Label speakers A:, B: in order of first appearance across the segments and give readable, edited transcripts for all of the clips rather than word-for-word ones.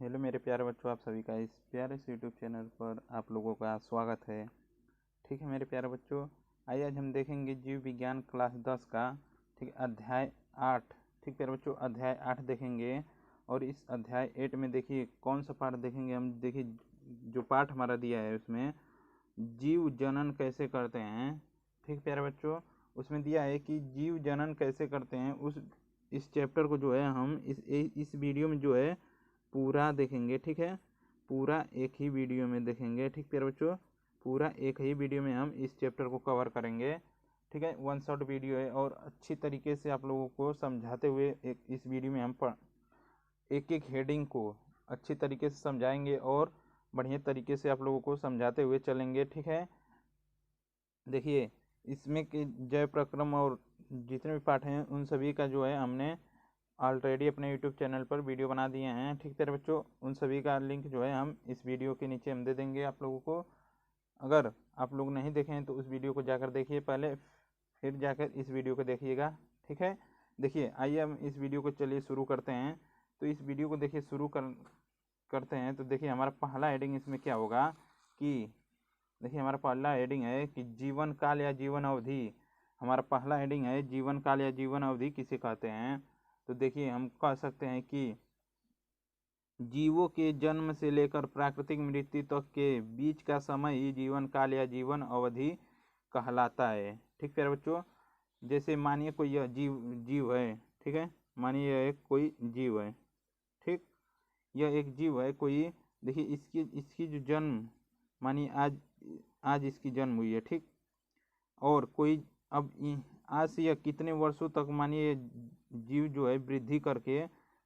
A: Hello मेरे प्यारे बच्चों, आप सभी का इस प्यारे से यूट्यूब चैनल पर आप लोगों का स्वागत है। ठीक है मेरे प्यारे बच्चों, आइए आज हम देखेंगे जीव विज्ञान क्लास 10 का ठीक अध्याय 8। ठीक प्यारे बच्चों, अध्याय 8 देखेंगे। और इस अध्याय 8 में देखिए कौन सा पाठ देखेंगे हम। देखिए जो पाठ हमारा दिया है उसमें जीव जनन कैसे करते हैं। ठीक प्यारे बच्चों, उसमें दिया है कि जीव जनन कैसे करते हैं। इस चैप्टर को जो है हम इस वीडियो में जो है पूरा देखेंगे। ठीक है, पूरा एक ही वीडियो में देखेंगे। ठीक प्यारे बच्चों, पूरा एक ही वीडियो में हम इस चैप्टर को कवर करेंगे। ठीक है, वन शॉट वीडियो है और अच्छी तरीके से आप लोगों को समझाते हुए इस वीडियो में हम एक एक हेडिंग को अच्छी तरीके से समझाएंगे और बढ़िया तरीके से आप लोगों को समझाते हुए चलेंगे। ठीक है, देखिए इसमें के जय प्रक्रम और जितने भी पाठ हैं उन सभी का जो है हमने ऑलरेडी अपने यूट्यूब चैनल पर वीडियो बना दिए हैं। ठीक है बच्चों, उन सभी का लिंक जो है हम इस वीडियो के नीचे हम दे देंगे आप लोगों को। अगर आप लोग नहीं देखे हैं तो उस वीडियो को जाकर देखिए पहले, फिर जाकर इस वीडियो को देखिएगा। ठीक है, देखिए आइए हम इस वीडियो को चलिए शुरू करते हैं। तो इस वीडियो को देखिए करते हैं। तो देखिए हमारा पहला हेडिंग इसमें क्या होगा कि देखिए हमारा पहला हेडिंग है कि जीवन काल या जीवन अवधि। हमारा पहला हेडिंग है जीवन काल या जीवन अवधि किसे कहते हैं। तो देखिए हम कह सकते हैं कि जीवों के जन्म से लेकर प्राकृतिक मृत्यु तक के बीच का समय ही जीवन काल या जीवन अवधि कहलाता है। ठीक है बच्चों, जैसे मानिए कोई यह जीव है। ठीक है, मानिए यह कोई जीव है। ठीक, यह एक जीव है कोई। देखिए इसकी इसकी जो जन्म मानिए आज आज इसकी जन्म हुई है। ठीक, और कोई अब आज से यह कितने वर्षों तक मानिए जीव जो है वृद्धि करके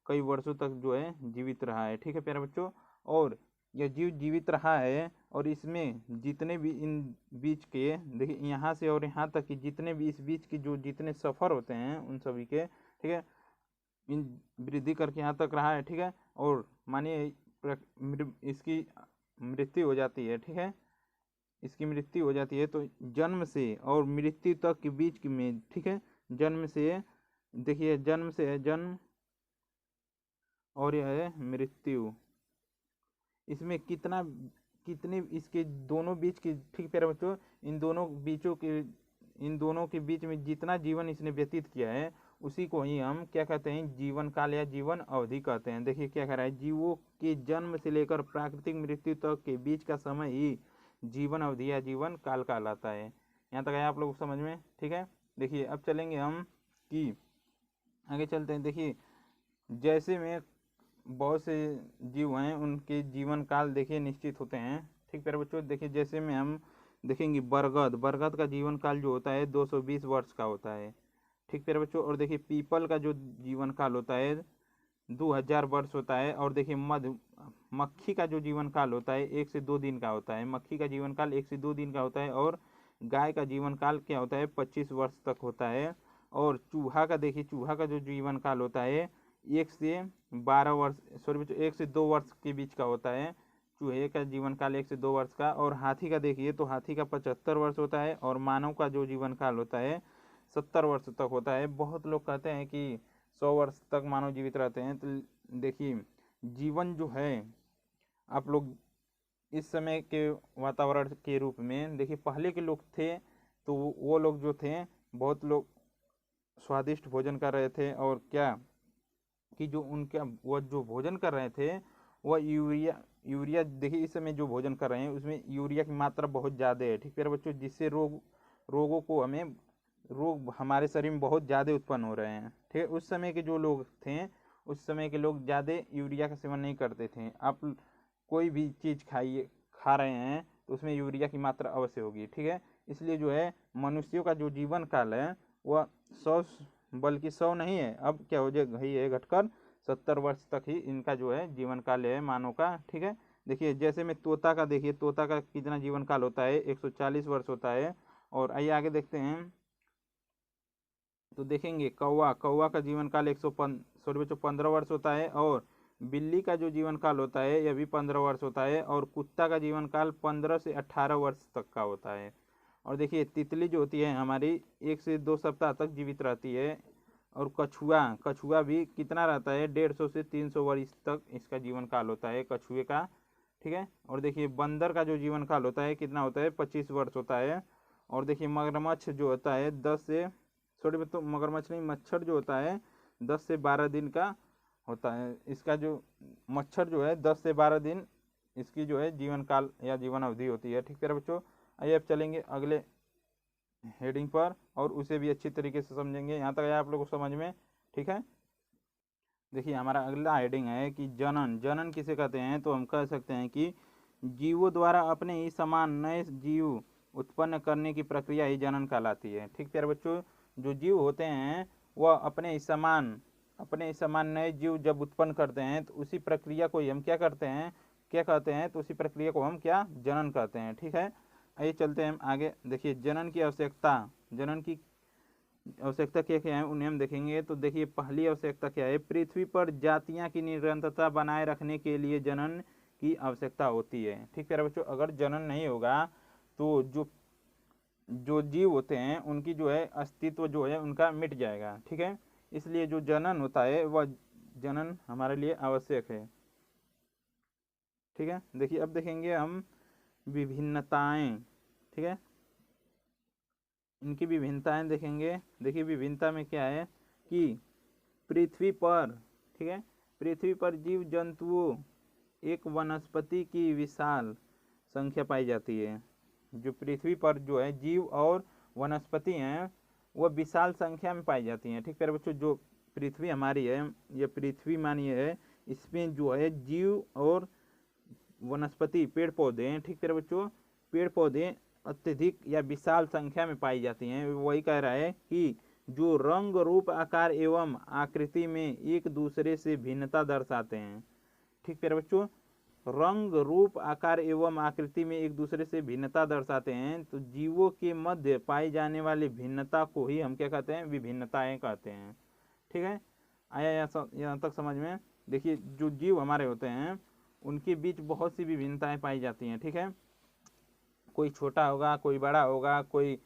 A: कई वर्षों तक जो है जीवित रहा है। ठीक है प्यारे बच्चों, और यह जीव जीवित रहा है और इसमें जितने भी इन बीच के देखिए यहाँ से और यहाँ तक की जितने भी इस बीच की जो जितने सफ़र होते हैं उन सभी के, ठीक है, इन वृद्धि करके यहाँ तक रहा है। ठीक है, और मानिए इसकी मृत्यु हो जाती है। ठीक है, इसकी मृत्यु हो जाती है तो जन्म से और मृत्यु तक के बीच की में, ठीक है, जन्म से देखिए जन्म से है जन्म और यह है मृत्यु। इसमें कितने इसके दोनों बीच की, ठीक प्यारे बच्चों, इन दोनों के बीच में जितना जीवन इसने व्यतीत किया है उसी को ही हम क्या कहते हैं, जीवन काल या जीवन अवधि कहते हैं। देखिए क्या कह रहा है, जीवों के जन्म से लेकर प्राकृतिक मृत्यु तक के बीच का समय ही जीवन अवधि या जीवन काल कहलाता है। यहाँ तक आया आप लोग समझ में। ठीक है, देखिए अब चलेंगे हम कि आगे चलते हैं। देखिए जैसे में बहुत से जीव हैं उनके जीवन काल देखिए निश्चित होते हैं। ठीक प्यारे बच्चों, देखिए जैसे में हम देखेंगे बरगद का जीवन काल जो होता है 220 वर्ष का होता है। ठीक प्यारे बच्चों, और देखिए पीपल का जो जीवन काल होता है 2000 वर्ष होता है। और देखिए मक्खी का जो जीवन काल होता है 1 से 2 दिन का होता है। मक्खी का जीवन काल 1 से 2 दिन का होता है। और गाय का जीवन काल क्या होता है, 25 वर्ष तक होता है। और चूहा का देखिए, चूहा का जो जीवन काल होता है 1 से 12 वर्ष, सॉरी बच्चों 1 से 2 वर्ष के बीच का होता है। चूहे का जीवन काल 1 से 2 वर्ष का। और हाथी का देखिए तो हाथी का 75 वर्ष होता है। और मानव का जो जीवन काल होता है 70 वर्ष तक होता है। बहुत लोग कहते हैं कि 100 वर्ष तक मानव जीवित रहते हैं। तो देखिए जीवन जो है आप लोग इस समय के वातावरण के रूप में देखिए पहले के लोग थे तो वो लोग जो थे बहुत लोग स्वादिष्ट भोजन कर रहे थे। और क्या कि जो उनका वो जो भोजन कर रहे थे वह यूरिया यूरिया देखिए इस समय जो भोजन कर रहे हैं उसमें यूरिया की मात्रा बहुत ज़्यादा है। ठीक है बच्चों, जिससे रोगों को रोग हमारे शरीर में बहुत ज़्यादा उत्पन्न हो रहे हैं। ठीक है, उस समय के जो लोग थे उस समय के लोग ज़्यादा यूरिया का सेवन नहीं करते थे। आप कोई भी चीज़ खा रहे हैं तो उसमें यूरिया की मात्रा अवश्य होगी। ठीक है, इसलिए जो है मनुष्यों का जो जीवन काल है वह 100 बल्कि 100 नहीं है, अब क्या हो जाए गई है घटकर 70 वर्ष तक ही इनका जो है जीवन काल है मानव का। ठीक है, देखिए जैसे में तोता का देखिए, तोता का कितना जीवन काल होता है 140 वर्ष होता है। और आइए आगे देखते हैं तो देखेंगे कौवा कौवा का जीवन काल 15 वर्ष होता है। और बिल्ली का जो जीवन काल होता है यह भी 15 वर्ष होता है। और कुत्ता का जीवन काल 15 से 18 वर्ष तक का होता है। और देखिए तितली जो होती है हमारी 1 से 2 सप्ताह तक जीवित रहती है। और कछुआ भी कितना रहता है, 150 से 300 वर्ष तक इसका जीवन काल होता है कछुए का। ठीक है, और देखिए बंदर का जो जीवन काल होता है कितना होता है, 25 वर्ष होता है। और देखिए मगरमच्छ जो होता है 10 से, सॉरी तो मगरमच्छ नहीं, मच्छर जो होता है 10 से 12 दिन का होता है। इसका जो मच्छर जो है 10 से 12 दिन इसकी जो है जीवन काल या जीवन अवधि होती है। ठीक है बच्चों, आइए अब चलेंगे अगले हेडिंग पर और उसे भी अच्छी तरीके से समझेंगे। यहाँ तक आया आप लोगों को समझ में? ठीक है, देखिए हमारा अगला हेडिंग है कि जनन किसे कहते हैं, तो हम कह सकते हैं कि जीवों द्वारा अपने ही समान नए जीव उत्पन्न करने की प्रक्रिया ही जनन कहलाती है। ठीक प्यारे बच्चों, जो जीव होते हैं वह अपने ही समान नए जीव जब उत्पन्न करते हैं तो उसी प्रक्रिया को ही हम क्या कहते हैं, तो उसी प्रक्रिया को हम क्या, जनन कहते हैं। ठीक है, आइए चलते हैं हम आगे। देखिए जनन की आवश्यकता क्या क्या है उन्हें हम देखेंगे। तो देखिए पहली आवश्यकता क्या है, पृथ्वी पर जातियां की निरंतरता बनाए रखने के लिए जनन की आवश्यकता होती है। ठीक है बच्चों, अगर जनन नहीं होगा तो जो जीव होते हैं उनकी जो है अस्तित्व जो है उनका मिट जाएगा। ठीक है, इसलिए जो जनन होता है वह जनन हमारे लिए आवश्यक है। ठीक है, देखिए अब देखेंगे हम विभिन्नताएं। ठीक है, इनकी विभिन्नताएं देखेंगे। देखिए विभिन्नता में क्या है कि पृथ्वी पर, ठीक है, पृथ्वी पर जीव जंतुओं एक वनस्पति की विशाल संख्या पाई जाती है। जो पृथ्वी पर जो है जीव और वनस्पति हैं वह विशाल संख्या में पाई जाती हैं। ठीक है बच्चों, जो पृथ्वी हमारी है, ये पृथ्वी मानिए है, इसमें जो है जीव और वनस्पति पेड़ पौधे हैं। ठीक है बच्चों, पेड़ पौधे अत्यधिक या विशाल संख्या में पाई जाती हैं। वही कह रहा है कि जो रंग रूप आकार एवं आकृति में एक दूसरे से भिन्नता दर्शाते हैं। ठीक है बच्चों, रंग रूप आकार एवं आकृति में एक दूसरे से भिन्नता दर्शाते हैं, तो जीवों के मध्य पाई जाने वाली भिन्नता को ही हम क्या कहते हैं, विभिन्नताएं कहते हैं। ठीक है, आया यहाँ तक समझ में? देखिए जो जीव हमारे होते हैं उनके बीच बहुत सी विभिन्नताएं पाई जाती हैं। ठीक है, कोई छोटा होगा, कोई बड़ा होगा, कोई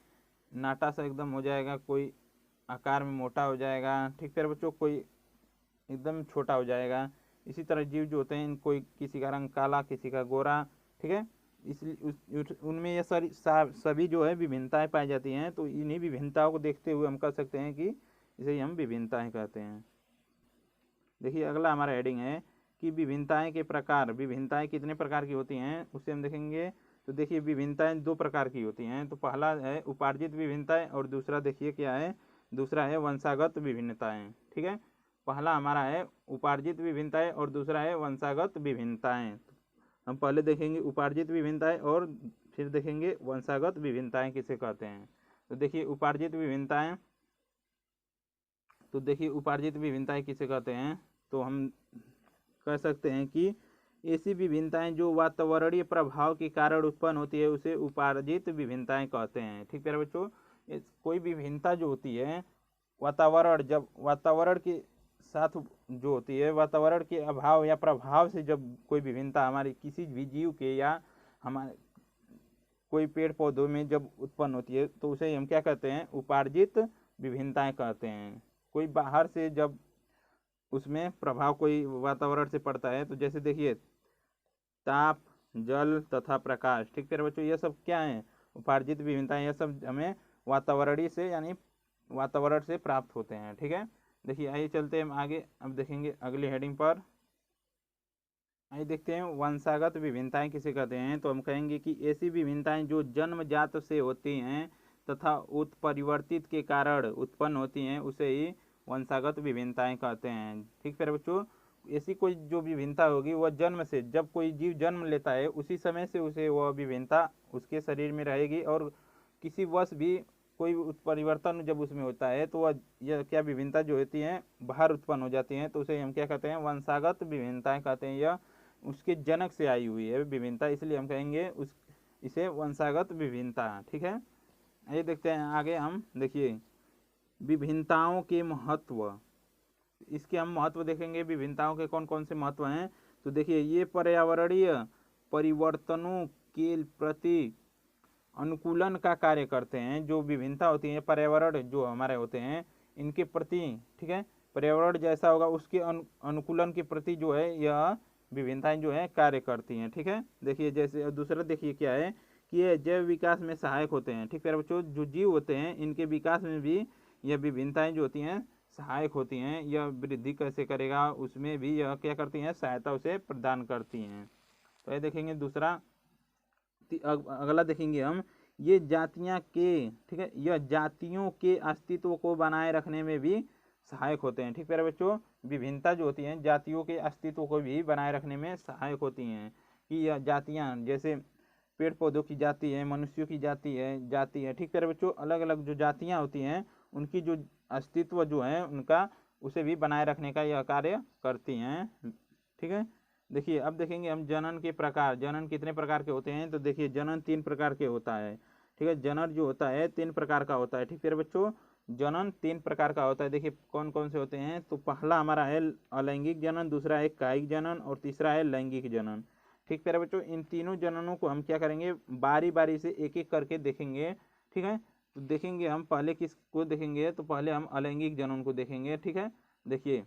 A: नाटा सा एकदम हो जाएगा, कोई आकार में मोटा हो जाएगा। ठीक है बच्चों, कोई एकदम छोटा हो जाएगा। इसी तरह जीव जो होते हैं, कोई किसी का रंग काला, किसी का गोरा। ठीक है, इसलिए उनमें ये सभी जो है विभिन्नताएं पाई जाती हैं। तो इन्हीं विभिन्नताओं को देखते हुए हम कह सकते हैं कि इसे हम विभिन्नताएं कहते हैं। देखिए अगला हमारा हेडिंग है कि विभिन्नताएं के प्रकार। विभिन्नताएं कितने प्रकार की होती हैं उसे हम देखेंगे। तो देखिए विभिन्नताएं दो प्रकार की होती हैं। तो पहला है उपार्जित विभिन्नताएं और दूसरा देखिए क्या है, दूसरा है वंशागत विभिन्नताएं। ठीक है, पहला हमारा है उपार्जित विभिन्नताएं और दूसरा है वंशागत विभिन्नताएं। हम पहले देखेंगे उपार्जित विभिन्नताएं और फिर देखेंगे वंशागत विभिन्नताएं किसे कहते हैं। तो देखिए उपार्जित विभिन्नताएं, तो देखिए उपार्जित विभिन्नताएं किसे कहते हैं, तो हम कह सकते हैं कि ऐसी विभिन्नताएं जो वातावरणीय प्रभाव के कारण उत्पन्न होती है उसे उपार्जित विभिन्नताएं कहते हैं। ठीक है बच्चों, कोई विभिन्नता जो होती है जब वातावरण के साथ जो होती है, वातावरण के अभाव या प्रभाव से जब कोई विभिन्नता हमारी किसी भी जीव के या हमारे कोई पेड़ पौधों में जब उत्पन्न होती है तो उसे हम क्या कहते हैं, उपार्जित विभिन्नताएं कहते हैं। कोई बाहर से जब उसमें प्रभाव कोई वातावरण से पड़ता है, तो जैसे देखिए ताप, जल तथा प्रकाश। ठीक है बच्चों, ये सब क्या है, उपार्जित विभिन्नताएं। ये सब हमें वातावरणीय से यानी वातावरण से प्राप्त होते हैं। ठीक है, देखिए आइए चलते हैं हम आगे। अब देखेंगे अगली हेडिंग पर, आइए देखते हैं वंशागत विभिन्नताएं किसे कहते हैं। तो हम कहेंगे कि ऐसी विभिन्नताएं जो जन्मजात से होती हैं तथा उत्परिवर्तित के कारण उत्पन्न होती हैं उसे ही वंशागत विभिन्नताएं कहते हैं। ठीक है बच्चों, ऐसी कोई जो विभिन्नता होगी वह जन्म से, जब कोई जीव जन्म लेता है उसी समय से उसे वह विभिन्नता उसके शरीर में रहेगी, और किसी वश भी कोई परिवर्तन जब उसमें होता है तो वह यह क्या विभिन्नता जो होती हैं बाहर उत्पन्न हो जाती हैं, तो उसे हम क्या कहते हैं, वंशागत विभिन्नताएं कहते हैं। यह उसके जनक से आई हुई है विभिन्नता, इसलिए हम कहेंगे इसे वंशागत विभिन्नता। ठीक है, ये देखते हैं आगे हम। देखिए विभिन्नताओं के महत्व, इसके हम महत्व देखेंगे। विभिन्नताओं के कौन कौन से महत्व हैं, तो देखिए ये पर्यावरणीय परिवर्तनों के प्रति अनुकूलन का कार्य करते हैं। जो विभिन्नता होती है पर्यावरण जो हमारे होते हैं इनके प्रति, ठीक है, पर्यावरण जैसा होगा उसके अनुकूलन के प्रति जो है यह विभिन्नताएं जो है कार्य करती हैं। ठीक है, देखिए जैसे दूसरा देखिए क्या है कि ये जैव विकास में सहायक होते हैं। ठीक है बच्चों, जो जीव होते हैं इनके विकास में भी यह विभिन्नताएं जो होती हैं सहायक होती हैं। यह वृद्धि कैसे करेगा उसमें भी यह क्या करती हैं, सहायता उसे प्रदान करती हैं। तो ये देखेंगे दूसरा, अगला देखेंगे हम, ये जातियां के, ठीक है, यह जातियों के अस्तित्व को बनाए रखने में भी सहायक होते हैं। ठीक है बच्चों, विभिन्नता जो होती हैं जातियों के अस्तित्व को भी बनाए रखने में सहायक होती हैं। कि यह जातियां जैसे पेड़ पौधों की जाति है, मनुष्यों की जाति है। ठीक है बच्चों, अलग अलग जो जातियां होती हैं उनकी जो अस्तित्व जो है उनका उसे भी बनाए रखने का यह कार्य करती हैं। ठीक है, देखिए अब देखेंगे हम जनन के प्रकार। जनन कितने प्रकार के होते हैं, तो देखिए जनन 3 प्रकार के होता है। ठीक है, जनन जो होता है 3 प्रकार का होता है। ठीक है बच्चों, जनन 3 प्रकार का होता है। देखिए कौन कौन से होते हैं, तो पहला हमारा है अलैंगिक जनन, दूसरा है कायिक जनन और तीसरा है लैंगिक जनन। ठीक है बच्चों, इन तीनों जननों को हम क्या करेंगे, बारी बारी से एक एक करके देखेंगे। ठीक है, तो देखेंगे हम पहले किसको देखेंगे, तो पहले हम अलैंगिक जनन को देखेंगे। ठीक है, देखिए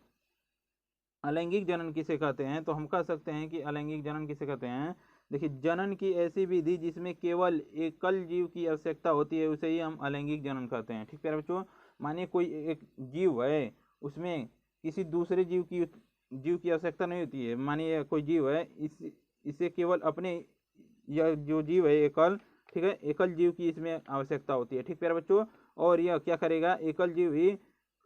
A: अलैंगिक जनन किसे कहते हैं, तो हम कह सकते हैं कि अलैंगिक जनन किसे कहते हैं। देखिए जनन की ऐसी विधि जिसमें केवल एकल जीव की आवश्यकता होती है उसे ही हम अलैंगिक जनन कहते हैं। ठीक है बच्चों, मानिए कोई एक जीव है, उसमें किसी दूसरे जीव की आवश्यकता नहीं होती है। मानिए कोई जीव है, इसे केवल अपने, यह जो जीव है एकल, ठीक है, एकल जीव की इसमें आवश्यकता होती है। ठीक है बच्चों, और यह क्या करेगा, एकल जीव ही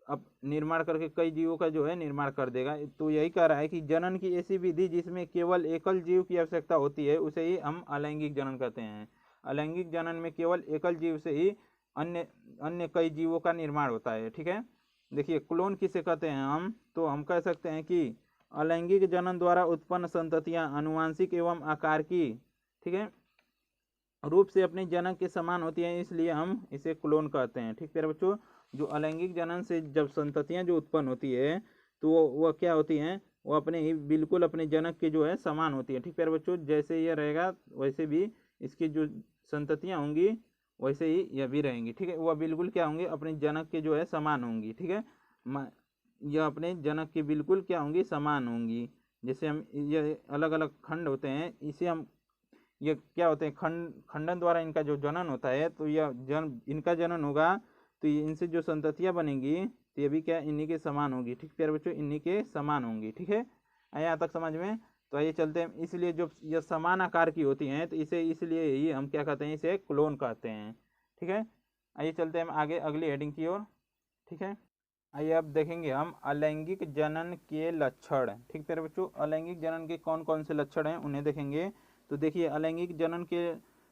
A: अब निर्माण करके कई जीवों का जो है निर्माण कर देगा। तो यही कह रहा है कि जनन की ऐसी विधि जिसमें केवल एकल जीव की आवश्यकता होती है उसे ही हम अलैंगिक जनन कहते हैं। अलैंगिक जनन में केवल एकल जीव से ही अन्य अन्य कई जीवों का निर्माण होता है। ठीक है, देखिए क्लोन किसे कहते हैं हम, तो हम कह सकते हैं कि अलैंगिक जनन द्वारा उत्पन्न संततियां आनुवांशिक एवं आकार की, ठीक है, रूप से अपने जनक के समान होती हैं, इसलिए हम इसे क्लोन कहते हैं। ठीक है बच्चों, जो अलैंगिक जनन से जब संततियां जो उत्पन्न होती है तो वह क्या होती हैं, वो अपने ही बिल्कुल अपने जनक के जो है समान होती है। ठीक है बच्चों, जैसे यह रहेगा वैसे भी इसकी जो संततियां होंगी वैसे ही यह भी रहेंगी। ठीक है, वह बिल्कुल क्या होंगे, अपने जनक के जो है समान होंगी। ठीक है, यह अपने जनक के बिल्कुल क्या होंगी, समान होंगी। जैसे हम ये अलग अलग खंड होते हैं, इसे हम ये क्या होते हैं, खंडन द्वारा इनका जो जनन होता है, तो यह इनका जनन होगा तो इनसे जो संततियां बनेंगी तो ये भी क्या इन्हीं के समान होगी। ठीक है बच्चों, इन्हीं के समान होंगी। ठीक है, यहाँ तक समझ में। तो आइए चलते हैं, इसलिए जो ये समान आकार की होती हैं तो इसे इसलिए ही हम क्या कहते हैं, इसे क्लोन कहते हैं। ठीक है, आइए चलते हैं हम आगे अगली हेडिंग की ओर। ठीक है, आइए अब देखेंगे हम अलैंगिक जनन के लक्षण। ठीक है बच्चों, अलैंगिक जनन के कौन कौन से लक्षण हैं उन्हें देखेंगे। तो देखिए अलैंगिक जनन के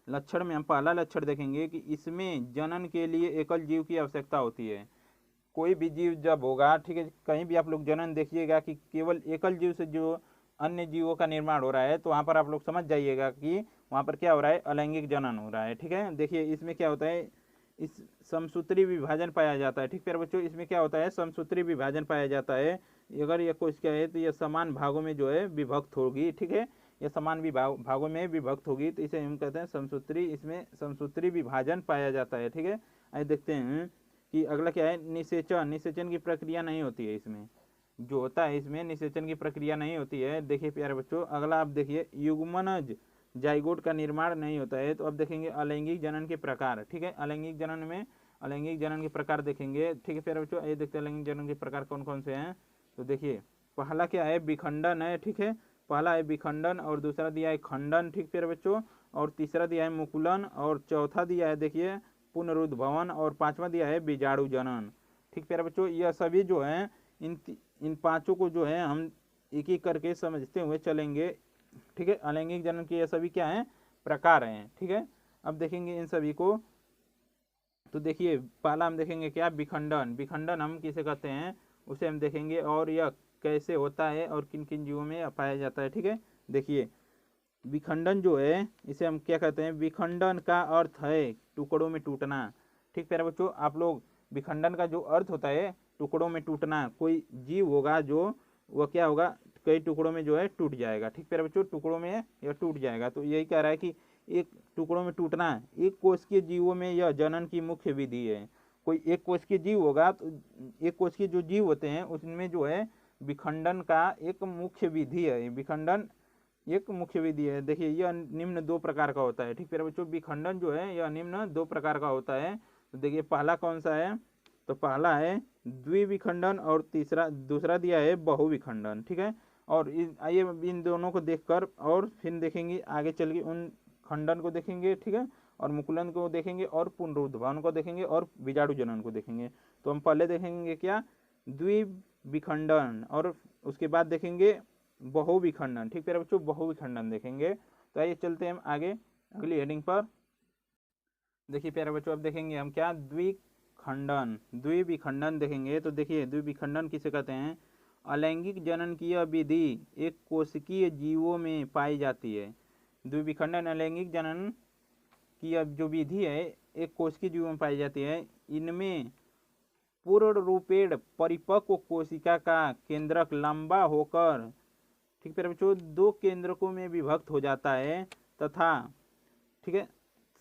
A: लक्षण में हम पहला लक्षण देखेंगे कि इसमें जनन के लिए एकल जीव की आवश्यकता होती है। कोई भी जीव जब होगा, ठीक है, कहीं भी आप लोग जनन देखिएगा कि केवल एकल जीव से जो अन्य जीवों का निर्माण हो रहा है, तो वहाँ पर आप लोग समझ जाइएगा कि वहाँ पर क्या हो रहा है, अलैंगिक जनन हो रहा है। ठीक है, देखिए इसमें क्या होता है, इस समसूत्री विभाजन पाया जाता है। ठीक है बच्चों, इसमें क्या होता है, समसूत्री विभाजन पाया जाता है। अगर यह कोशिका है तो यह समान भागों में जो है विभक्त होगी। ठीक है, यह समान भागों में विभक्त होगी, तो इसे हम कहते हैं समसूत्री, इसमें समसूत्री विभाजन पाया जाता है। ठीक है, आइए देखते हैं कि अगला क्या है, निषेचन। निषेचन की प्रक्रिया नहीं होती है इसमें, जो होता है इसमें निषेचन की प्रक्रिया नहीं होती है। देखिए प्यारे बच्चों, अगला आप देखिए युग्मनज जाइगोट का निर्माण नहीं होता है। तो अब देखेंगे अलैंगिक जनन के प्रकार। ठीक है, अलैंगिक जनन में अलैंगिक जनन के प्रकार देखेंगे। ठीक है प्यारे बच्चों, ये देखते हैं अलैंगिक जनन के प्रकार कौन कौन से हैं। तो देखिए पहला क्या है, विखंडन है। ठीक है, पहला है विखंडन और दूसरा दिया है खंडन। ठीक प्यारे बच्चों, और तीसरा दिया है मुकुलन और चौथा दिया है देखिए पुनरुद्भवन और पांचवा दिया है बीजाणु जनन। ठीक प्यारे बच्चों, यह सभी जो है इन पांचों को जो है हम एक एक करके समझते हुए चलेंगे। ठीक है, अलैंगिक जनन के ये सभी क्या हैं, प्रकार हैं। ठीक है, अब देखेंगे इन सभी को। तो देखिए पहला हम देखेंगे क्या, विखंडन। विखंडन हम किसे कहते हैं उसे हम देखेंगे, और यह कैसे होता है और किन किन जीवों में पाया जाता है। ठीक है, देखिए विखंडन जो है इसे हम क्या कहते हैं, विखंडन का अर्थ है टुकड़ों में टूटना। ठीक प्यारे बच्चों, आप लोग विखंडन का जो अर्थ होता है टुकड़ों में टूटना, कोई जीव होगा जो वह क्या होगा, कई टुकड़ों में जो है टूट जाएगा। ठीक प्यारे बच्चों, टुकड़ों में यह टूट जाएगा। तो यही कह रहा है कि एक टुकड़ों में टूटना, एक कोशिकीय जीवों में यह जनन की मुख्य विधि है। कोई एक कोशिकीय जीव होगा तो एक कोशिकीय जो जीव होते हैं उसमें जो है विखंडन का एक मुख्य विधि है। विखंडन एक मुख्य विधि है। देखिए यह निम्न दो प्रकार का होता है। ठीक है बच्चों, विखंडन जो है यह निम्न दो प्रकार का होता है। तो देखिए पहला कौन सा है, तो पहला है द्विविखंडन और तीसरा दूसरा दिया है बहुविखंडन। ठीक है, और आइए इन दोनों को देखकर और फिर देखेंगे आगे चल के उन खंडन को देखेंगे। ठीक है, और मुकुलन को देखेंगे और पुनरुद्भवन को देखेंगे और बीजाणु जनन को देखेंगे। तो हम पहले देखेंगे क्या, द्विविखंडन, और उसके बाद देखेंगे बहुविखंडन। ठीक है बच्चों, बहुविखंडन देखेंगे। तो आइए चलते हैं हम आगे अगली हेडिंग पर। देखिए प्यारे बच्चों, अब देखेंगे हम क्या, द्विखंडन द्विविखंडन देखेंगे। तो देखिए द्विविखंडन किसे कहते हैं, अलैंगिक जनन की यह विधि एक कोशिकीय जीवों में पाई जाती है। द्विविखंडन अलैंगिक जनन की यह जो विधि है एक कोशिकीय जीवों में पाई जाती है। इनमें पूर्ण रूपेण परिपक्व कोशिका का केंद्रक लंबा होकर, ठीक है बच्चों, दो केंद्रकों में विभक्त हो जाता है तथा ठीक है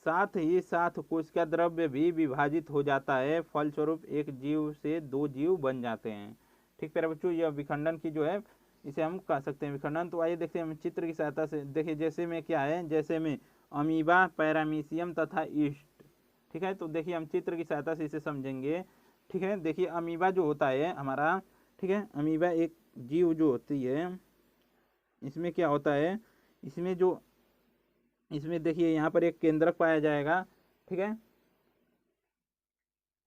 A: साथ ही साथ कोशिका द्रव्य भी विभाजित हो जाता है। फलस्वरूप एक जीव से दो जीव बन जाते हैं। ठीक है बच्चों, यह विखंडन की जो है इसे हम कह सकते हैं विखंडन। तो आइए देखते हैं हम चित्र की सहायता से। देखिए जैसे में क्या है, जैसे में अमीबा, पैरामीशियम तथा ईस्ट। ठीक है, तो देखिए हम चित्र की सहायता से इसे समझेंगे। ठीक है, देखिए अमीबा जो होता है हमारा, ठीक है, अमीबा एक जीव जो होती है, इसमें क्या होता है, इसमें देखिए यहाँ पर एक केंद्रक पाया जाएगा। ठीक है,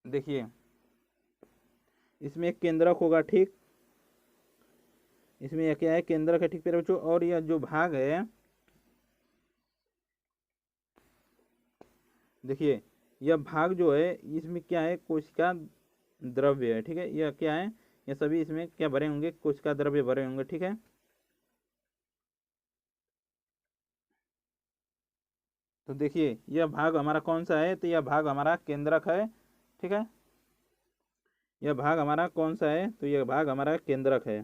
A: देखिए इसमें एक केंद्रक होगा। ठीक, इसमें क्या है, केंद्रक है। ठीक है बच्चों, और यह जो भाग है, देखिए यह भाग जो है इसमें क्या है, कोशिका द्रव्य है। ठीक है, यह क्या है, यह सभी इसमें क्या भरे होंगे, कोशिका द्रव्य भरे होंगे। ठीक है, तो देखिए यह भाग हमारा कौन सा है, तो यह भाग हमारा केंद्रक है। ठीक है, यह भाग हमारा कौन सा है, तो यह भाग हमारा केंद्रक है।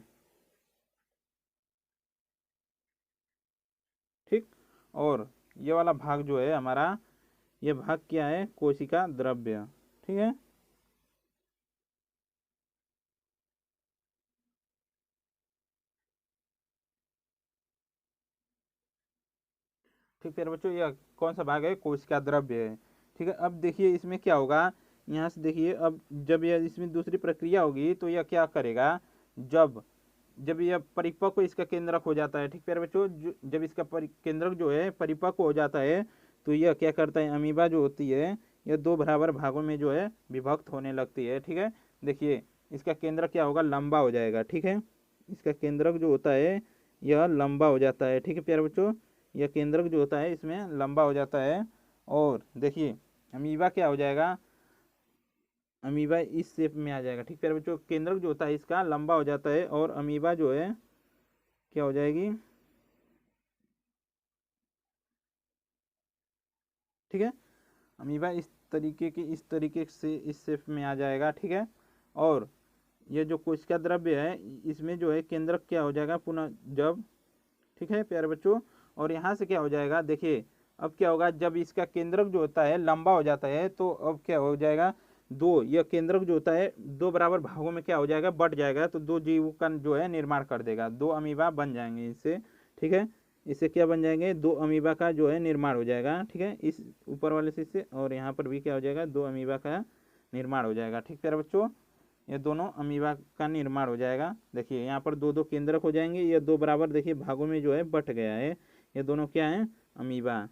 A: ठीक, और ये वाला भाग जो है हमारा, यह भाग क्या है, कोशिका द्रव्य। ठीक है, ठीक है बच्चों, यह कौन सा भाग है, कोशिका द्रव्य है। ठीक है, अब देखिए इसमें क्या होगा, यहाँ से देखिए अब जब यह इसमें दूसरी प्रक्रिया होगी तो यह क्या करेगा, जब जब यह परिपक्व इसका केंद्रक हो जाता है। ठीक है बच्चों, जब इसका केंद्रक जो है परिपक्व हो जाता है तो यह क्या करता है, अमीबा जो होती है यह दो बराबर भागों में जो है विभक्त होने लगती है। ठीक है, देखिए इसका केंद्रक क्या होगा, लंबा हो जाएगा। ठीक है, इसका केंद्रक जो होता है यह लंबा हो जाता है। ठीक है प्यारे बच्चों, यह केंद्रक जो होता है इसमें लंबा हो जाता है। और देखिए अमीबा क्या हो जाएगा, अमीबा इस शेप में आ जाएगा। ठीक है बच्चों, केंद्रक जो होता है इसका लंबा हो जाता है और अमीबा जो है क्या हो जाएगी, ठीक है, अमीबा इस तरीके से इस शेप में आ जाएगा। ठीक है, और ये जो कोशिका द्रव्य है इसमें जो है केंद्रक क्या हो जाएगा पुनः जब, ठीक है प्यारे बच्चों, और यहाँ से क्या हो जाएगा, देखिए अब क्या होगा, जब इसका केंद्रक जो होता है लंबा हो जाता है तो अब क्या हो जाएगा, दो, यह केंद्रक जो होता है दो बराबर भागों में क्या हो जाएगा, बट जाएगा। तो दो जीवों का जो है निर्माण कर देगा, दो अमीबा बन जाएंगे इससे। ठीक है, इससे क्या बन जाएंगे, दो अमीबा का जो है निर्माण हो जाएगा। ठीक है, इस ऊपर वाले से और यहाँ पर भी क्या हो जाएगा, दो अमीबा का निर्माण हो जाएगा। ठीक है बच्चों, ये दोनों अमीबा का निर्माण हो जाएगा। देखिए यहाँ पर दो दो केंद्रक हो जाएंगे, ये दो बराबर देखिए भागों में जो है बट गया है, ये दोनों क्या है, अमीबा।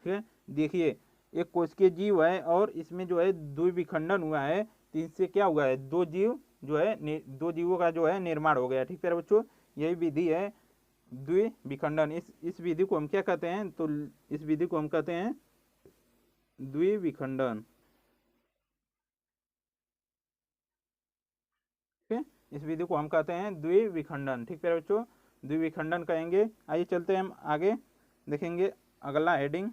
A: ठीक है, देखिए एक कोशिकीय जीव है और इसमें जो है द्विविखंडन हुआ है, तो इससे क्या हुआ है, दो जीव जो है दो जीवों का जो है निर्माण हो गया। ठीक है बच्चों, यही विधि है द्विविखंडन। इस विधि को हम क्या कहते हैं, तो इस विधि को हम कहते हैं द्विविखंडन। ठीक है, इस विधि को हम कहते हैं द्विविखंडन। ठीक है बच्चों, द्विविखंडन कहेंगे। आइए चलते हैं हम आगे देखेंगे अगला हेडिंग।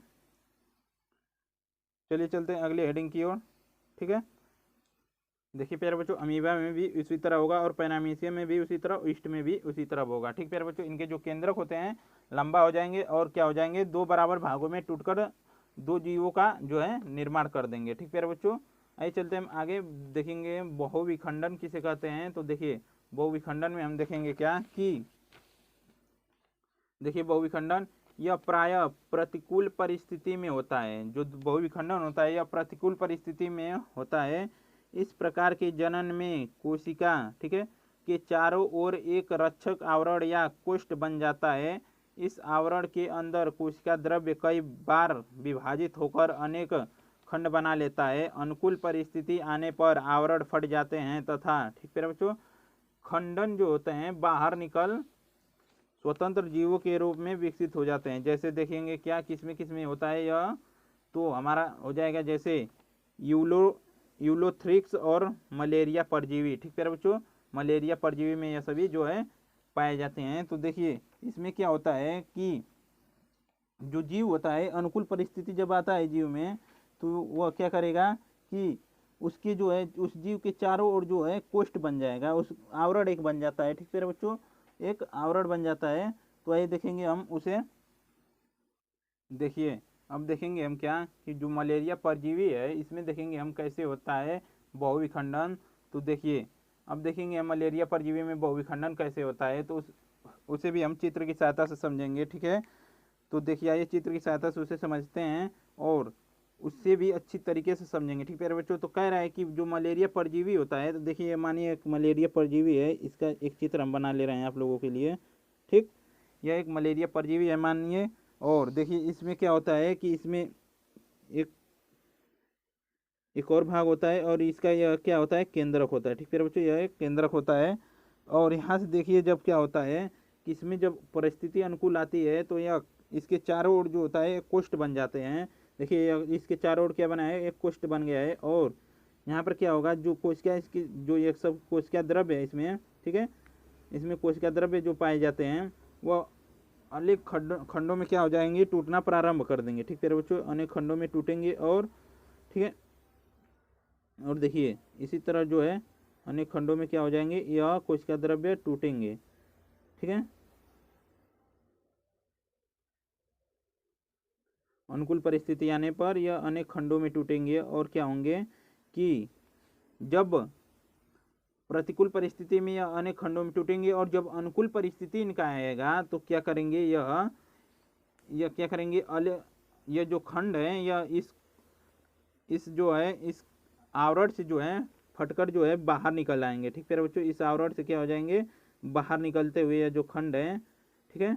A: चलिए चलते हैं अगली हेडिंग की ओर। ठीक है, देखिए प्यारे बच्चों, अमीबा में भी उसी तरह होगा और पैरामीशियम में भी उसी तरह, ईस्ट में भी उसी तरह होगा। ठीक प्यारे बच्चों, इनके जो केंद्रक होते हैं लंबा हो जाएंगे और क्या हो जाएंगे, दो बराबर भागों में टूटकर दो जीवों का जो है निर्माण कर देंगे। ठीक प्यारे बच्चों, आइए चलते हम आगे देखेंगे बहुविखंडन किसे कहते हैं। तो देखिए बहुविखंडन में हम देखेंगे क्या कि देखिए बहुविखंडन यह प्रायः प्रतिकूल परिस्थिति में होता है। जो बहुविखंडन होता है यह प्रतिकूल परिस्थिति में होता है। इस प्रकार के जनन में कोशिका ठीक है के चारों ओर एक रक्षक आवरण या कोष्ठ बन जाता है। इस आवरण के अंदर कोशिका द्रव्य कई बार विभाजित होकर अनेक खंड बना लेता है। अनुकूल परिस्थिति आने पर आवरण फट जाते हैं तथा ठीक है बच्चों खंडन जो होते हैं बाहर निकल स्वतंत्र जीवों के रूप में विकसित हो जाते हैं। जैसे देखेंगे क्या किसमें होता है यह, तो हमारा हो जाएगा जैसे यूलोथ्रिक्स और मलेरिया परजीवी। ठीक है बच्चों, मलेरिया परजीवी में यह सभी जो है पाए जाते हैं। तो देखिए इसमें क्या होता है कि जो जीव होता है अनुकूल परिस्थिति जब आता है जीव में तो वह क्या करेगा कि उसके जो है उस जीव के चारों ओर जो है कोष्ठ बन जाएगा, उस आवरण एक बन जाता है। ठीक है बच्चों, एक आवरण बन जाता है। तो आइए देखेंगे हम उसे, देखिए अब देखेंगे हम क्या कि जो मलेरिया परजीवी है इसमें देखेंगे हम कैसे होता है बहुविखंडन। तो देखिए अब देखेंगे हम मलेरिया परजीवी में बहुविखंडन कैसे होता है, तो उसे भी हम चित्र की सहायता से समझेंगे। ठीक है, तो देखिए आइए चित्र की सहायता से उसे समझते हैं और उससे भी अच्छी तरीके से समझेंगे। ठीक है बच्चों, तो कह रहा है कि जो मलेरिया परजीवी होता है, तो देखिए मानिए एक मलेरिया परजीवी है, इसका एक चित्र हम बना ले रहे हैं आप लोगों के लिए। ठीक, यह एक मलेरिया परजीवी है मानिए, और देखिए इसमें क्या होता है कि इसमें एक और भाग होता है और इसका यह क्या होता है केंद्रक होता है। ठीक है बच्चों, यह एक केंद्रक होता है। और यहाँ से देखिए जब क्या होता है कि इसमें जब परिस्थिति अनुकूल आती है तो यह इसके चारों ओर जो होता है कोष्ठ बन जाते हैं। देखिए इसके चारों ओर क्या बना है, एक कोष्ठ बन गया है। और यहाँ पर क्या होगा, जो कोशिका इसकी जो ये सब कोशिका द्रव्य है इसमें, ठीक है, इसमें कोशिका द्रव्य जो पाए जाते हैं वह अनेक खंडों में क्या हो जाएंगे, टूटना प्रारंभ कर देंगे। ठीक है बच्चों, अनेक खंडों में टूटेंगे और ठीक है, और देखिए इसी तरह जो है अनेक खंडों में क्या हो जाएंगे, यह कोशिका द्रव्य टूटेंगे। ठीक है, अनुकूल परिस्थिति आने पर यह अनेक खंडों में टूटेंगे और क्या होंगे कि जब प्रतिकूल परिस्थिति में यह अनेक खंडों में टूटेंगे और जब अनुकूल परिस्थिति इनका आएगा तो क्या करेंगे, यह क्या करेंगे, यह जो खंड है यह इस जो है इस आवरण से जो है फटकर जो है बाहर निकल आएंगे। ठीक है बच्चों, इस आवरण से क्या हो जाएंगे, बाहर निकलते हुए यह जो खंड है, ठीक है,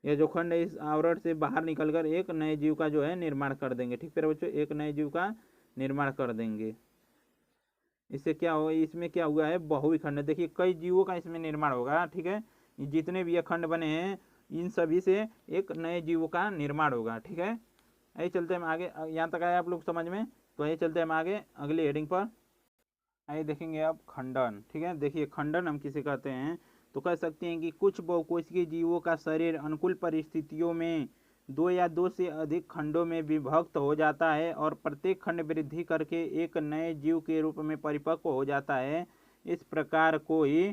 A: यह जो खंड है इस आवरण से बाहर निकलकर एक नए जीव का जो है निर्माण कर देंगे। ठीक है बच्चों, एक नए जीव का निर्माण कर देंगे। इससे क्या होगा, इसमें क्या हुआ है बहुविखंड, देखिए कई जीवों का इसमें निर्माण होगा। ठीक है, जितने भी ये खंड बने हैं इन सभी से एक नए जीवों का निर्माण होगा। ठीक है, आइए चलते हम आगे, यहाँ तक आए आप लोग समझ में, तो आइए चलते हम आगे अगले हेडिंग पर। आइए देखेंगे अब खंडन। ठीक है, देखिए खंडन हम किसे कहते हैं, तो कह सकते हैं कि कुछ बहुकोशिकीय जीवों का शरीर अनुकूल परिस्थितियों में दो या दो से अधिक खंडों में विभक्त हो जाता है और प्रत्येक खंड वृद्धि करके एक नए जीव के रूप में परिपक्व हो जाता है। इस प्रकार को ही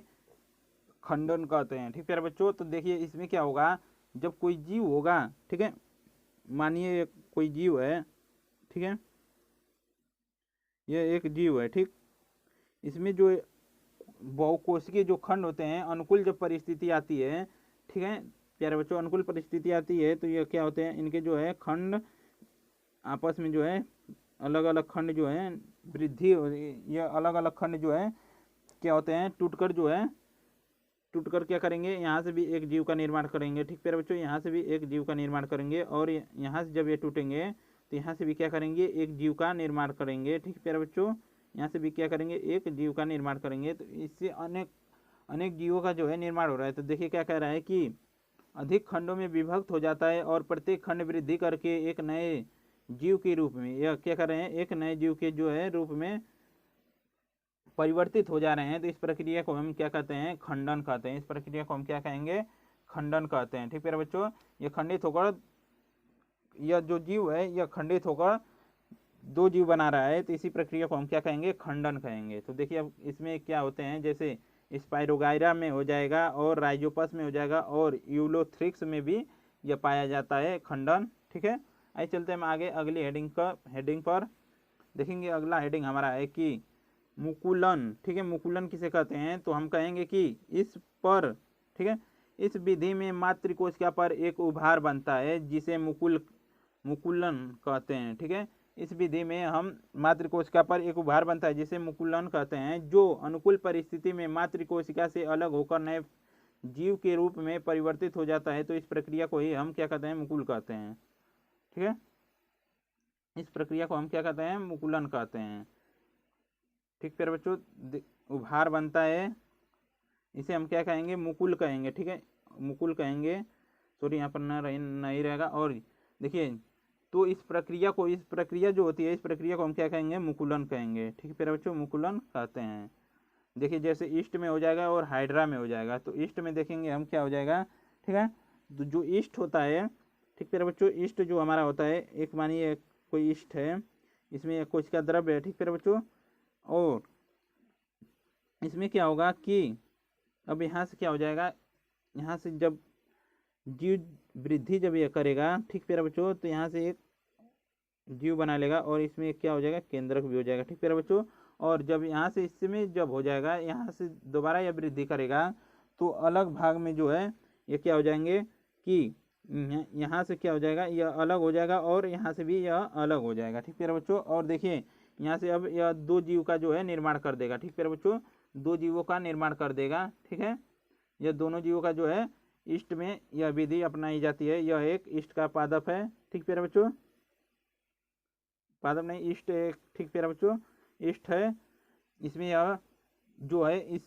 A: खंडन कहते हैं। ठीक है बच्चों, तो देखिए इसमें क्या होगा, जब कोई जीव होगा, ठीक है, मानिए कोई जीव है, ठीक है, यह एक जीव है, ठीक, इसमें जो बहुकोशिकीय जो खंड होते हैं अनुकूल जब परिस्थिति आती है, ठीक है प्यारे बच्चों, अनुकूल परिस्थिति आती है तो ये क्या होते हैं, इनके जो है खंड आपस में जो है अलग अलग खंड जो है वृद्धि, ये अलग अलग खंड जो है क्या होते हैं टूटकर क्या करेंगे, यहाँ से भी एक जीव का निर्माण करेंगे। ठीक प्यारे बच्चों, यहाँ से भी एक जीव का निर्माण करेंगे और यहाँ से जब ये टूटेंगे तो यहाँ से भी क्या करेंगे, एक जीव का निर्माण करेंगे। ठीक प्यारे बच्चों, यहाँ से भी क्या करेंगे, एक जीव का निर्माण करेंगे। तो इससे अनेक जीवों का जो है निर्माण हो रहा है। तो देखिए क्या कह रहा है कि अधिक खंडों में विभक्त हो जाता है और प्रत्येक खंड वृद्धि करके एक नए जीव के रूप में, यह क्या कर रहे हैं, एक नए जीव के जो है रूप में परिवर्तित हो जा रहे हैं। तो इस प्रक्रिया को हम क्या कहते हैं, खंडन कहते हैं। इस प्रक्रिया को हम क्या कहेंगे, खंडन कहते हैं। ठीक है बच्चों, यह खंडित होकर, यह जो जीव है यह खंडित होकर दो जीव बना रहा है, तो इसी प्रक्रिया को हम क्या कहेंगे, खंडन कहेंगे। तो देखिए अब इसमें क्या होते हैं, जैसे स्पाइरोगाइरा में हो जाएगा और राइजोपस में हो जाएगा और यूलोथ्रिक्स में भी यह पाया जाता है खंडन। ठीक है, आइए चलते हैं हम आगे अगली हेडिंग पर देखेंगे। अगला हेडिंग हमारा है कि मुकुलन। ठीक है, मुकुलन किसे कहते हैं, तो हम कहेंगे कि इस पर, ठीक है, इस विधि में मातृकोशिका पर एक उभार बनता है जिसे मुकुलन कहते हैं। ठीक है, इस विधि में हम मातृकोशिका पर एक उभार बनता है जिसे मुकुलन कहते हैं, जो अनुकूल परिस्थिति में मातृकोशिका से अलग होकर नए जीव के रूप में परिवर्तित हो जाता है। तो इस प्रक्रिया को ही हम क्या कहते हैं, मुकुल कहते हैं। ठीक है, इस प्रक्रिया को हम क्या कहते हैं, मुकुलन कहते हैं। ठीक प्यारे बच्चों, उभार बनता है, इसे हम क्या कहेंगे, मुकुल कहेंगे। ठीक है, मुकुल कहेंगे, सॉरी यहाँ पर नहीं रहेगा। और देखिए, तो इस प्रक्रिया जो होती है, इस प्रक्रिया को हम क्या कहेंगे, मुकुलन कहेंगे। ठीक है प्यारे बच्चों, मुकुलन कहते हैं। देखिए जैसे ईस्ट में हो जाएगा और हाइड्रा में हो जाएगा। तो ईस्ट में देखेंगे हम क्या हो जाएगा, ठीक है, तो जो ईस्ट होता है, ठीक प्यारे बच्चों, ईस्ट जो हमारा होता है, एक मानिए कोई ईस्ट है, इसमें कोशिका द्रव्य है। ठीक प्यारे बच्चों, और इसमें क्या होगा कि अब यहाँ से क्या हो जाएगा, यहाँ से जब जीव वृद्धि जब ये करेगा, ठीक प्यारे बच्चों, तो यहाँ से एक जीव बना लेगा और इसमें क्या हो जाएगा, केंद्रक भी हो जाएगा। ठीक प्यारे बच्चों, और जब यहाँ से इसमें जब हो जाएगा, यहाँ से दोबारा यह वृद्धि करेगा, तो अलग भाग में जो है ये क्या हो जाएंगे कि यहाँ से क्या हो जाएगा, यह अलग हो जाएगा और यहाँ से भी यह अलग हो जाएगा। ठीक प्यारे बच्चों, और देखिए यहाँ से अब यह दो जीव का जो है निर्माण कर देगा। ठीक प्यारे बच्चों, दो जीवों का निर्माण कर देगा। ठीक है, यह दोनों जीवों का जो है ईस्ट में यह विधि अपनाई जाती है। यह एक ईस्ट का पादप है। ठीक प्यारे बच्चों, पादप नहीं, ईस्ट एक, ठीक प्यारे बच्चों, ईस्ट है। इसमें यह जो है इस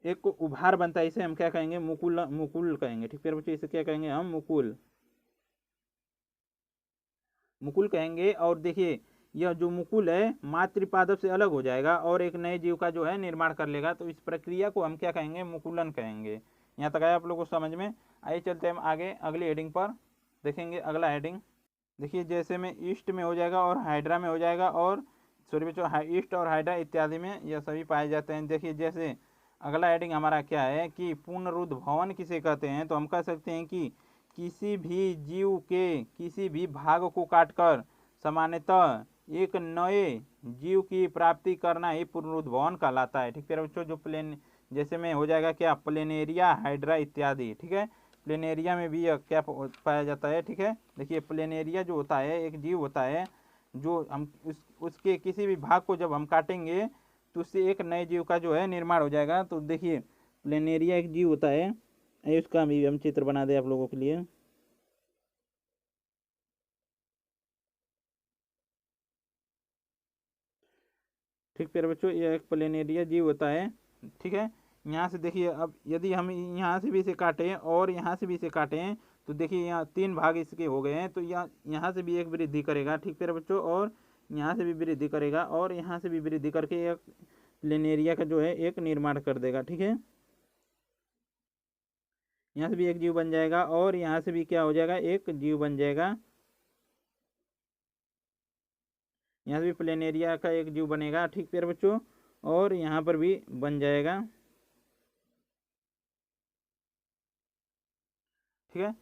A: एक को उभार बनता है, इसे हम क्या कहेंगे, मुकुल कहेंगे। ठीक प्यारे बच्चों, इसे क्या कहेंगे हम, मुकुल कहेंगे। और देखिए यह जो मुकुल है मातृपादप से अलग हो जाएगा और एक नए जीव का जो है निर्माण कर लेगा। तो इस प्रक्रिया को हम क्या कहेंगे, मुकुलन कहेंगे। यहाँ तक आया आप लोगों को समझ में। आइए चलते हैं हम आगे अगली हेडिंग पर देखेंगे। अगला हेडिंग देखिए, जैसे में ईस्ट में हो जाएगा और हाइड्रा में हो जाएगा, और सॉरी बच्चों, ईस्ट और हाइड्रा इत्यादि में यह सभी पाए जाते हैं। देखिए जैसे अगला हेडिंग हमारा क्या है कि पुनरुद्भवन किसे कहते हैं, तो हम कह सकते हैं कि किसी भी जीव के किसी भी भाग को काटकर सामान्यतः एक नए जीव की प्राप्ति करना ही पुनरुद्भवन कहलाता है। ठीक है बच्चों, जो प्लेन जैसे में हो जाएगा क्या, प्लेनेरिया, हाइड्रा इत्यादि। ठीक है, प्लेनेरिया में भी क्या पाया जाता है। ठीक है, देखिए प्लेनेरिया जो होता है एक जीव होता है, जो हम उसके किसी भी भाग को जब हम काटेंगे तो उससे एक नए जीव का जो है निर्माण हो जाएगा। तो देखिए प्लेनेरिया एक जीव होता है, उसका भी हम चित्र बना दे आप लोगों के लिए। ठीक प्यारे बच्चों, यह एक प्लेनेरिया जीव होता है। ठीक है, यहाँ से देखिए, अब यदि हम यहाँ से भी इसे काटें और यहाँ से भी इसे काटें, तो देखिए यहाँ तीन भाग इसके हो गए हैं। तो यहाँ से भी एक वृद्धि करेगा। ठीक प्यारे बच्चों, और यहाँ से भी वृद्धि करेगा और यहाँ से भी वृद्धि करके एक प्लेनेरिया का जो है एक निर्माण कर देगा। ठीक है, यहाँ से भी एक जीव बन जाएगा और यहाँ से भी क्या हो जाएगा, एक जीव बन जाएगा। यहाँ से भी प्लेनेरिया का एक जीव बनेगा। ठीक प्यारे बच्चों, और यहाँ पर भी बन जाएगा। ठीक है,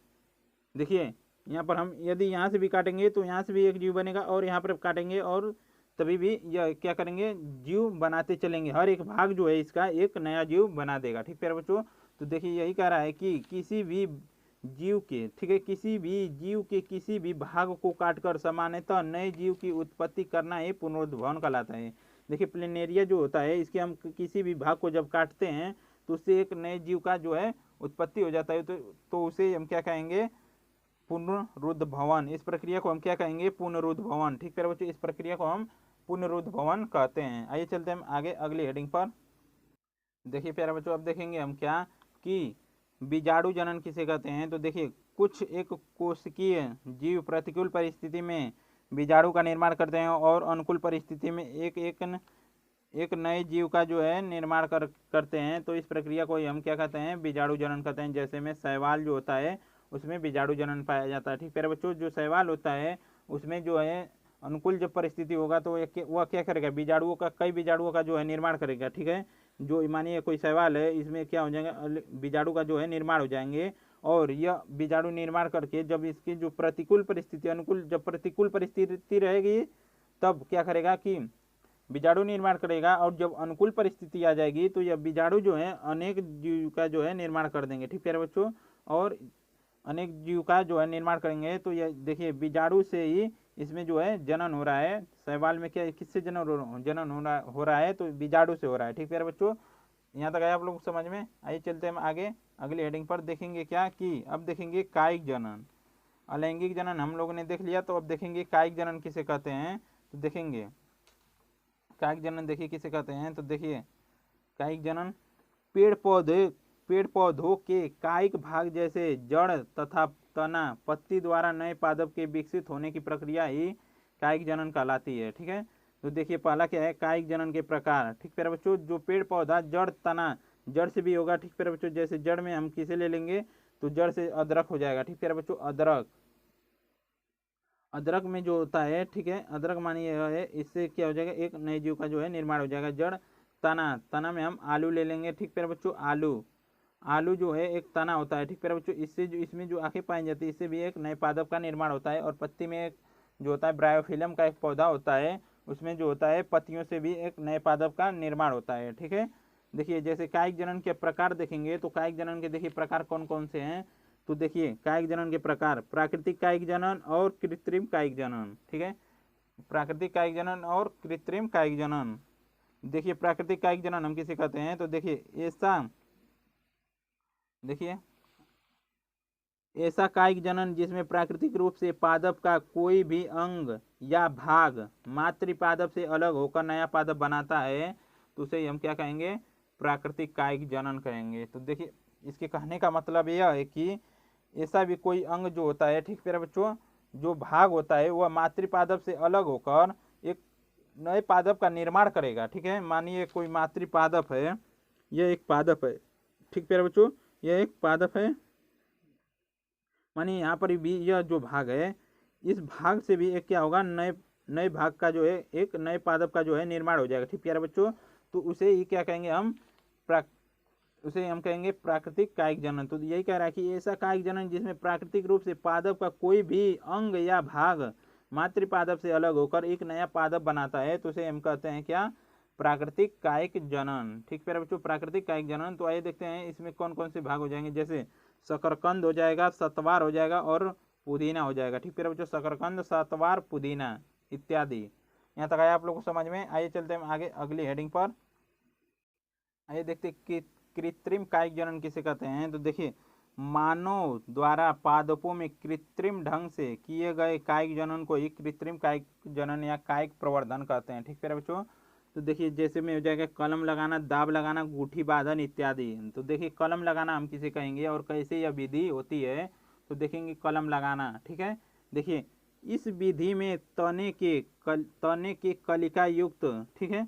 A: देखिए यहाँ पर हम यदि यहाँ से भी काटेंगे तो यहाँ से भी एक जीव बनेगा और यहाँ पर काटेंगे और तभी भी यह क्या करेंगे, जीव बनाते चलेंगे। हर एक भाग जो है इसका एक नया जीव बना देगा। ठीक प्यारे बच्चों, तो देखिए यही कह रहा है कि किसी भी जीव के, ठीक है, किसी भी जीव के किसी भी भाग को काटकर सामान्यतः नए जीव की उत्पत्ति करना ही पुनरुद्भवन कहलाता है। देखिए प्लेनेरिया जो होता है, इसके हम किसी भी भाग को जब काटते हैं तो उससे एक नए जीव का जो है उत्पत्ति हो जाता है। तो उसे हम क्या कहेंगे, पुनरुद्भवन। इस प्रक्रिया को हम क्या कहेंगे, पुनरुद्भवन। ठीक प्यारे बच्चों, इस प्रक्रिया को हम पुनरुद्भवन कहते हैं। आइए चलते हैं आगे अगली हेडिंग पर। देखिए प्यारे बच्चों, अब देखेंगे हम क्या कि बीजाणु जनन किसे कहते हैं। तो देखिए कुछ एक कोशिकीय जीव प्रतिकूल परिस्थिति में बीजाणु का निर्माण करते हैं और अनुकूल परिस्थिति में एक नए जीव का जो है निर्माण करते हैं। तो इस प्रक्रिया को हम क्या कहते हैं, बीजाणु जनन कहते हैं। जैसे में शैवाल जो होता है उसमें बीजाणु जनन पाया जाता है। ठीक प्यारे बच्चों, जो शैवाल होता है उसमें जो है अनुकूल जब परिस्थिति होगा तो वह क्या करेगा, बीजाणुओं का, कई बीजाणुओं का जो है निर्माण करेगा। ठीक है, जो मानिए कोई शैवाल है, इसमें क्या हो जाएगा, बीजाणु का जो है निर्माण हो जाएंगे और यह बीजाणु निर्माण करके जब इसकी जो प्रतिकूल परिस्थिति अनुकूल जब प्रतिकूल परिस्थिति रहेगी तब क्या करेगा कि बीजाणु निर्माण करेगा, और जब अनुकूल परिस्थिति आ जाएगी तो यह बीजाणु जो है अनेक जीव का जो है निर्माण कर देंगे। ठीक है बच्चों, और अनेक जीव का जो है निर्माण करेंगे। तो यह देखिए बीजाणु से ही इसमें जो है जनन हो रहा है। शैवाल में क्या किससे जनन हो रहा है, तो बीजाणु से हो रहा है। ठीक है बच्चों, यहाँ तक आया आप लोग समझ में। आइए चलते हैं हम आगे अगली हेडिंग पर, देखेंगे क्या कि अब देखेंगे कायिक जनन। अलैंगिक जनन हम लोगों ने देख लिया, तो अब देखेंगे कायिक जनन किसे कहते हैं। तो देखेंगे कायिक जनन देखिए किसे कहते हैं। तो देखिए कायिक जनन पेड़ पौधों के कायिक भाग जैसे जड़ तथा तना पत्ती द्वारा नए पादप के विकसित होने की प्रक्रिया ही कायिक जनन कहलाती है। ठीक है, तो देखिए पहला क्या है, कायिक जनन के प्रकार। ठीक है बच्चों, जो पेड़ पौधा जड़ तना, जड़ से भी होगा। ठीक है बच्चों, जैसे जड़ में हम किसे ले लेंगे, तो जड़ से अदरक हो जाएगा। ठीक है बच्चों, अदरक में जो होता है, ठीक है, अदरक मानिए है, इससे क्या हो जाएगा, एक नए जीव का जो है निर्माण हो जाएगा। जड़ तना में हम आलू ले लेंगे। ठीक है बच्चों, आलू जो है एक तना होता है। ठीक है बच्चों, इससे जो इसमें जो आंखें पाई जाती है, इससे भी एक नए पादप का निर्माण होता है। और पत्ती में एक जो होता है ब्रायोफिलम का एक पौधा होता है, उसमें जो होता है पत्तियों से भी एक नए पादप का निर्माण होता है। ठीक है, देखिए जैसे कायिक जनन के प्रकार देखेंगे, तो कायिक जनन के देखिए प्रकार कौन कौन से हैं। तो देखिए कायिक जनन के प्रकार, प्राकृतिक कायिक जनन और कृत्रिम कायिक जनन। ठीक है, प्राकृतिक कायिक जनन और कृत्रिम कायिक जनन। देखिए प्राकृतिक कायिक जनन हम किसे कहते हैं, तो ऐसा कायिक जनन जिसमें प्राकृतिक रूप से पादप का कोई भी अंग या भाग मातृपादप से अलग होकर नया पादप बनाता है, तो उसे हम क्या कहेंगे, प्राकृतिक कायिक जनन कहेंगे। तो देखिए इसके कहने का मतलब यह है कि ऐसा भी कोई अंग जो होता है, ठीक है बच्चों, जो भाग होता है वह मातृपादप से अलग होकर एक नए पादप का निर्माण करेगा। ठीक है, मानिए कोई मातृपादप है, यह एक पादप है। ठीक है बच्चों, यह एक पादप है, मानिए यहाँ पर भी यह जो भाग है, इस भाग से भी एक क्या होगा, नए भाग का जो है एक नए पादप का जो है निर्माण हो जाएगा। ठीक है बच्चों, तो उसे ही क्या कहेंगे हम, उसे हम कहेंगे प्राकृतिक कायिक जनन। तो यही कह रहा है कि ऐसा कायिक जनन जिसमें प्राकृतिक रूप से पादप का कोई भी अंग या भाग मातृपादप से अलग होकर एक नया पादप बनाता है, तो उसे हम कहते हैं क्या, प्राकृतिक कायिक जनन। ठीक है बच्चों, प्राकृतिक कायिक जनन। तो आइए देखते हैं इसमें कौन कौन से भाग हो जाएंगे। जैसे शकरकंद हो जाएगा, सतवार हो जाएगा और पुदीना हो जाएगा। ठीक है बच्चों, शकरकंद, सतवार, पुदीना इत्यादि। यहाँ तक आया आप लोगों को समझ में। आइए चलते हैं आगे अगली हेडिंग पर। आइए देखते कि कृत्रिम कायिक जनन किसे कहते हैं। तो देखिए मानव द्वारा पादपों में कृत्रिम ढंग से किए गए कायिक जनन को ही कृत्रिम कायिक जनन या कायिक प्रवर्धन कहते हैं। ठीक है बच्चों, तो देखिए जैसे में हो जाएगा कलम लगाना, दाब लगाना, गुठी बांधन इत्यादि। तो देखिए कलम लगाना हम किसे कहेंगे और कैसे यह विधि होती है, तो देखेंगे कलम लगाना। ठीक है, देखिए इस विधि में तने के कलिका युक्त, ठीक है,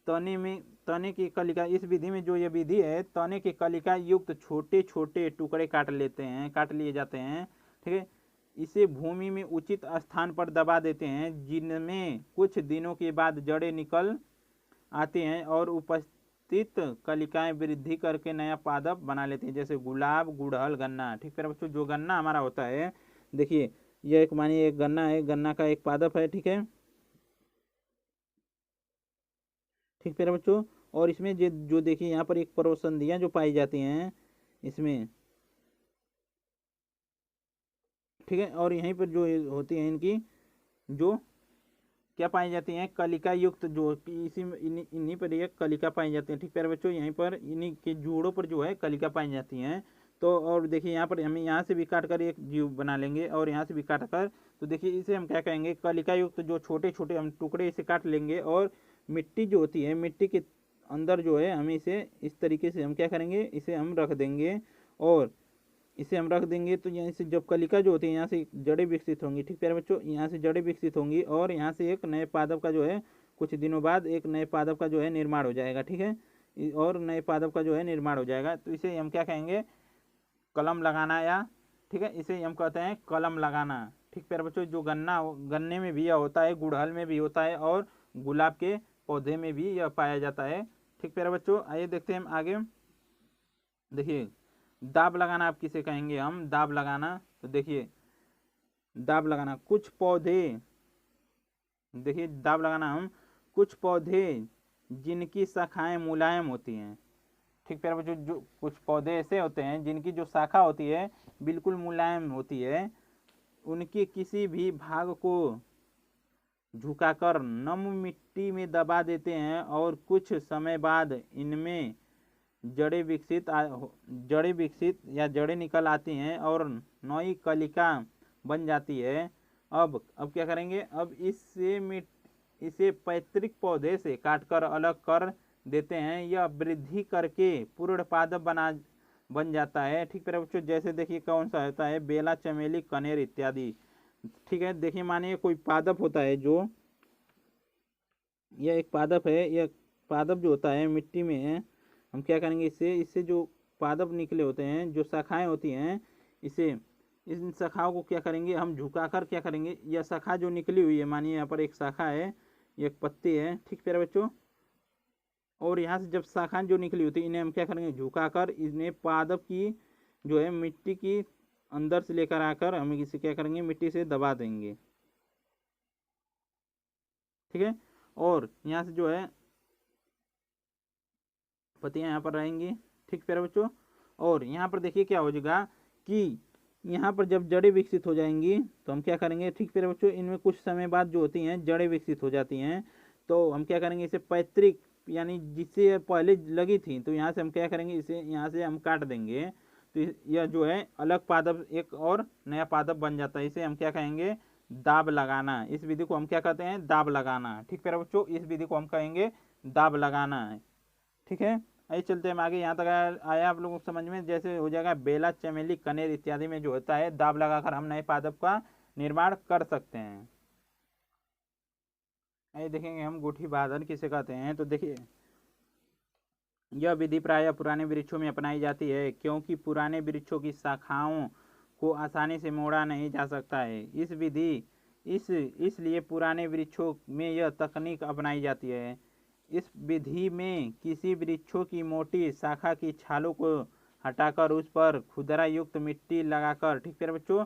A: तने की कलिका, इस विधि में जो ये विधि है, तने की कलिका युक्त छोटे छोटे टुकड़े काट लिए जाते हैं। ठीक है, इसे भूमि में उचित स्थान पर दबा देते हैं, जिनमें कुछ दिनों के बाद जड़ें निकल आते हैं और उपस्थित कलिकाएं वृद्धि करके नया पादप बना लेते हैं, जैसे गुलाब, गुड़हल, गन्ना। ठीक है बच्चों, जो गन्ना हमारा होता है, देखिए यह एक मानिए एक गन्ना है, गन्ना का एक पादप है। ठीक है, ठीक है बच्चों, और इसमें जो देखिए यहाँ पर एक पर्वसंधियाँ जो पाई जाती हैं इसमें, ठीक है, और यहीं पर जो होती हैं इनकी जो क्या पाई जाती हैं, कलिका युक्त, जो इसी इन्हीं पर ये कलिका पाई जाती हैं। ठीक है बच्चों, यहीं पर इन्हीं के जोड़ों पर जो है कलिका पाई जाती हैं। तो और देखिए यहाँ पर हम यहाँ से भी काट कर एक जीव बना लेंगे और यहाँ से भी काट कर, तो देखिए इसे हम क्या कहेंगे, कलिका युक्त जो छोटे छोटे हम टुकड़े इसे काट लेंगे, और मिट्टी जो होती है, मिट्टी के अंदर जो है हम इसे इस तरीके से हम क्या करेंगे, इसे हम रख देंगे, और इसे हम रख देंगे। तो यहाँ से जब कलिका जो होती है, यहाँ से जड़ें विकसित होंगी। ठीक है बच्चों, यहाँ से जड़ें विकसित होंगी और यहाँ से एक नए पादप का जो है कुछ दिनों बाद एक नए पादप का जो है निर्माण हो जाएगा। ठीक है, और नए पादप का जो है निर्माण हो जाएगा, तो इसे हम क्या कहेंगे, कलम लगाना, या ठीक है, इसे हम कहते हैं कलम लगाना। ठीक है बच्चों, जो गन्ने में भी यह होता है, गुड़हल में भी होता है, और गुलाब के पौधे में भी यह पाया जाता है। ठीक है बच्चों, आइए देखते हैं हम आगे। देखिए दाब लगाना आप किसे कहेंगे, हम दाब लगाना। तो देखिए दाब लगाना कुछ पौधे, देखिए दाब लगाना हम कुछ पौधे जिनकी शाखाएं मुलायम होती हैं। ठीक प्यारे बच्चों, जो कुछ पौधे ऐसे होते हैं जिनकी जो शाखा होती है बिल्कुल मुलायम होती है, उनके किसी भी भाग को झुकाकर नम मिट्टी में दबा देते हैं और कुछ समय बाद इनमें जड़ें विकसित या जड़ें निकल आती हैं और नई कलिका बन जाती है। अब क्या करेंगे, अब इसे पैतृक पौधे से काटकर अलग कर देते हैं। यह वृद्धि करके पूर्ण पादप बन जाता है। ठीक प्यारे बच्चों, जैसे देखिए कौन सा होता है, बेला, चमेली, कनेर इत्यादि। ठीक है, देखिए मानिए कोई पादप होता है, जो यह एक पादप है, यह पादप जो होता है मिट्टी में है, हम क्या करेंगे, इससे जो पादप निकले होते हैं, जो शाखाएं होती हैं, इसे इन शाखाओं को क्या करेंगे, हम झुकाकर क्या करेंगे, यह शाखा जो निकली हुई है, मानिए यहाँ पर एक शाखा है, एक पत्ती है। ठीक प्यारे बच्चों, और यहाँ से जब शाखा जो निकली होती है, इन्हें हम क्या करेंगे, झुकाकर इन्हें पादप की जो है मिट्टी की अंदर से लेकर आकर हम इसे क्या करेंगे, मिट्टी से दबा देंगे। ठीक है, और यहाँ से जो है पत्तियां यहाँ पर रहेंगी। ठीक प्यारे बच्चों, और यहाँ पर देखिए क्या हो जाएगा कि यहाँ पर जब जड़ें विकसित हो जाएंगी तो हम क्या करेंगे, ठीक प्यारे बच्चों, इनमें कुछ समय बाद जो होती हैं जड़ें विकसित हो जाती हैं, तो हम क्या करेंगे, इसे पैतृक यानी जिससे पहले लगी थी, तो यहाँ से हम क्या करेंगे, इसे यहाँ से हम काट देंगे, तो यह जो है अलग पादप, एक और नया पादप बन जाता है। इसे हम क्या कहेंगे, दाब लगाना। इस विधि को हम क्या कहते हैं, दाब लगाना। ठीक प्यारे बच्चों, इस विधि को हम कहेंगे दाब लगाना है। ठीक है, आइए चलते हैं आगे। यहाँ तक आया आप लोगों को समझ में, जैसे हो जाएगा बेला, चमेली, कनेर इत्यादि में जो होता है दाब लगाकर हम नए पादप का निर्माण कर सकते हैं। आइए देखेंगे हम गुठी बाधन किसे कहते हैं। तो देखिए यह विधि प्रायः पुराने वृक्षों में अपनाई जाती है, क्योंकि पुराने वृक्षों की शाखाओं को आसानी से मोड़ा नहीं जा सकता है। इसलिए पुराने वृक्षों में यह तकनीक अपनाई जाती है। इस विधि में किसी वृक्षों की मोटी शाखा की छालों को हटाकर उस पर खुदरा युक्त मिट्टी लगाकर, ठीक है बच्चों,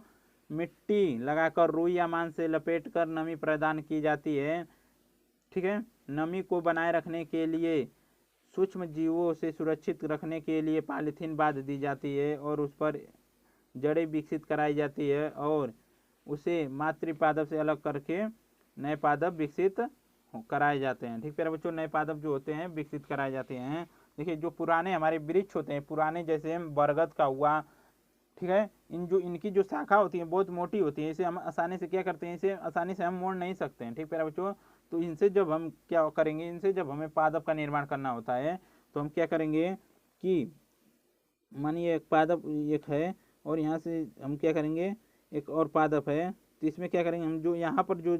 A: मिट्टी लगाकर रुई या मान से लपेटकर नमी प्रदान की जाती है। ठीक है, नमी को बनाए रखने के लिए सूक्ष्म जीवों से सुरक्षित रखने के लिए पॉलीथीन बांध दी जाती है और उस पर जड़ें विकसित कराई जाती है और उसे मातृ पादप से अलग करके नए पादप विकसित कराए जाते हैं। ठीक है बच्चों, नए पादप जो होते हैं विकसित कराए जाते हैं। देखिए जो पुराने हमारे वृक्ष होते हैं, पुराने जैसे बरगद का हुआ, ठीक है, इनकी जो शाखा होती है बहुत मोटी होती है, इसे हम आसानी से क्या करते हैं, इसे आसानी से हम मोड़ नहीं सकते हैं। ठीक है बच्चों, तो इनसे जब हम क्या करेंगे, इनसे जब हमें पादप का निर्माण करना होता है तो हम क्या करेंगे कि मानिए एक पादप एक है और यहाँ से हम क्या करेंगे, एक और पादप है, तो इसमें क्या करेंगे, हम जो यहाँ पर जो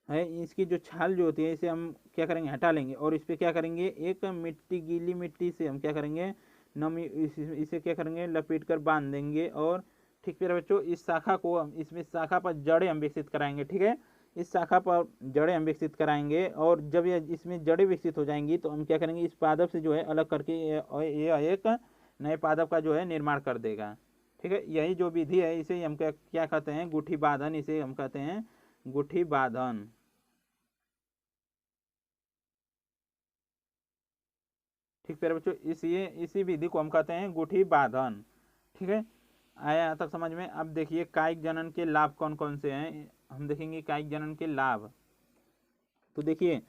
A: है इसकी जो छाल जो होती है इसे हम क्या करेंगे, हटा लेंगे और इस पर क्या करेंगे, एक गीली मिट्टी से हम क्या करेंगे, नमी इसे क्या करेंगे, लपेट कर बांध देंगे। और ठीक है बच्चों, इस शाखा को इसमें शाखा पर जड़ें हम विकसित कराएंगे। ठीक है, इस शाखा पर जड़ें हम विकसित कराएंगे और जब ये इसमें जड़ें विकसित हो जाएंगी तो हम क्या करेंगे, इस पादप से जो है अलग करके ये एक नए पादप का जो है निर्माण कर देगा। ठीक है, यही जो विधि है इसे हम क्या कहते हैं, गुठी बाधन, इसे हम कहते हैं गुठी बाधन। ठीक है बच्चों, इसी विधि को हम कहते हैं गुठी बाधन। ठीक है, आया यहाँ तक समझ में। अब देखिए कायिक जनन के लाभ कौन कौन से हैं, हम देखेंगे कायिक जनन के लाभ। तो देखिए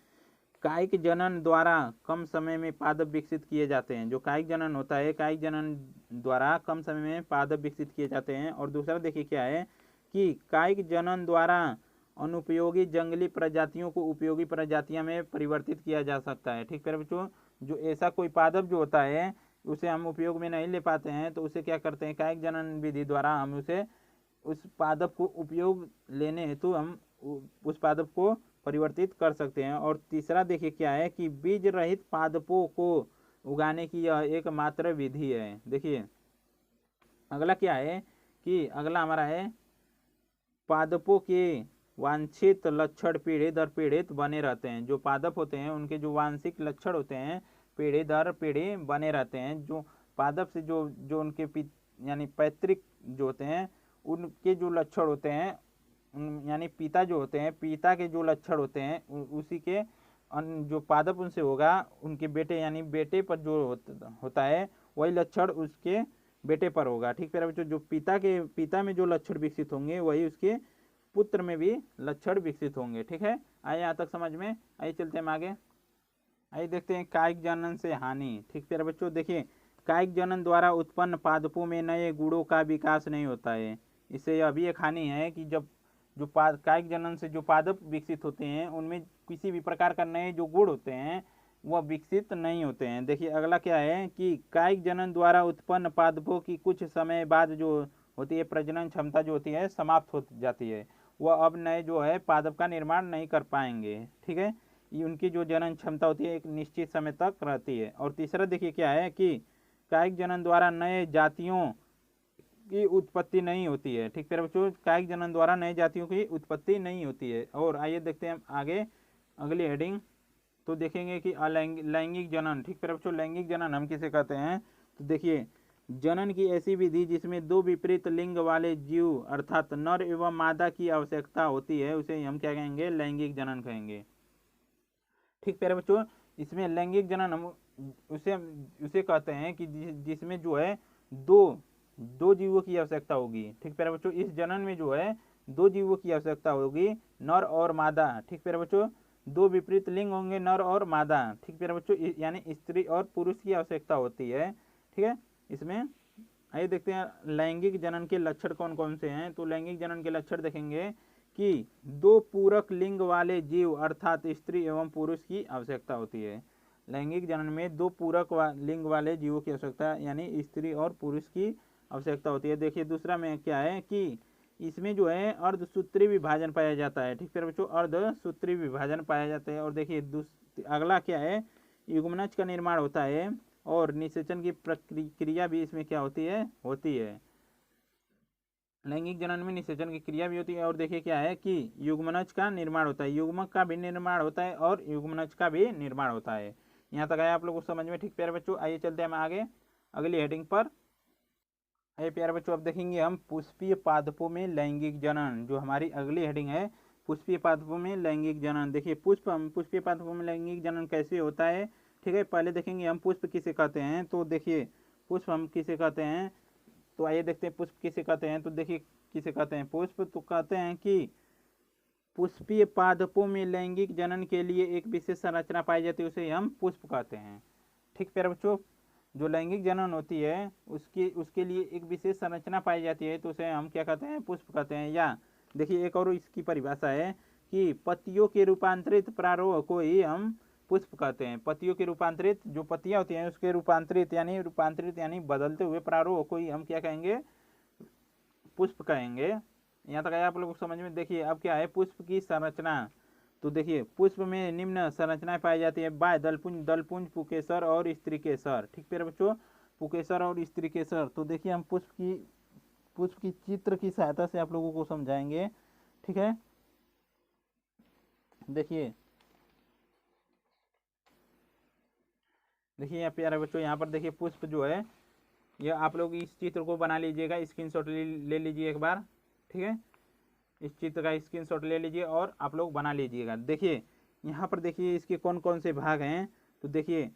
A: कायिक जनन द्वारा कम समय में पादप विकसित किए जाते हैं। जो कायिक जनन होता है, कायिक जनन द्वारा कम समय में पादप विकसित किए जाते हैं। और दूसरा देखिए क्या है कि कायिक जनन द्वारा अनुपयोगी जंगली प्रजातियों को उपयोगी प्रजातियों में परिवर्तित किया जा सकता है। ठीक है बच्चों, जो ऐसा कोई पादप जो होता है उसे हम उपयोग में नहीं ले पाते हैं तो उसे क्या करते हैं, कायिक जनन विधि द्वारा हम उसे उस पादप को उपयोग लेने हेतु हम उस पादप को परिवर्तित कर सकते हैं। और तीसरा देखिए क्या है कि बीज रहित पादपों को उगाने की यह एकमात्र विधि है। देखिए अगला क्या है कि अगला हमारा है पादपों के वांछित लक्षण पीढ़ी दर पीढ़ी बने रहते हैं। जो पादप होते हैं उनके जो वांछित लक्षण होते हैं पीढ़ी दर पीढ़ी बने रहते हैं। जो पादप से जो जो उनके यानी पैतृक जो होते हैं उनके जो लक्षण होते हैं, यानी पिता जो होते हैं, पिता के जो लक्षण होते हैं उसी के जो पादप उनसे होगा उनके बेटे, यानी बेटे पर जो होता है वही लक्षण उसके बेटे पर होगा। ठीक प्यारे बच्चों, जो पिता में जो लक्षण विकसित होंगे वही उसके पुत्र में भी लक्षण विकसित होंगे। ठीक है, आइए यहाँ तक समझ में। आइए चलते हैं आगे। आइए देखते हैं कायिक जनन से हानि। ठीक प्यारे बच्चों, देखिए कायिक जनन द्वारा उत्पन्न पादपों में नए गुणों का विकास नहीं होता है। इससे यह भी एक हानि है कि जब जो कायिक जनन से जो पादप विकसित होते हैं उनमें किसी भी प्रकार का नए जो गुण होते हैं वह विकसित नहीं होते हैं। देखिए अगला क्या है कि कायिक जनन द्वारा उत्पन्न पादपों की कुछ समय बाद जो होती है प्रजनन क्षमता जो होती है समाप्त हो जाती है, वह अब नए जो है पादप का निर्माण नहीं कर पाएंगे। ठीक है, ये उनकी जो जनन क्षमता होती है एक निश्चित समय तक रहती है। और तीसरा देखिए क्या है कि कायिक जनन द्वारा नए जातियों की उत्पत्ति नहीं होती है। ठीक है बच्चों, कायिक जनन द्वारा नए जातियों की उत्पत्ति नहीं होती है। और आइए देखते हैं आगे अगली हेडिंग, तो देखेंगे कि लैंगिक जनन। ठीक है बच्चों, लैंगिक जनन हम किसे कहते हैं, तो देखिए जनन की ऐसी विधि जिसमें दो विपरीत लिंग वाले जीव अर्थात नर एवं मादा की आवश्यकता होती है उसे हम क्या कहेंगे, लैंगिक जनन कहेंगे। ठीक प्यारे बच्चों, इसमें लैंगिक जनन हम उसे कहते हैं कि जिसमें जो है दो जीवों की आवश्यकता होगी। ठीक प्यारे बच्चों, इस जनन में जो है दो जीवों की आवश्यकता होगी, नर और मादा। ठीक प्यारे बच्चों, दो विपरीत लिंग होंगे, नर और मादा। ठीक प्यारे बच्चों, यानी स्त्री और पुरुष की आवश्यकता होती है। ठीक है, इसमें आइए देखते हैं लैंगिक जनन के लक्षण कौन कौन से हैं। तो लैंगिक जनन के लक्षण देखेंगे कि दो पूरक लिंग वाले जीव अर्थात स्त्री एवं पुरुष की आवश्यकता होती है। लैंगिक जनन में दो पूरक लिंग वाले जीवों की आवश्यकता यानी स्त्री और पुरुष की आवश्यकता होती है। देखिए दूसरा में क्या है कि इसमें जो है अर्धसूत्री विभाजन पाया जाता है। ठीक है बच्चों, अर्धसूत्री विभाजन पाया जाता है। और देखिए अगला क्या है, युग्मनज का निर्माण होता है और निषेचन की प्रक्रिया भी इसमें क्या होती है लैंगिक जनन में निषेचन की क्रिया भी होती है। और देखिए क्या है कि युग्मनज का निर्माण होता है, युग्मक का भी निर्माण होता है और युग्मनज का भी निर्माण होता है। यहाँ तक आया आप लोगों को समझ में। ठीक प्यारे बच्चों, आइए चलते हैं हम आगे अगली हेडिंग पर। आइए प्यारे बच्चों, अब देखेंगे हम पुष्पीय पादपों में लैंगिक जनन, जो हमारी अगली हेडिंग है पुष्पीय पादपों में लैंगिक जनन। देखिए पुष्पीय पादपों में लैंगिक जनन कैसे होता है। ठीक है, पहले देखेंगे हम पुष्प किसे कहते हैं। तो देखिए पुष्प हम किसे कहते हैं, तो आइए देखते हैं पुष्प किसे कहते हैं। तो देखिए किसे कहते हैं पुष्प, तो कहते हैं कि पुष्पीय पादपों में लैंगिक जनन के लिए एक विशेष संरचना पाई जाती है, उसे हम पुष्प कहते हैं। ठीक प्यारे बच्चों, जो लैंगिक जनन होती है उसके लिए एक विशेष संरचना पाई जाती है तो उसे हम क्या कहते हैं, पुष्प कहते हैं। या देखिए एक और इसकी परिभाषा है कि पत्तियों के रूपांतरित प्रारोह को ही हम पुष्प कहते हैं। पत्तियों के रूपांतरित जो पत्तियां होती हैं उसके रूपांतरित यानी बदलते हुए प्रारोह को ही हम क्या कहेंगे, पुष्प कहेंगे। यहाँ तक आया आप लोगों को समझ में। देखिए अब क्या है पुष्प की संरचना, तो देखिए पुष्प में निम्न संरचनाएं पाई जाती है, बाह्य दलपुंज पुकेसर और स्त्रीकेसर। ठीक है बच्चों, पुकेसर और स्त्रीकेसर। तो देखिए हम पुष्प की चित्र की सहायता से आप लोगों को समझाएंगे। ठीक है, देखिए यहाँ प्यारे बच्चों, यहाँ पर देखिए पुष्प जो है यह आप लोग इस चित्र को बना लीजिएगा, स्क्रीनशॉट ले लीजिए एक बार। ठीक है, इस चित्र का स्क्रीनशॉट ले लीजिए और आप लोग बना लीजिएगा। देखिए यहाँ पर देखिए इसके कौन कौन से भाग हैं। तो देखिए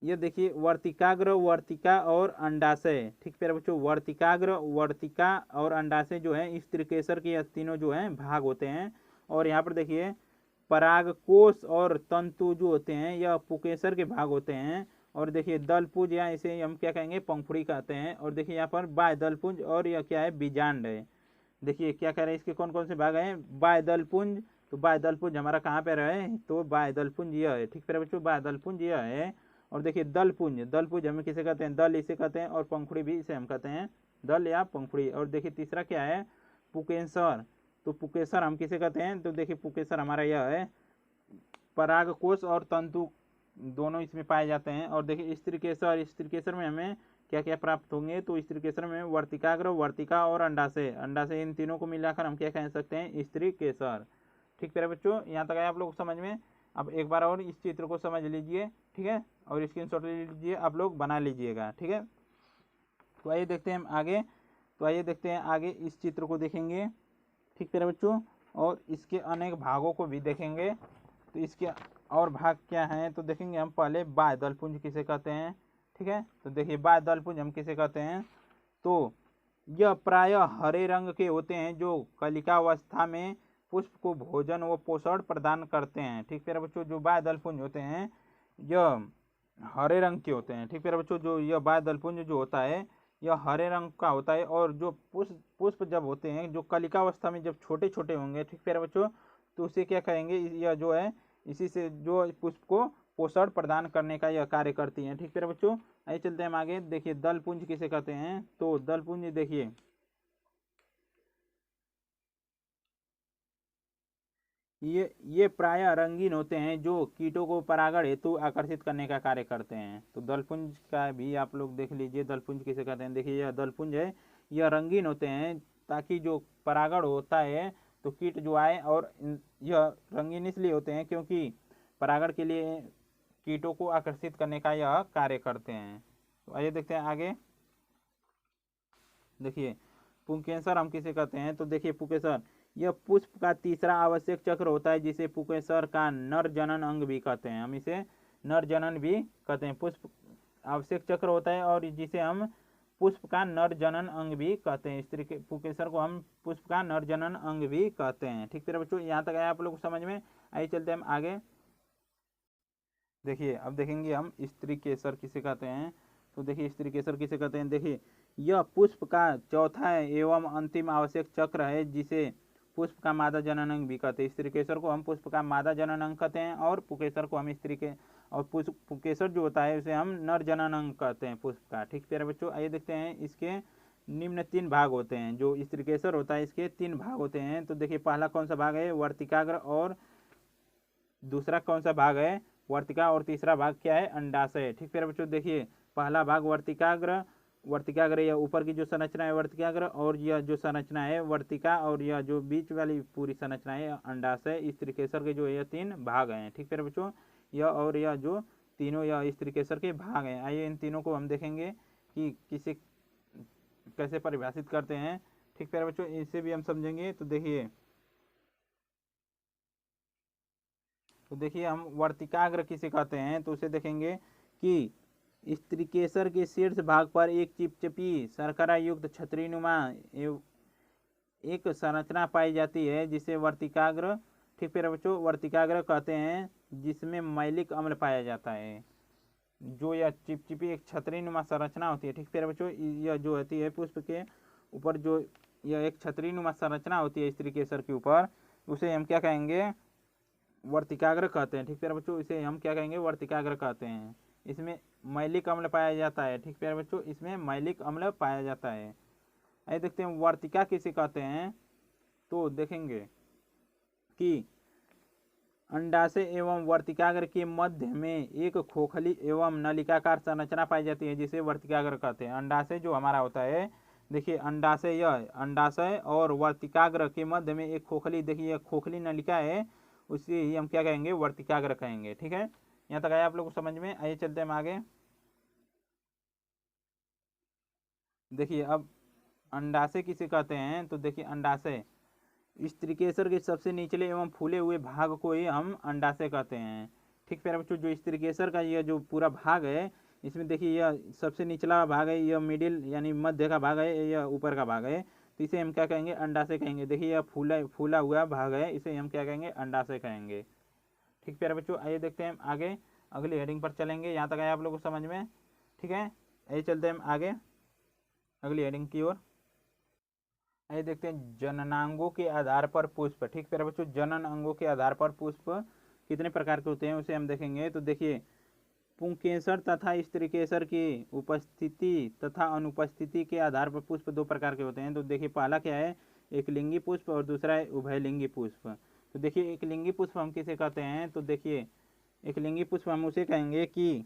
A: ये देखिए वर्तिकाग्र, वर्तिका और अंडाशय। ठीक है बच्चों, वर्तिकाग्र, वर्तिका और अंडाशय जो है स्त्रीकेसर के तीनों जो है भाग होते हैं। और यहाँ पर देखिए परागकोश और तंतु जो होते हैं यह पुकेसर के भाग होते हैं। और देखिए दलपुंज या इसे हम क्या कहेंगे, पंखुड़ी कहते हैं। और देखिए यहाँ पर बाह्य दलपुंज और यह क्या है, बीजांड है। देखिए क्या कह रहे हैं, इसके कौन कौन से भाग हैं, बाह्य दलपुंज। तो बाह्य दलपुंज हमारा कहाँ पे रहे, तो बाह्य दलपुंज यह है। ठीक है बच्चों, बाह्य दलपुंज यह है। और देखिए दलपुंज हमें किसे कहते हैं, दल इसे कहते हैं, और पंखुड़ी भी इसे हम कहते हैं, दल या पंखुड़ी। और देखिए तीसरा क्या है, पुकेसर। तो पुकेसर हम किसे कहते हैं, तो देखिए पुकेसर हमारा यह है, परागकोश और तंतु दोनों इसमें पाए जाते हैं। और देखिए स्त्रीकेसर में हमें क्या क्या प्राप्त होंगे, तो स्त्रीकेसर में वर्तिकाग्र, वर्तिका और अंडाशय इन तीनों को मिलाकर हम क्या कह सकते हैं, स्त्रीकेसर। ठीक है बच्चों, यहाँ तक आया आप लोग समझ में। अब एक बार और इस चित्र को समझ लीजिए, ठीक है, और स्क्रीनशॉट ले लीजिए, आप लोग बना लीजिएगा, ठीक है। तो आइए देखते हैं हम आगे। तो आइए देखते हैं आगे, इस चित्र को देखेंगे, ठीक प्यारे बच्चों, और इसके अनेक भागों को भी देखेंगे। तो इसके और भाग क्या हैं तो देखेंगे हम। पहले बाह्य दलपुंज किसे कहते हैं, ठीक है। तो देखिए बाह्य दलपुंज हम किसे कहते हैं, तो यह प्रायः हरे रंग के होते हैं जो कलिकावस्था में पुष्प को भोजन व पोषण प्रदान करते हैं, ठीक प्यारे बच्चों। जो बाह्य दलपुंज होते हैं यह हरे रंग के होते हैं, ठीक प्यारे बच्चों। जो यह बाह्य दलपुंज जो होता है यह हरे रंग का होता है, और जो पुष्प जब होते हैं जो कलिकावस्था में जब छोटे छोटे होंगे, ठीक प्यारे बच्चों, तो उसे क्या कहेंगे, यह जो है इसी से जो पुष्प को पोषण प्रदान करने का यह कार्य करती हैं, ठीक प्यारे बच्चों। आइए चलते हैं हम आगे। देखिए दलपुंज किसे कहते हैं, तो दलपुंज देखिए ये प्रायः रंगीन होते हैं जो कीटों को परागण हेतु आकर्षित करने का कार्य करते हैं। तो दलपुंज का भी आप लोग देख लीजिए, दलपुंज किसे कहते हैं। देखिए यह दलपुंज है, यह रंगीन होते हैं ताकि जो परागण होता है तो कीट जो आए, और यह रंगीन इसलिए होते हैं क्योंकि परागण के लिए कीटों को आकर्षित करने का यह कार्य करते हैं। तो आइए देखते हैं आगे। देखिए पुंकेसर हम किसे कहते हैं, तो देखिए पुंकेसर यह पुष्प का तीसरा आवश्यक चक्र होता है जिसे पुंकेसर का नर जनन अंग भी कहते हैं। हम इसे नर जनन भी कहते हैं। पुष्प आवश्यक चक्र होता है और जिसे हम पुष्प का नर जनन अंग भी कहते हैं। स्त्री के पुंकेसर को हम पुष्प का नर जनन अंग भी कहते हैं, ठीक है बच्चों। यहाँ तक आया आप लोग को समझ में। आइए चलते हैं हम आगे। देखिए अब देखेंगे हम स्त्री केसर किसे कहते हैं। तो देखिए स्त्री केसर किसे कहते हैं। देखिए यह पुष्प का चौथा एवं अंतिम आवश्यक चक्र है जिसे पुष्प का मादा जनन अंग भी कहते हैं। स्त्री केसर को हम पुष्प का मादा जनन अंग कहते हैं, और पुंकेसर को हम स्त्री के और पुंकेसर जो होता है उसे हम नर जनन अंग कहते हैं पुष्प का, ठीक प्यारे बच्चों। आइए देखते हैं इसके निम्न 3 भाग होते हैं। जो स्त्रीकेसर होता है इसके 3 भाग होते हैं। तो देखिए पहला कौन सा भाग है, वर्तिकाग्र, और दूसरा कौन सा भाग है, वर्तिका, और तीसरा भाग क्या है, अंडाशय, ठीक प्यारे बच्चों। देखिए पहला भाग वर्तिकाग्र, वर्तिकाग्र यह ऊपर की जो संरचना है वर्तिकाग्र, और यह जो संरचना है वर्तिका, और यह जो बीच वाली पूरी संरचना है अंडाशय। स्त्रीकेसर के जो यह 3 भाग हैं, ठीक प्यारे बच्चों। यह और यह जो तीनों यह स्त्रीकेसर के भाग हैं। आइए इन तीनों को हम देखेंगे कि किसे कैसे परिभाषित करते हैं, ठीक प्यारे बच्चों, इसे भी हम समझेंगे। तो देखिए हम वर्तिकाग्र किसे कहते हैं, तो उसे देखेंगे कि स्त्रीकेसर के शीर्ष भाग पर एक चिपचिपी शर्करा युक्त छतरीनुमा एक संरचना पाई जाती है जिसे वर्तिकाग्र, ठीक प्यारे बच्चों, वर्तिकाग्र कहते हैं, जिसमें मैलिक अम्ल पाया जाता है। जो यह चिपचिपी एक छतरीनुमा संरचना होती है, ठीक प्यारे बच्चों, यह जो होती है पुष्प के ऊपर जो यह एक छतरीनुमा संरचना होती है स्त्रीकेसर के ऊपर, उसे हम क्या कहेंगे, वर्तिकाग्र कहते हैं, ठीक प्यारे बच्चों। इसे हम क्या कहेंगे, वर्तिकाग्र कहते हैं। इसमें मैलिक अम्ल पाया जाता है, ठीक प्यारे बच्चों, इसमें मैलिक अम्ल पाया जाता है। आइए देखते हैं वर्तिका किसे कहते हैं। तो देखेंगे कि अंडाशय एवं वर्तिकाग्र के मध्य में एक खोखली एवं नलिकाकार संरचना पाई जाती है जिसे वर्तिकाग्र कहते हैं। अंडाशय जो हमारा होता है, देखिए अंडाशय, यह अंडाशय और वर्तिकाग्र के मध्य में एक खोखली, देखिए खोखली नलिका है, उसे ही हम क्या कहेंगे, वर्तिकाग्र कहेंगे, ठीक है। यहाँ तक आया आप लोग को समझ में। आइए चलते हैं हम आगे। देखिए अब अंडाशय किसे कहते हैं, तो देखिए अंडाशय स्त्रीकेसर के सबसे निचले एवं फूले हुए भाग को ही हम अंडाशय कहते हैं, ठीक प्यारे बच्चों। जो स्त्रीकेसर का यह जो पूरा भाग है, इसमें देखिए यह सबसे निचला भाग है, यह मिडिल यानी मध्य का भाग है, यह ऊपर का भाग है, तो इसे हम क्या कहेंगे, अंडाशय कहेंगे। देखिए यह फूला हुआ भाग है, इसे हम क्या कहेंगे, अंडाशय कहेंगे, ठीक प्यारे बच्चों। आइए देखते हैं आगे, अगली हेडिंग पर चलेंगे। यहाँ तक आया आप लोगों को समझ में, ठीक है। आइए चलते हैं आगे अगली हेडिंग की ओर। आइए देखते हैं जननांगों के आधार पर पुष्प, ठीक प्यारे बच्चों। जनन अंगों के आधार पर पुष्प कितने प्रकार के होते हैं उसे हम देखेंगे। तो देखिए पुंकेसर तथा स्त्रीकेसर की उपस्थिति तथा अनुपस्थिति के आधार पर पुष्प 2 प्रकार के होते हैं। तो देखिए पहला क्या है, एक लिंगी पुष्प, और दूसरा है उभयलिंगी पुष्प। तो देखिए एक लिंगी पुष्प हम किसे कहते हैं, तो देखिए एक लिंगी पुष्प हम उसे कहेंगे कि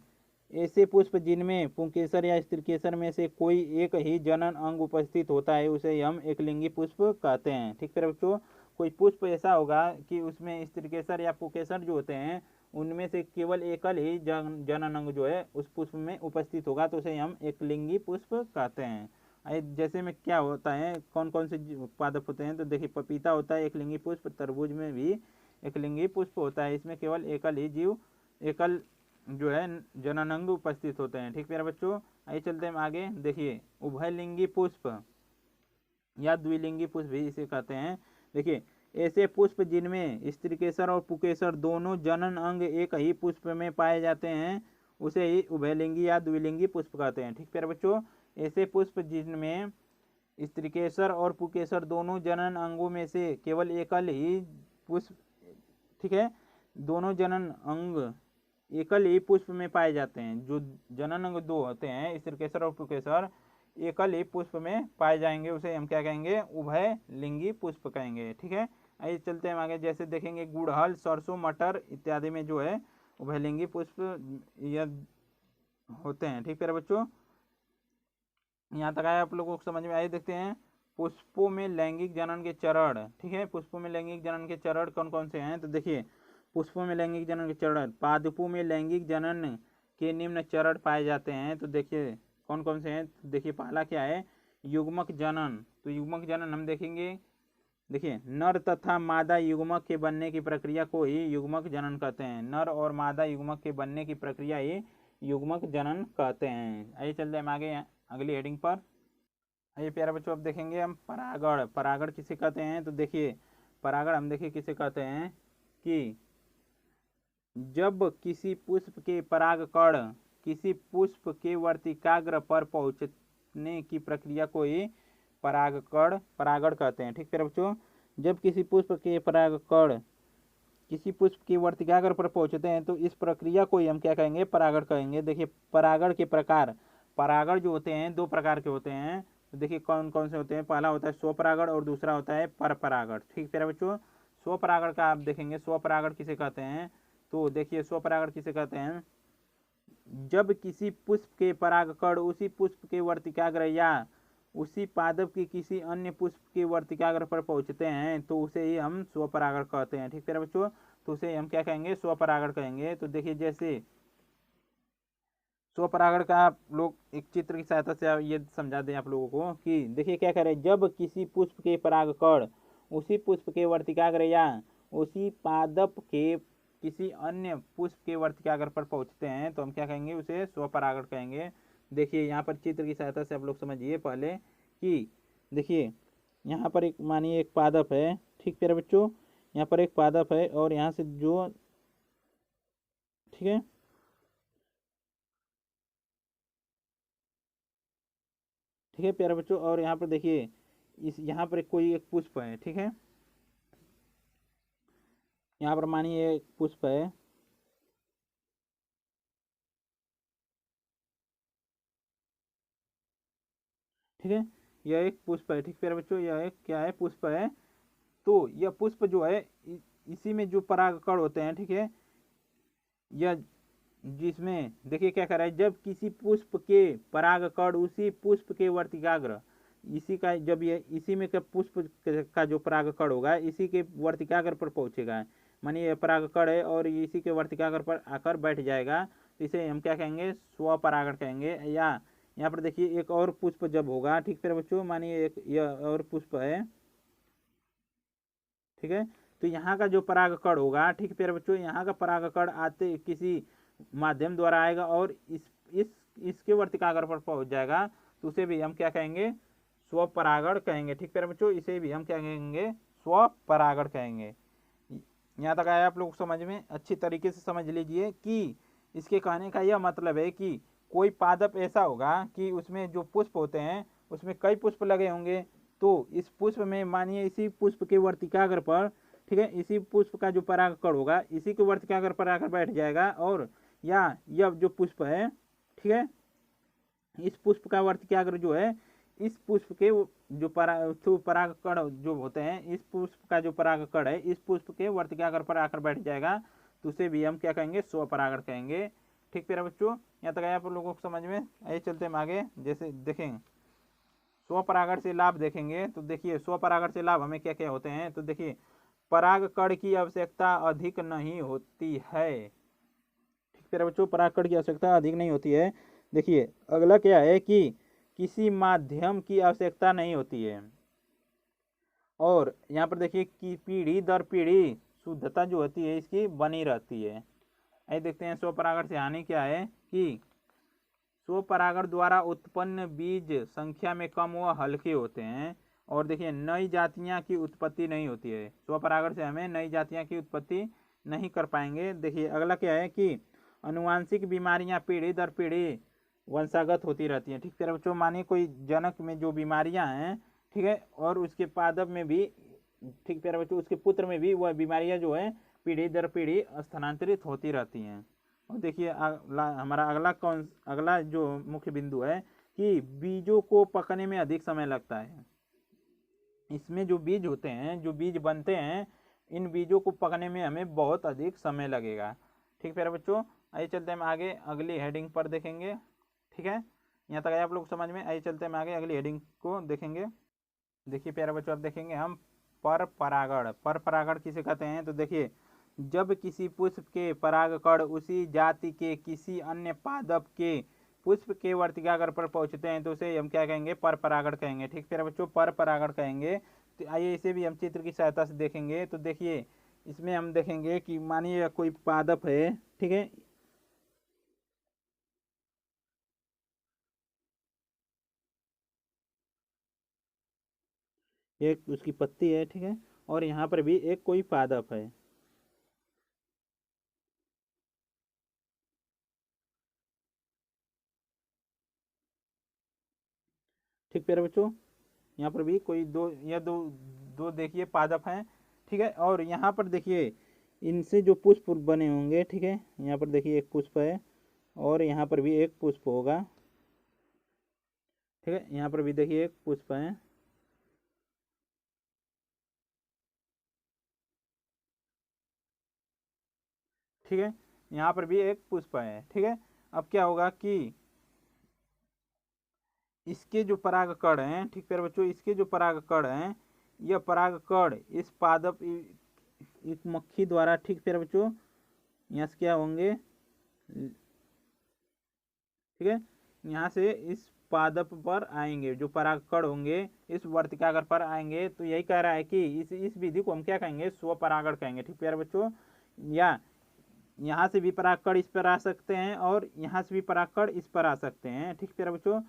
A: ऐसे पुष्प जिनमें पुंकेसर या स्त्रीकेसर में से कोई एक ही जनन अंग उपस्थित होता है उसे हम एक लिंगी पुष्प कहते हैं, ठीक है बच्चों। कोई पुष्प ऐसा होगा कि उसमें स्त्रीकेसर या पुंकेसर जो होते हैं उनमें से केवल एकल ही जनन अंग जो है उस पुष्प में उपस्थित होगा तो उसे हम एकलिंगी पुष्प कहते हैं। जैसे में क्या होता है, कौन कौन से पादप होते हैं, तो देखिए पपीता होता है एकलिंगी पुष्प, तरबूज में भी एकलिंगी पुष्प होता है, इसमें केवल एकल ही जीव एकल जो है जनन अंग उपस्थित होते हैं। ठीक प्यारे बच्चों, आइए चलते हैं आगे। देखिए उभयलिंगी पुष्प या द्विलिंगी पुष्प भी इसे कहते हैं। देखिए ऐसे पुष्प जिनमें स्त्रीकेसर और पुकेसर दोनों जनन अंग एक ही पुष्प में पाए जाते हैं उसे ही उभयलिंगी या द्विलिंगी पुष्प कहते हैं। ठीक प्यारे बच्चों, ऐसे पुष्प जिनमें स्त्रीकेसर और पुकेसर दोनों जनन अंगों में से केवल एकल ही पुष्प, ठीक है, दोनों जनन अंग एकल ही पुष्प में पाए जाते हैं। जो जनन अंग दो होते हैं स्त्रीकेसर और पुकेसर एकल ही पुष्प में पाए जाएंगे उसे हम क्या कहेंगे, उभय लिंगी पुष्प कहेंगे। ठीक है, आइए चलते हैं आगे। जैसे देखेंगे गुड़हल, सरसों, मटर इत्यादि में जो है उभयलिंगी पुष्प यह होते हैं। ठीक है बच्चों, यहाँ तक आया आप लोगों को समझ में आइए देखते हैं पुष्पों में लैंगिक जनन के चरण। ठीक है, पुष्पों में लैंगिक जनन के चरण कौन कौन से हैं, तो देखिए पुष्पों में लैंगिक जनन के चरण, पादपों में लैंगिक जनन के निम्न चरण पाए जाते हैं। तो देखिए कौन कौन से हैं, तो देखिए पहला क्या है, युग्मक जनन। तो युग्मक जनन हम देखेंगे, देखिए नर तथा मादा युग्मक के बनने की प्रक्रिया को ही युग्मक जनन कहते हैं। नर और मादा युग्मक के बनने की प्रक्रिया ही युग्मक जनन कहते हैं। आइए चलते हैं आगे अगली हेडिंग पर। आइए प्यारे बच्चों अब देखेंगे हम परागण। परागण किसे कहते हैं, तो देखिए परागण हम देखिए किसे कहते हैं कि जब किसी पुष्प के परागकण किसी पुष्प के वर्तिकाग्र पर पहुंचने की प्रक्रिया को ही परागण कहते हैं। ठीक है बच्चों, जब किसी पुष्प के परागकण किसी पुष्प के वर्तिकाग्र पर पहुंचते हैं तो इस प्रक्रिया को ही हम क्या कहेंगे, परागण कहेंगे। देखिए परागण के प्रकार, परागण जो होते हैं दो प्रकार के होते हैं। तो देखिए कौन कौन से होते हैं, पहला होता है स्वपरागण और दूसरा होता है परपरागण। ठीक है बच्चों, स्वपरागण का आप देखेंगे स्वपरागण किसे कहते हैं, तो देखिए स्वपरागण किसे कहते हैं, जब किसी पुष्प के परागकण उसी पुष्प के वर्तिकाग्र या उसी पादप के किसी अन्य पुष्प के वर्तिकाग्र पर पहुंचते हैं तो उसे ही हम स्वपरागण कहते हैं। ठीक है बच्चों, तो उसे हम क्या कहेंगे, स्वपरागण कहेंगे। तो देखिए जैसे स्वपरागण का आप लोग एक चित्र की सहायता से ये समझा दें आप लोगों को कि देखिए क्या करें, जब किसी पुष्प के परागकण उसी पुष्प के वर्तिकाग्र या उसी पादप के किसी अन्य पुष्प के वर्तिकाग्र पर पहुंचते हैं तो हम क्या कहेंगे, उसे स्वपरागण कहेंगे। देखिए यहाँ पर चित्र की सहायता से आप लोग समझिए पहले कि देखिए यहाँ पर एक मानिए एक पादप है। ठीक है बच्चों, यहाँ पर एक पादप है और यहाँ से जो, ठीक है, ठीक है प्यारे बच्चों, और यहाँ पर देखिए इस यहाँ पर कोई एक पुष्प है। ठीक है, यहाँ पर मानिए एक पुष्प है, ठीक है, यह एक पुष्प है। ठीक प्यारे बच्चों, यह एक क्या है, पुष्प है। तो यह पुष्प जो है इसी में जो परागकण होते हैं, ठीक है, यह जिसमें देखिए क्या कर रहा है, जब किसी पुष्प के परागकण उसी पुष्प के वर्तिकाग्र इसी का जब ये इसी में का पुष्प का जो परागकण होगा इसी के वर्तिकाग्र पर पहुंचेगा, मानिए परागकण है और इसी के वर्तिकाग्र पर आकर बैठ जाएगा तो इसे हम क्या कहेंगे, स्वपरागण कहेंगे। या यहाँ पर देखिए एक और पुष्प जब होगा, ठीक है बच्चों, मानिए एक यह और पुष्प है, ठीक है, तो यहाँ का जो परागकण होगा, ठीक है प्यारे बच्चों, यहाँ का परागकण आते किसी माध्यम द्वारा आएगा और इस इसके वर्तिकाग्र पर पहुंच जाएगा तो उसे भी हम क्या कहेंगे, स्वपरागण कहेंगे। ठीक प्यारे बच्चों, इसे भी हम क्या कहेंगे, स्वपरागण कहेंगे। यहाँ तक आया आप लोग समझ में, अच्छी तरीके से समझ लीजिए कि इसके कहने का यह मतलब है कि कोई पादप ऐसा होगा कि उसमें जो पुष्प होते हैं उसमें कई पुष्प लगे होंगे, तो इस पुष्प में मानिए इसी पुष्प के वर्तिकाग्र पर, ठीक है, इसी पुष्प का जो परागकण होगा इसी के वर्तिकाग्र पर आकर बैठ जाएगा और या यह जो पुष्प है, ठीक है, इस पुष्प का वर्तिकाग्र जो है इस पुष्प के जो परागकण जो होते हैं इस पुष्प का जो परागकण है इस पुष्प के वर्तिकाग्र पर आकर बैठ जाएगा तो उसे भी हम क्या कहेंगे, स्वपरागण कहेंगे। ठीक है बच्चों, यहाँ तक आया आप लोगों को समझ में, आइए चलते हैं आगे। जैसे देखेंगे स्वपरागण से लाभ देखेंगे तो देखिए स्वपरागण से लाभ हमें क्या क्या होते हैं, तो देखिए परागकण की आवश्यकता अधिक नहीं होती है। प्यारे बच्चों, परागकण की आवश्यकता अधिक नहीं होती है। देखिए अगला क्या है कि किसी माध्यम की आवश्यकता नहीं होती है। और यहाँ पर देखिए कि पीढ़ी दर पीढ़ी शुद्धता जो होती है इसकी बनी रहती है। आइए देखते हैं स्वपरागण से हानि क्या है कि स्वपरागण द्वारा उत्पन्न बीज संख्या में कम व हल्के होते हैं। और देखिए नई जातियां की उत्पत्ति नहीं होती है। स्वपरागण से हमें नई जातियां की उत्पत्ति नहीं कर पाएंगे। देखिए अगला क्या है कि अनुवांशिक बीमारियां पीढ़ी दर पीढ़ी वंशागत होती रहती हैं। ठीक है बच्चों, मानिए कोई जनक में जो बीमारियां हैं, ठीक है, और उसके पादप में भी, ठीक प्यारे बच्चों, उसके पुत्र में भी वह बीमारियां जो है पीढ़ी दर पीढ़ी स्थानांतरित होती रहती हैं। और देखिए हमारा अगला जो मुख्य बिंदु है कि बीजों को पकने में अधिक समय लगता है। इसमें जो बीज होते हैं, जो बीज बनते हैं, इन बीजों को पकने में हमें बहुत अधिक समय लगेगा। ठीक प्यारे बच्चों, आइए चलते हैं हम आगे अगली हेडिंग पर देखेंगे। ठीक है, यहाँ तक आए आप लोग समझ में। आइए चलते हैं हम आगे अगली हेडिंग को देखेंगे। देखिए प्यारे बच्चों, अब देखेंगे हम पर परागण। पर परागण किसे कहते हैं? तो देखिए जब किसी पुष्प के परागकण उसी जाति के किसी अन्य पादप के पुष्प के वर्तिकाग्र पर पहुंचते हैं तो उसे हम क्या कहेंगे? पर परागण कहेंगे। ठीक प्यारे बच्चों, पर परागण कहेंगे। तो आइए इसे भी हम चित्र की सहायता से देखेंगे। तो देखिए इसमें हम देखेंगे कि मानिए कोई पादप है, ठीक है, एक उसकी पत्ती है, ठीक है, और यहाँ पर भी एक कोई पादप है। ठीक प्यारे बच्चों, यहाँ पर भी कोई दो या दो दो देखिए पादप हैं, ठीक है, और यहाँ पर देखिए इनसे जो पुष्प बने होंगे, ठीक है, यहाँ पर देखिए एक पुष्प है और यहाँ पर भी एक पुष्प होगा। ठीक है, यहाँ पर भी देखिए एक पुष्प है। ठीक है, यहाँ पर भी एक पुष्प है। ठीक है, अब क्या होगा कि इसके जो परागकण हैं, ठीक प्यारे बच्चों, इसके जो परागकण हैं, यह परागकण इस पादप एक मक्खी द्वारा, ठीक प्यारे बच्चों, यहाँ से क्या होंगे, ठीक है, यहाँ से इस पादप पर आएंगे, जो परागकण होंगे इस वर्तिकाग्र पर आएंगे। तो यही कह रहा है कि इस विधि को हम क्या कहेंगे? स्वपरागण कहेंगे। ठीक प्यारे बच्चों, या यहाँ से भी परागकण इस पर आ सकते हैं और यहाँ से भी परागकण इस पर आ सकते हैं। ठीक प्यारे बच्चों,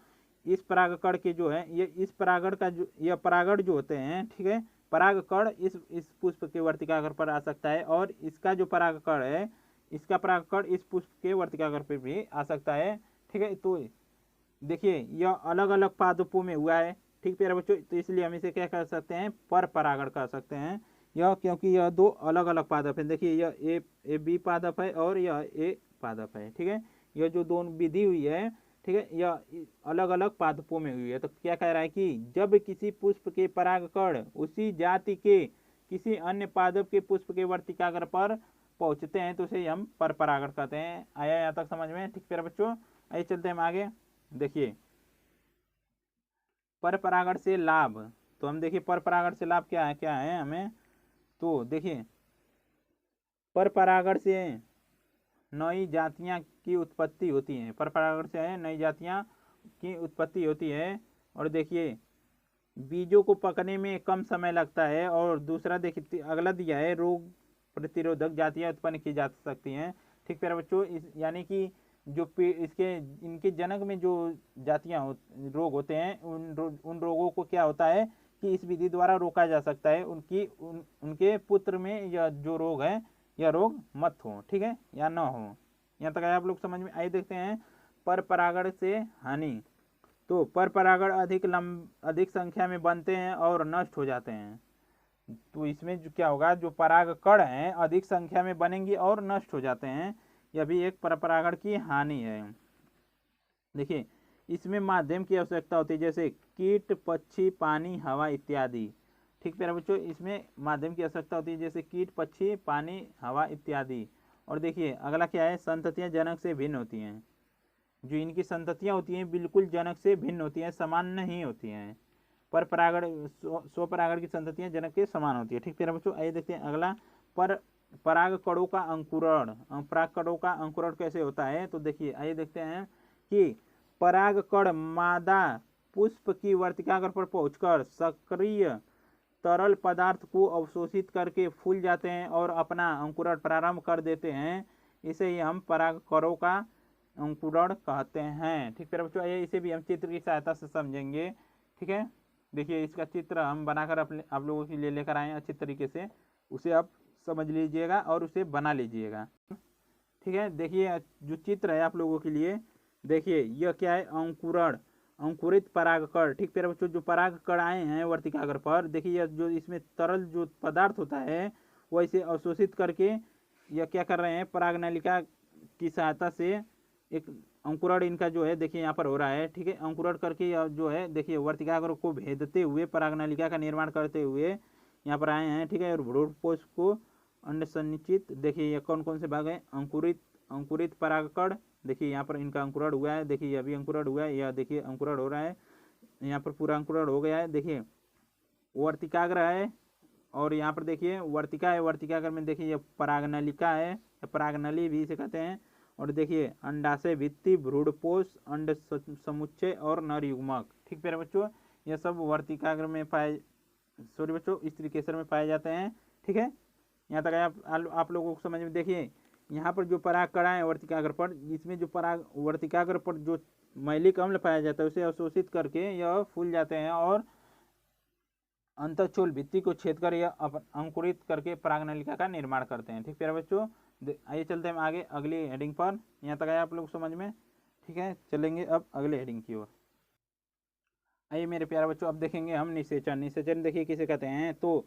A: इस परागकण के जो है ये इस परागण का जो यह परागण जो होते हैं, ठीक है, परागकण इस पुष्प के वर्तिकाग्र पर आ सकता है और इसका जो परागकण है, इसका परागकण इस पुष्प के वर्तिकाग्र पर भी आ सकता है। ठीक है, तो देखिए यह अलग अलग पादपों में हुआ है। ठीक प्यारे बच्चों, तो इसलिए हम इसे क्या कर सकते हैं? पर परागण कर सकते हैं। यह क्योंकि यह दो अलग अलग पादप हैं। देखिए यह ए बी पादप है और यह ए पादप है। ठीक है, यह जो दोनों विधि हुई है, ठीक है, यह अलग अलग पादपों में हुई है। तो क्या कह रहा है कि जब किसी पुष्प के परागकण उसी जाति के किसी अन्य पादप के पुष्प के वर्तिकाग्र पर पहुंचते हैं तो उसे हम पर परागण कहते हैं। आया यहाँ तक समझ में? ठीक प्यारे बच्चों, आइए चलते हैं हम आगे। देखिए पर परागण से लाभ, तो हम देखिए पर परागण से लाभ क्या है हमें। तो देखिए पर परागण से नई जातियां की उत्पत्ति होती है। पर परागण से नई जातियां की उत्पत्ति होती है। और देखिए बीजों को पकने में कम समय लगता है। और दूसरा देखिए अगला दिया है, रोग प्रतिरोधक जातियां उत्पन्न की जा सकती हैं। ठीक प्यारे बच्चों, यानी कि जो इसके इनके जनक में जो जातियां रोग होते हैं, उन रोगों को क्या होता है कि इस विधि द्वारा रोका जा सकता है। उनके पुत्र में यह जो रोग है, यह रोग मत हो, ठीक है, या ना हो। यहाँ तक आप लोग समझ में? आइए देखते हैं पर परागण से हानि। तो पर परागण अधिक संख्या में बनते हैं और नष्ट हो जाते हैं। तो इसमें जो क्या होगा, जो परागकण हैं अधिक संख्या में बनेंगे और नष्ट हो जाते हैं। यह भी एक पर परागण की हानि है। देखिए इसमें माध्यम की आवश्यकता होती है, जैसे कीट, पक्षी, पानी, हवा इत्यादि। ठीक प्यारे बच्चों, इसमें माध्यम की आवश्यकता होती है, जैसे कीट, पक्षी, पानी, हवा इत्यादि। और देखिए अगला क्या है, संततियां जनक से भिन्न होती हैं। जो इनकी संततियां होती हैं बिल्कुल जनक से भिन्न होती हैं, समान नहीं होती हैं। पर परागण स्वपरागण की संततियां जनक के समान होती है। ठीक प्यारे बच्चों, आइए देखते हैं अगला पर परागकणों का अंकुरण, परागकणों का अंकुरण कैसे होता है, तो देखिए आइए देखते हैं कि परागकण मादा पुष्प की वर्तिकाग्र पर पहुंचकर सक्रिय तरल पदार्थ को अवशोषित करके फूल जाते हैं और अपना अंकुरण प्रारंभ कर देते हैं। इसे ही हम परागकणों का अंकुरण कहते हैं। ठीक है बच्चों, आइए इसे भी हम चित्र की सहायता से समझेंगे। ठीक है, देखिए इसका चित्र हम बनाकर अपने आप लोगों के लिए लेकर आए अच्छी तरीके से, उसे आप समझ लीजिएगा और उसे बना लीजिएगा। ठीक है, देखिए जो चित्र है आप लोगों के लिए, देखिए यह क्या है, अंकुरण, अंकुरित परागकण। ठीक प्यारे बच्चों, जो परागकण आए हैं वर्तिकाग्र पर, देखिए यह जो इसमें तरल जो पदार्थ होता है वह इसे अवशोषित करके यह क्या कर रहे हैं, परागनलिका की सहायता से एक अंकुरण इनका जो है देखिए यहाँ पर हो रहा है। ठीक है, अंकुरण करके जो है देखिए वर्तिकाग्र को भेदते हुए परागनलिका का निर्माण करते हुए यहाँ पर आए हैं। ठीक है, और भ्रूणपोष को अंड संचित, देखिए ये कौन कौन से भाग है, अंकुरित, अंकुरित परागकण, देखिए यहाँ पर इनका अंकुरण हुआ है, देखिए यह भी अंकुरण हुआ है, यह देखिए अंकुरण हो रहा है, यहाँ पर पूरा अंकुरण हो गया है। देखिए वर्तिकाग्र है और यहाँ पर देखिए वर्तिका है, वर्तिकाग्र में देखिए यह परागनलिका है, परागनली भी इसे कहते हैं। और देखिए अंडाशय भित्ति, भ्रूणपोष, अंड समुच्चय और नर युग्मक। ठीक प्यारे बच्चों, यह सब वर्तिकाग्र में पाए, सॉरी बच्चों स्त्रीकेसर में पाए जाते हैं। ठीक है, यहाँ तक आप लोगों को समझ में, देखिए यहाँ पर जो परागकणा है वर्तिकाग्र पर, इसमें जो पराग वर्तिकाग्र पर जो मैलिक अम्ल पाया जाता है उसे अवशोषित करके यह फूल जाते हैं और अंतःचूल भित्ति को छेद कर यह अंकुरित करके परागनलिका का निर्माण करते हैं। ठीक प्यारे बच्चों, आइए चलते हैं हम आगे अगली हेडिंग पर। यहाँ तक आया आप लोग समझ में। ठीक है, चलेंगे अब अगले हेडिंग की ओर। आइए मेरे प्यारे बच्चों, अब देखेंगे हम निषेचन। निषेचन देखिए किसे कहते हैं, तो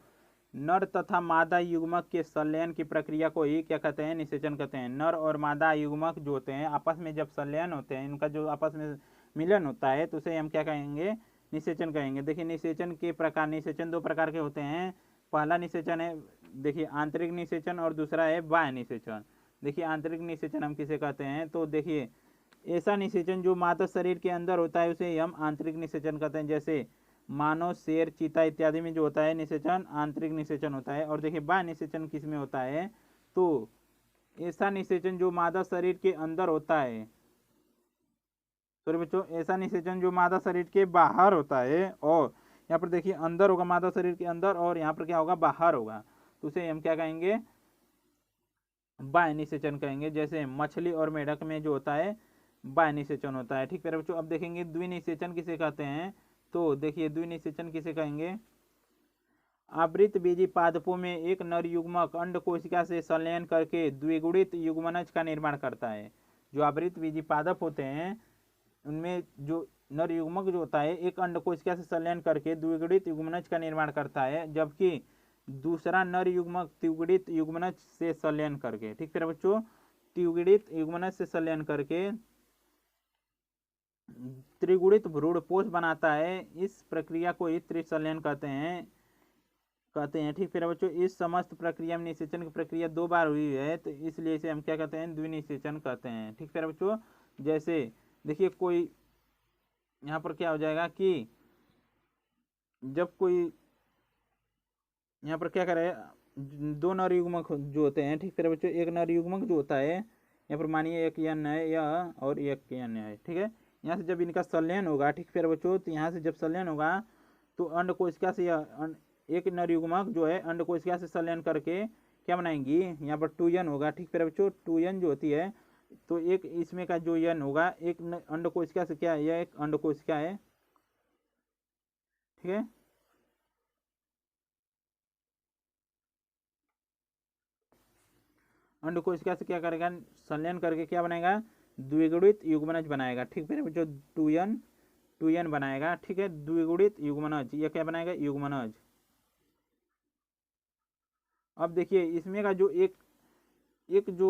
A: नर तथा मादा युग्मक के संलयन की प्रक्रिया को ही क्या कहते हैं, निषेचन कहते हैं। नर और मादा युग्मक जो होते हैं आपस में जब संलयन होते हैं, इनका जो आपस में मिलन होता है तो उसे हम क्या कहेंगे, निषेचन कहेंगे। देखिए निषेचन के प्रकार, निषेचन दो प्रकार के होते हैं। पहला निषेचन है देखिए आंतरिक निषेचन और दूसरा है बाह्य निषेचन। देखिए आंतरिक निषेचन हम किसे कहते हैं, तो देखिए ऐसा निषेचन जो मादा शरीर के अंदर होता है उसे हम आंतरिक निषेचन कहते हैं। जैसे मानव, शेर, चीता इत्यादि में जो होता है निषेचन आंतरिक निषेचन होता है। और देखिए बाह्य निषेचन किस में होता है, तो ऐसा निषेचन जो मादा शरीर के अंदर होता है, सॉरी बच्चों, ऐसा निषेचन जो मादा शरीर के बाहर होता है। और यहाँ पर देखिए अंदर होगा मादा शरीर के अंदर और यहाँ पर क्या होगा, बाहर होगा, तो उसे हम क्या कहेंगे, बाह्य निषेचन कहेंगे। जैसे मछली और मेढक में जो होता है बाह्य निषेचन होता है। ठीक है बच्चों, अब देखेंगे द्विनिषेचन किसे कहते हैं, तो देखिए द्विनिषेचन किसे कहेंगे, आवृत बीजी पादपों में एक नर युग्मक अंड कोशिका से संलयन करके द्विगुणित युग्मनज का निर्माण करता है। जो आवृत बीजी पादप होते हैं उनमें जो नर युग्मक जो होता है एक अंड कोशिका से संलयन करके द्विगुणित युग्मनज का निर्माण करता है, जबकि दूसरा नर युग्मक त्रिगुणित युग्मनज से संलयन करके, ठीक है बच्चों, त्रिगुणित युग्मनज से संलयन करके त्रिगुणित भ्रूणपोष बनाता है। इस प्रक्रिया को ही त्रिसंलयन कहते हैं। ठीक है बच्चों, इस समस्त प्रक्रिया में निषेचन की प्रक्रिया दो बार हुई है, तो इसलिए इसे हम क्या कहते हैं, द्विनिषेचन कहते हैं। ठीक है बच्चों, जैसे देखिए कोई यहाँ पर क्या हो जाएगा कि जब कोई यहाँ पर क्या करे, दो नर युग्मक जो होते हैं, ठीक है बच्चों, एक नर युग्मक जो होता है, यहाँ पर मानिए एक यन है यह और एक यन है। ठीक है, यहाँ से जब इनका संलयन होगा, ठीक है बच्चों, तो यहाँ से जब संलयन होगा तो अंड कोशिका से एक नर युग्मक जो है अंड कोशिका से संलयन करके क्या बनाएंगी, यहाँ पर 2n होगा। ठीक है बच्चों, 2n जो होती है, तो एक इसमें का जो n होगा, एक अंड कोशिका से क्या है, यह एक अंड कोशिका है। ठीक है, अंड कोशिका से क्या करेगा, संलयन करके क्या बनाएगा, द्विगुणित युग्मनज बनाएगा। ठीक है बच्चों, 2n बनाएगा। ठीक है, द्विगुणित युग्मनज, यह क्या बनाएगा, युग्मनज। अब देखिए इसमें का जो एक एक जो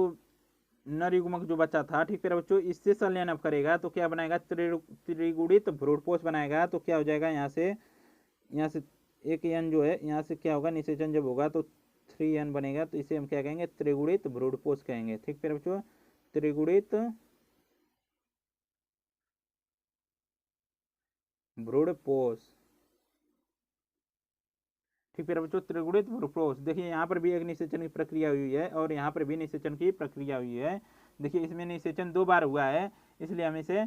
A: नर युग्मक जो बचा था, ठीक है बच्चों, इससे संलयन अब करेगा तो क्या बनाएगा, त्रिगुणित भ्रूणपोष बनाएगा। तो क्या हो जाएगा, यहाँ से एक n जो है, यहाँ से क्या होगा, निषेचन जब होगा तो 3n बनेगा, तो इसे हम क्या कहेंगे, त्रिगुणित भ्रूणपोष कहेंगे। ठीक है बच्चों, त्रिगुणित भ्रूणपोष। ठीक प्यारे बच्चों, त्रिगुणित भ्रूपोष। देखिए यहाँ पर भी एक निषेचन की प्रक्रिया हुई है और यहाँ पर भी निषेचन की प्रक्रिया हुई है। देखिए इसमें निषेचन 2 बार हुआ है, इसलिए हम इसे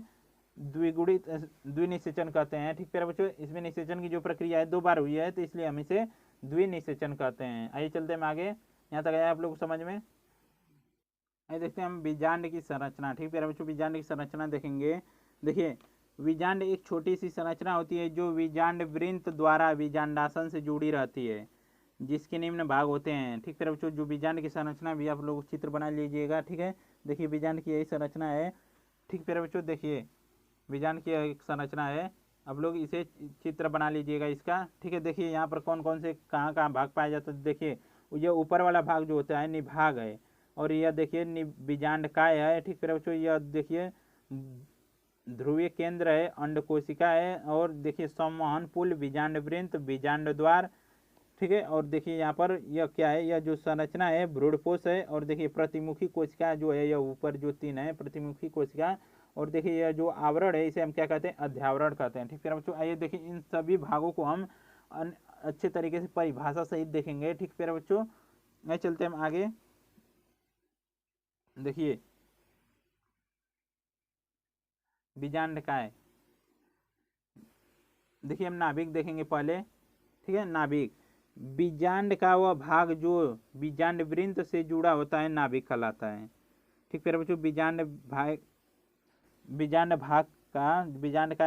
A: द्विगुणित द्विनिषेचन कहते हैं। ठीक प्यारे बच्चों, इसमें निषेचन की जो प्रक्रिया है 2 बार हुई है, तो इसलिए हम इसे द्विनिषेचन कहते हैं। आइए चलते हैं आगे, यहाँ तक आया आप लोग समझ में। आइए देखते हैं हम बीजांड की संरचना। ठीक प्यारे बच्चों, बीजांड की संरचना देखेंगे। देखिए बीजांड एक छोटी सी संरचना होती है जो बीजांड वृंत द्वारा बीजांडासन से जुड़ी रहती है, जिसके निम्न भाग होते हैं। ठीक प्यारे बच्चों, जो बीजांड की संरचना भी आप लोग चित्र बना लीजिएगा। ठीक है, देखिए बीजांड की यही संरचना है। ठीक प्यारे बच्चों, देखिए बीजांड की एक संरचना है, अब लोग इसे चित्र बना लीजिएगा इसका। ठीक है, देखिए यहाँ पर कौन कौन से कहाँ कहाँ भाग पाए जाते हैं। देखिए ये ऊपर वाला भाग जो होता है निभाग है, और यह देखिए बीजांडकाय है। ठीक प्यारे बच्चों, यह देखिए ध्रुवीय केंद्र है, अंड कोशिका है, और देखिए संवहन पुल, बीजांड वृंत, बीजांड द्वार। ठीक है, और देखिए यहाँ पर यह क्या है, यह जो संरचना है भ्रूणपोष है। और देखिए प्रतिमुखी कोशिका जो है, यह ऊपर जो 3 है प्रतिमुखी कोशिका। और देखिए यह जो आवरण है इसे हम क्या कहते हैं, अध्यावरण कहते हैं। ठीक है बच्चों, आइए देखिए इन सभी भागों को हम अच्छे तरीके से परिभाषा सहित देखेंगे। ठीक है बच्चों, आइए चलते हैं आगे। देखिए बीजांडकाय, देखिए हम नाभिक देखेंगे पहले। ठीक है, नाभिक बीजांड का वह भाग जो बीजांड वृंत से जुड़ा होता है नाभिक कहलाता है। ठीक है बच्चों, बीजांडकाय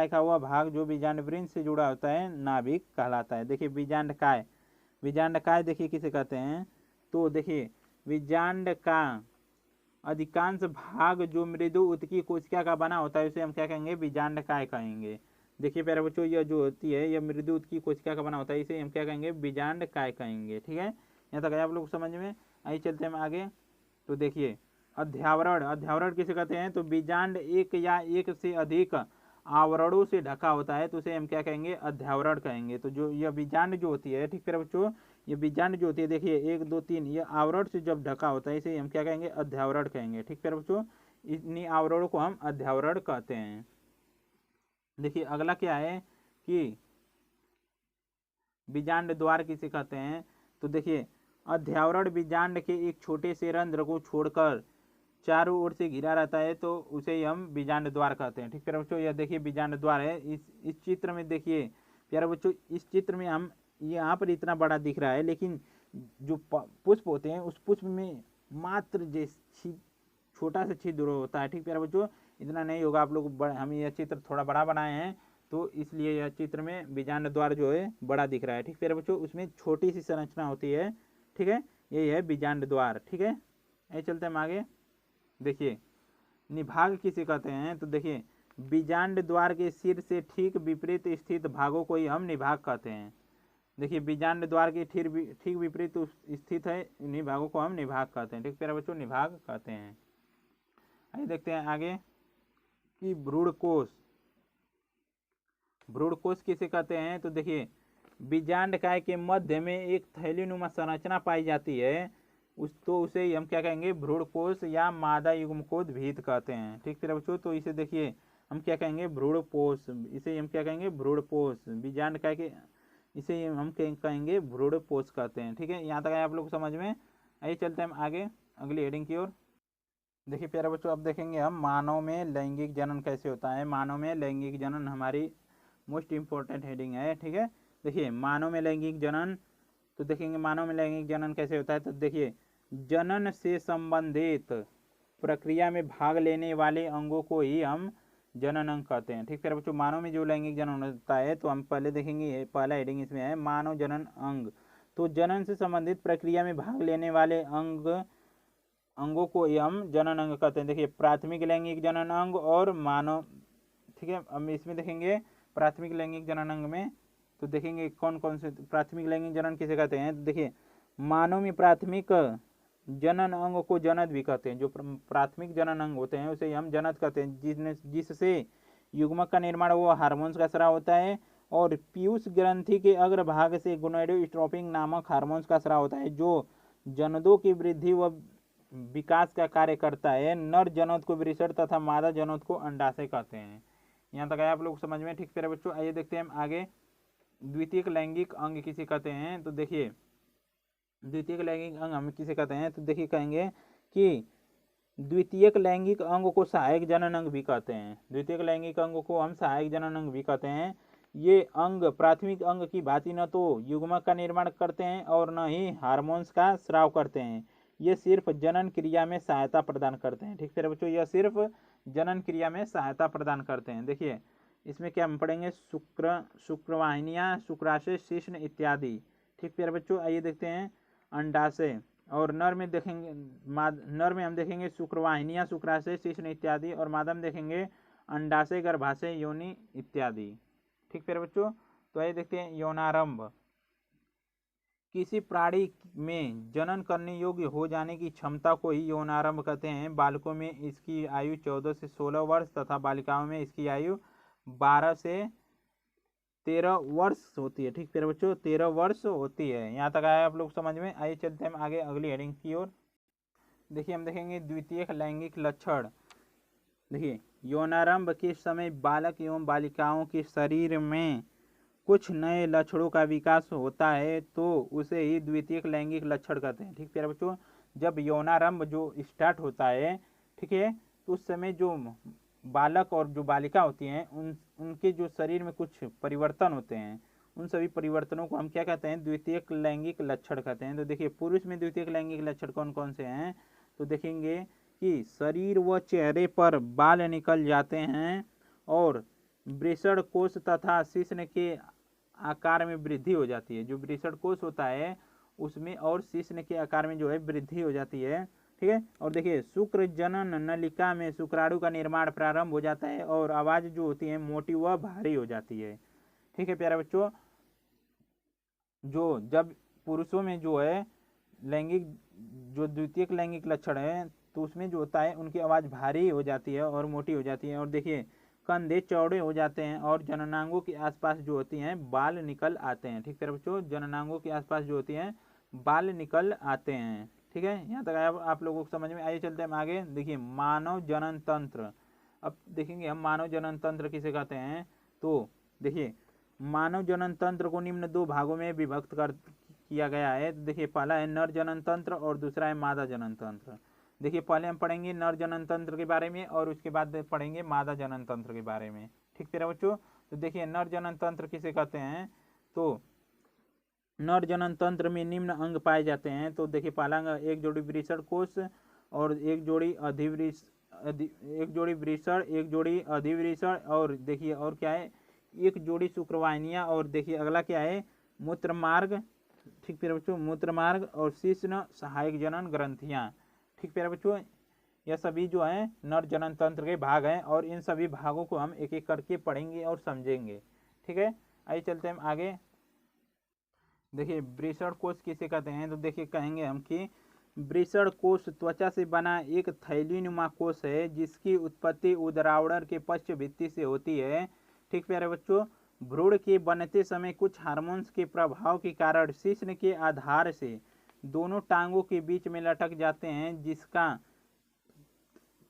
A: का वह भाग जो बीजांड वृंत से जुड़ा होता है नाभिक कहलाता है। देखिए बीजांडकाय, बीजांडकाय देखिए किसे कहते हैं, तो देखिए बीजांड का अधिकांश भाग जो मृदु उत्की कोशिका का बना होता है उसे हम क्या कहेंगे, बीजांडकाय कहेंगे। देखिए प्यारे बच्चों, यह जो होती है यह मृदु उत्की कोशिका का बना होता है, इसे हम क्या कहेंगे, बीजांडकाय कहेंगे। ठीक है, यहाँ तक आया आप लोग समझ में। आइए चलते हैं आगे। तो देखिए अध्यावरण, अध्यावरण किसे कहते हैं, तो बीजांड एक या एक से अधिक आवरणों से ढका होता है तो उसे हम क्या कहेंगे, अध्यावरण कहेंगे। तो जो यह बीजांड जो होती है, ठीक है बच्चों, ये बीजांड जो होती है देखिए 1 2 3 ये आवरण से जब ढका होता है इसे हम क्या कहेंगे, अध्यावरण कहेंगे। ठीक है बच्चों, इन्हीं आवरणों को हम अध्यावरण कहते हैं। देखिए अगला क्या है कि बीजांड द्वार किसे कहते हैं, तो देखिए अध्यावरण बीजांड के एक छोटे से रंध्र को छोड़कर चारों ओर से घिरा रहता है तो उसे हम बीजांड द्वार कहते हैं। ठीक है बच्चों, यह देखिए बीजांड द्वार है। इस चित्र में देखिए प्यारे बच्चों, इस चित्र में हम यहाँ पर इतना बड़ा दिख रहा है, लेकिन जो पुष्प होते हैं उस पुष्प में मात्र छोटा सा छिद्र होता है। ठीक प्यारे बच्चों, इतना नहीं होगा। आप लोग हम यह चित्र थोड़ा बड़ा बनाए हैं तो इसलिए यह चित्र में बीजांड द्वार जो है बड़ा दिख रहा है। ठीक प्यारे बच्चों, उसमें छोटी सी संरचना होती है। ठीक है, यही है बीजांड द्वार। ठीक है, ये चलते हम आगे। देखिए निभाग किसे कहते हैं, तो देखिए बीजांड द्वार के सिर से ठीक विपरीत स्थित भागों को ही हम निभाग कहते हैं। देखिए बीजांड द्वार के ठीक विपरीत स्थित है, इन्हीं भागों को हम निभाग कहते हैं। ठीक प्यारे बच्चों, निभाग कहते हैं। आइए देखते हैं आगे कि भ्रूणकोश, भ्रूणकोश किसे कहते हैं, तो देखिए बीजांडकाय के मध्य में एक थैलीनुमा संरचना पाई जाती है, उसे हम क्या कहेंगे, भ्रूणकोश या मादा युग्मकोश भीत कहते हैं। ठीक है बच्चों, तो इसे देखिए हम क्या कहेंगे, भ्रूणपोष, इसे हम क्या कहेंगे, भ्रूणपोष। बीजांडकाय के इसे हम कहेंगे भ्रूणपोष कहते हैं। ठीक है, यहाँ तक आए आप लोग समझ में। आइए चलते हैं आगे अगली हेडिंग की ओर। देखिए प्यारे बच्चों, अब देखेंगे हम मानव में लैंगिक जनन कैसे होता है। मानव में लैंगिक जनन हमारी मोस्ट इम्पोर्टेंट हेडिंग है। ठीक है, देखिए मानव में लैंगिक जनन, तो देखेंगे मानव में लैंगिक जनन कैसे होता है। तो देखिए जनन से संबंधित प्रक्रिया में भाग लेने वाले अंगों को ही हम जनन अंग कहते हैं। ठीक है बच्चों, मानव में जो लैंगिक जनन होता है तो हम पहले देखेंगे, पहला हेडिंग इसमें है मानव जनन अंग। तो जनन से संबंधित प्रक्रिया में भाग लेने वाले अंगों को ही हम जनन अंग कहते हैं। देखिए प्राथमिक लैंगिक जनन अंग और मानव। ठीक है, अब इसमें देखेंगे प्राथमिक लैंगिक जनन अंग में, तो देखेंगे कौन कौन से प्राथमिक लैंगिक जनन किसे कहते हैं। तो देखिए मानव में प्राथमिक जनन अंग को जनन भी कहते हैं। जो प्राथमिक जनन अंग होते हैं उसे हम जनन कहते हैं, जिससे युग्मक का निर्माण वो हार्मोन्स का स्राव होता है, और पीयूष ग्रंथि के अग्रभाग से गोनाडोट्रोपिन नामक हार्मोन्स का स्राव होता है, जो जनोदों की वृद्धि व विकास का कार्य करता है। नर जनोद को वृषण तथा मादा जनोद को अंडाशय कहते हैं। यहाँ तक आया आप लोग समझ में। ठीक है बच्चों, आइए देखते हैं हम आगे द्वितीयक लैंगिक अंग किसे कहते हैं, तो देखिए द्वितीयक लैंगिक अंग हम किसे कहते हैं, तो देखिए कहेंगे कि द्वितीयक लैंगिक अंग को सहायक जनन अंग भी कहते हैं। द्वितीयक लैंगिक अंग को हम सहायक जनन अंग भी कहते हैं। ये अंग प्राथमिक अंग की भांति न तो युग्मक का निर्माण करते हैं और न ही हार्मोन्स का स्राव करते हैं। ये सिर्फ जनन क्रिया में सहायता प्रदान करते हैं। ठीक है बच्चों, यह सिर्फ जनन क्रिया में सहायता प्रदान करते हैं। देखिए इसमें क्या हम पढ़ेंगे, शुक्रवाहिनियाँ, शुक्राशय, शिश्न इत्यादि। ठीक प्यारे बच्चों, आइए देखते हैं अंडाशय। और नर में देखेंगे, नर में हम देखेंगे शुक्रवाहिनियाँ, शुक्राशय, शिश्न इत्यादि, और मादा में देखेंगे अंडाशय, गर्भाशय, योनि इत्यादि। ठीक प्यारे बच्चों, तो आइए देखते हैं यौनारंभ। किसी प्राणी में जनन करने योग्य हो जाने की क्षमता को ही यौनारंभ कहते हैं। बालकों में इसकी आयु 14 से 16 वर्ष तथा बालिकाओं में इसकी आयु 12 से 13 वर्ष होती है। ठीक प्यारे बच्चों, 13 वर्ष होती है। यहाँ तक आया आप लोग समझ में। आइए चलते हैं आगे अगली हेडिंग की ओर। देखिए हम देखेंगे द्वितीयक लैंगिक लक्षण। देखिए यौनारंभ के समय बालक एवं बालिकाओं के शरीर में कुछ नए लक्षणों का विकास होता है तो उसे ही द्वितीयक लैंगिक लक्षण कहते हैं। ठीक प्यारे बच्चों, जब यौनारंभ जो स्टार्ट होता है, ठीक है, तो उस समय जो बालक और जो बालिका होती हैं उनके जो शरीर में कुछ परिवर्तन होते हैं, उन सभी परिवर्तनों को हम क्या कहते हैं, द्वितीयक लैंगिक लक्षण कहते हैं। तो देखिए पुरुष में द्वितीयक लैंगिक लक्षण कौन कौन से हैं, तो देखेंगे कि शरीर व चेहरे पर बाल निकल जाते हैं और वृषण कोष तथा शिश्न के आकार में वृद्धि हो जाती है। जो वृषण कोष होता है उसमें और शिश्न के आकार में जो है वृद्धि हो जाती है। ठीक है, और देखिए शुक्र जनन नलिका में शुक्राणु का निर्माण प्रारंभ हो जाता है और आवाज जो होती है मोटी व भारी हो जाती है। ठीक है प्यारे बच्चों, जो जब पुरुषों में जो है लैंगिक जो द्वितीयक लैंगिक लक्षण है तो उसमें जो होता है उनकी आवाज भारी हो जाती है और मोटी हो जाती है। और देखिए कंधे चौड़े हो जाते हैं और जननांगों के आसपास जो होती हैं बाल निकल आते हैं। ठीक है बच्चों, जननांगों के आसपास जो होती हैं बाल निकल आते हैं। ठीक है, यहाँ तक आप लोगों को समझ में। आइए चलते हैं आगे। देखिए मानव जनन तंत्र। अब देखेंगे हम मानव जनन तंत्र किसे कहते हैं, तो देखिए मानव जनन तंत्र को निम्न दो भागों में विभक्त किया गया है। देखिए पहला है नर जनन तंत्र और दूसरा है मादा जनन तंत्र। देखिए पहले हम पढ़ेंगे नर जनन तंत्र के बारे में और उसके बाद पढ़ेंगे मादा जनन तंत्र के बारे में। ठीक है बच्चों, तो देखिए नर जनन तंत्र किसे कहते हैं, तो नर जनन तंत्र में निम्न अंग पाए जाते हैं। तो देखिए पहला अंग एक जोड़ी वृषण कोष और एक जोड़ी वृषण, एक जोड़ी अधिवृषण, और देखिए और क्या है, एक जोड़ी शुक्रवाहिनियाँ, और देखिए अगला क्या है, मूत्र मार्ग। ठीक प्यारे बच्चों, मूत्र मार्ग और शिश्न सहायक जनन ग्रंथियाँ। ठीक प्यारे बच्चों, यह सभी जो है नर जनन तंत्र के भाग हैं और इन सभी भागों को हम एक एक करके पढ़ेंगे और समझेंगे। ठीक है, आइए चलते हैं आगे। देखिए वृषण कोष किसे कहते हैं, तो देखिए कहेंगे हम कि वृषण कोष त्वचा से बना एक थैलीनुमा कोष है जिसकी उत्पत्ति उदरावरण के पश्च भित्ति से होती है। ठीक प्यारे बच्चों, भ्रूण के बनते समय कुछ हार्मोन्स के प्रभाव के कारण शिश्न के आधार से दोनों टांगों के बीच में लटक जाते हैं, जिसका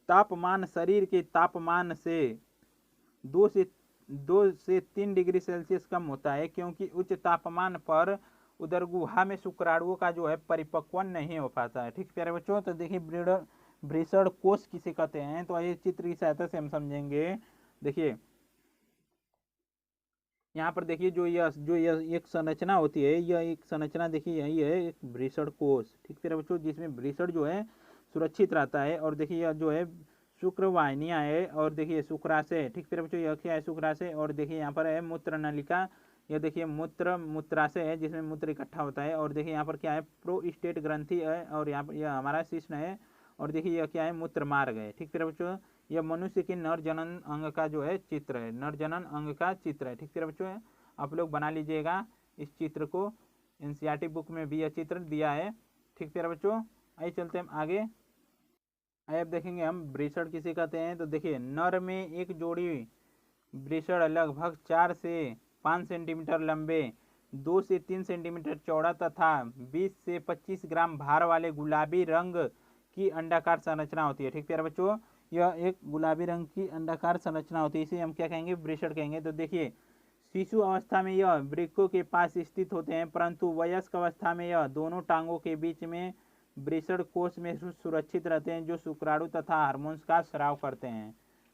A: तापमान शरीर के तापमान से 2 से 3 डिग्री सेल्सियस कम होता है, क्योंकि उच्च तापमान पर उदर गुहा में शुक्राणुओं का जो है परिपक्वन नहीं हो पाता है। ठीक प्यारे बच्चों, तो देखिए वृषण कोष किसे कहते हैं, तो ये चित्र की सहायता से हम समझेंगे। देखिए यहाँ पर देखिए जो यह एक संरचना होती है, यह एक संरचना देखिए यही है एक वृषण कोष। ठीक प्यारे बच्चों, जिसमें वृषण जो है सुरक्षित रहता है। और देखिए यह जो है शुक्रवाहिनियाँ है और देखिए शुक्राशय। ठीक प्यारे बच्चों, यह क्या है, शुक्राशय। और देखिए यहाँ पर है मूत्र नलिका, यह देखिए मूत्राशय है जिसमें मूत्र इकट्ठा होता है। और देखिए यहाँ पर क्या है, प्रोस्टेट ग्रंथि है और यहाँ पर यह हमारा शिश्न है। और देखिए यह क्या है, मूत्र मार्ग है। ठीक प्यारे बच्चों, यह मनुष्य के नर जनन अंग का जो है चित्र है, नर जनन अंग का चित्र है। ठीक प्यारे बच्चों, आप लोग बना लीजिएगा इस चित्र को, एनसीईआरटी बुक में भी यह चित्र दिया है। ठीक प्यारे बच्चों, आइए चलते हैं आगे। आइए अब देखेंगे हम वृषण किसे कहते हैं, तो देखिए नर में एक जोड़ी वृषण लगभग 4 से 5 सेंटीमीटर लंबे, 2 से 3 सेंटीमीटर चौड़ा तथा 20 से 25 ग्राम भार वाले गुलाबी रंग की अंडाकार संरचना होती है। ठीक प्यारे बच्चों, यह एक गुलाबी रंग की अंडाकार संरचना होती है, इसे हम क्या कहेंगे, वृषण कहेंगे। तो देखिए शिशु अवस्था में यह वृक्कों के पास स्थित होते हैं, परंतु वयस्क अवस्था में यह दोनों टांगों के बीच में वृषण कोश में सुरक्षित रहते हैं, जो शुक्राणु तथा हार्मोन्स का स्राव करते हैं।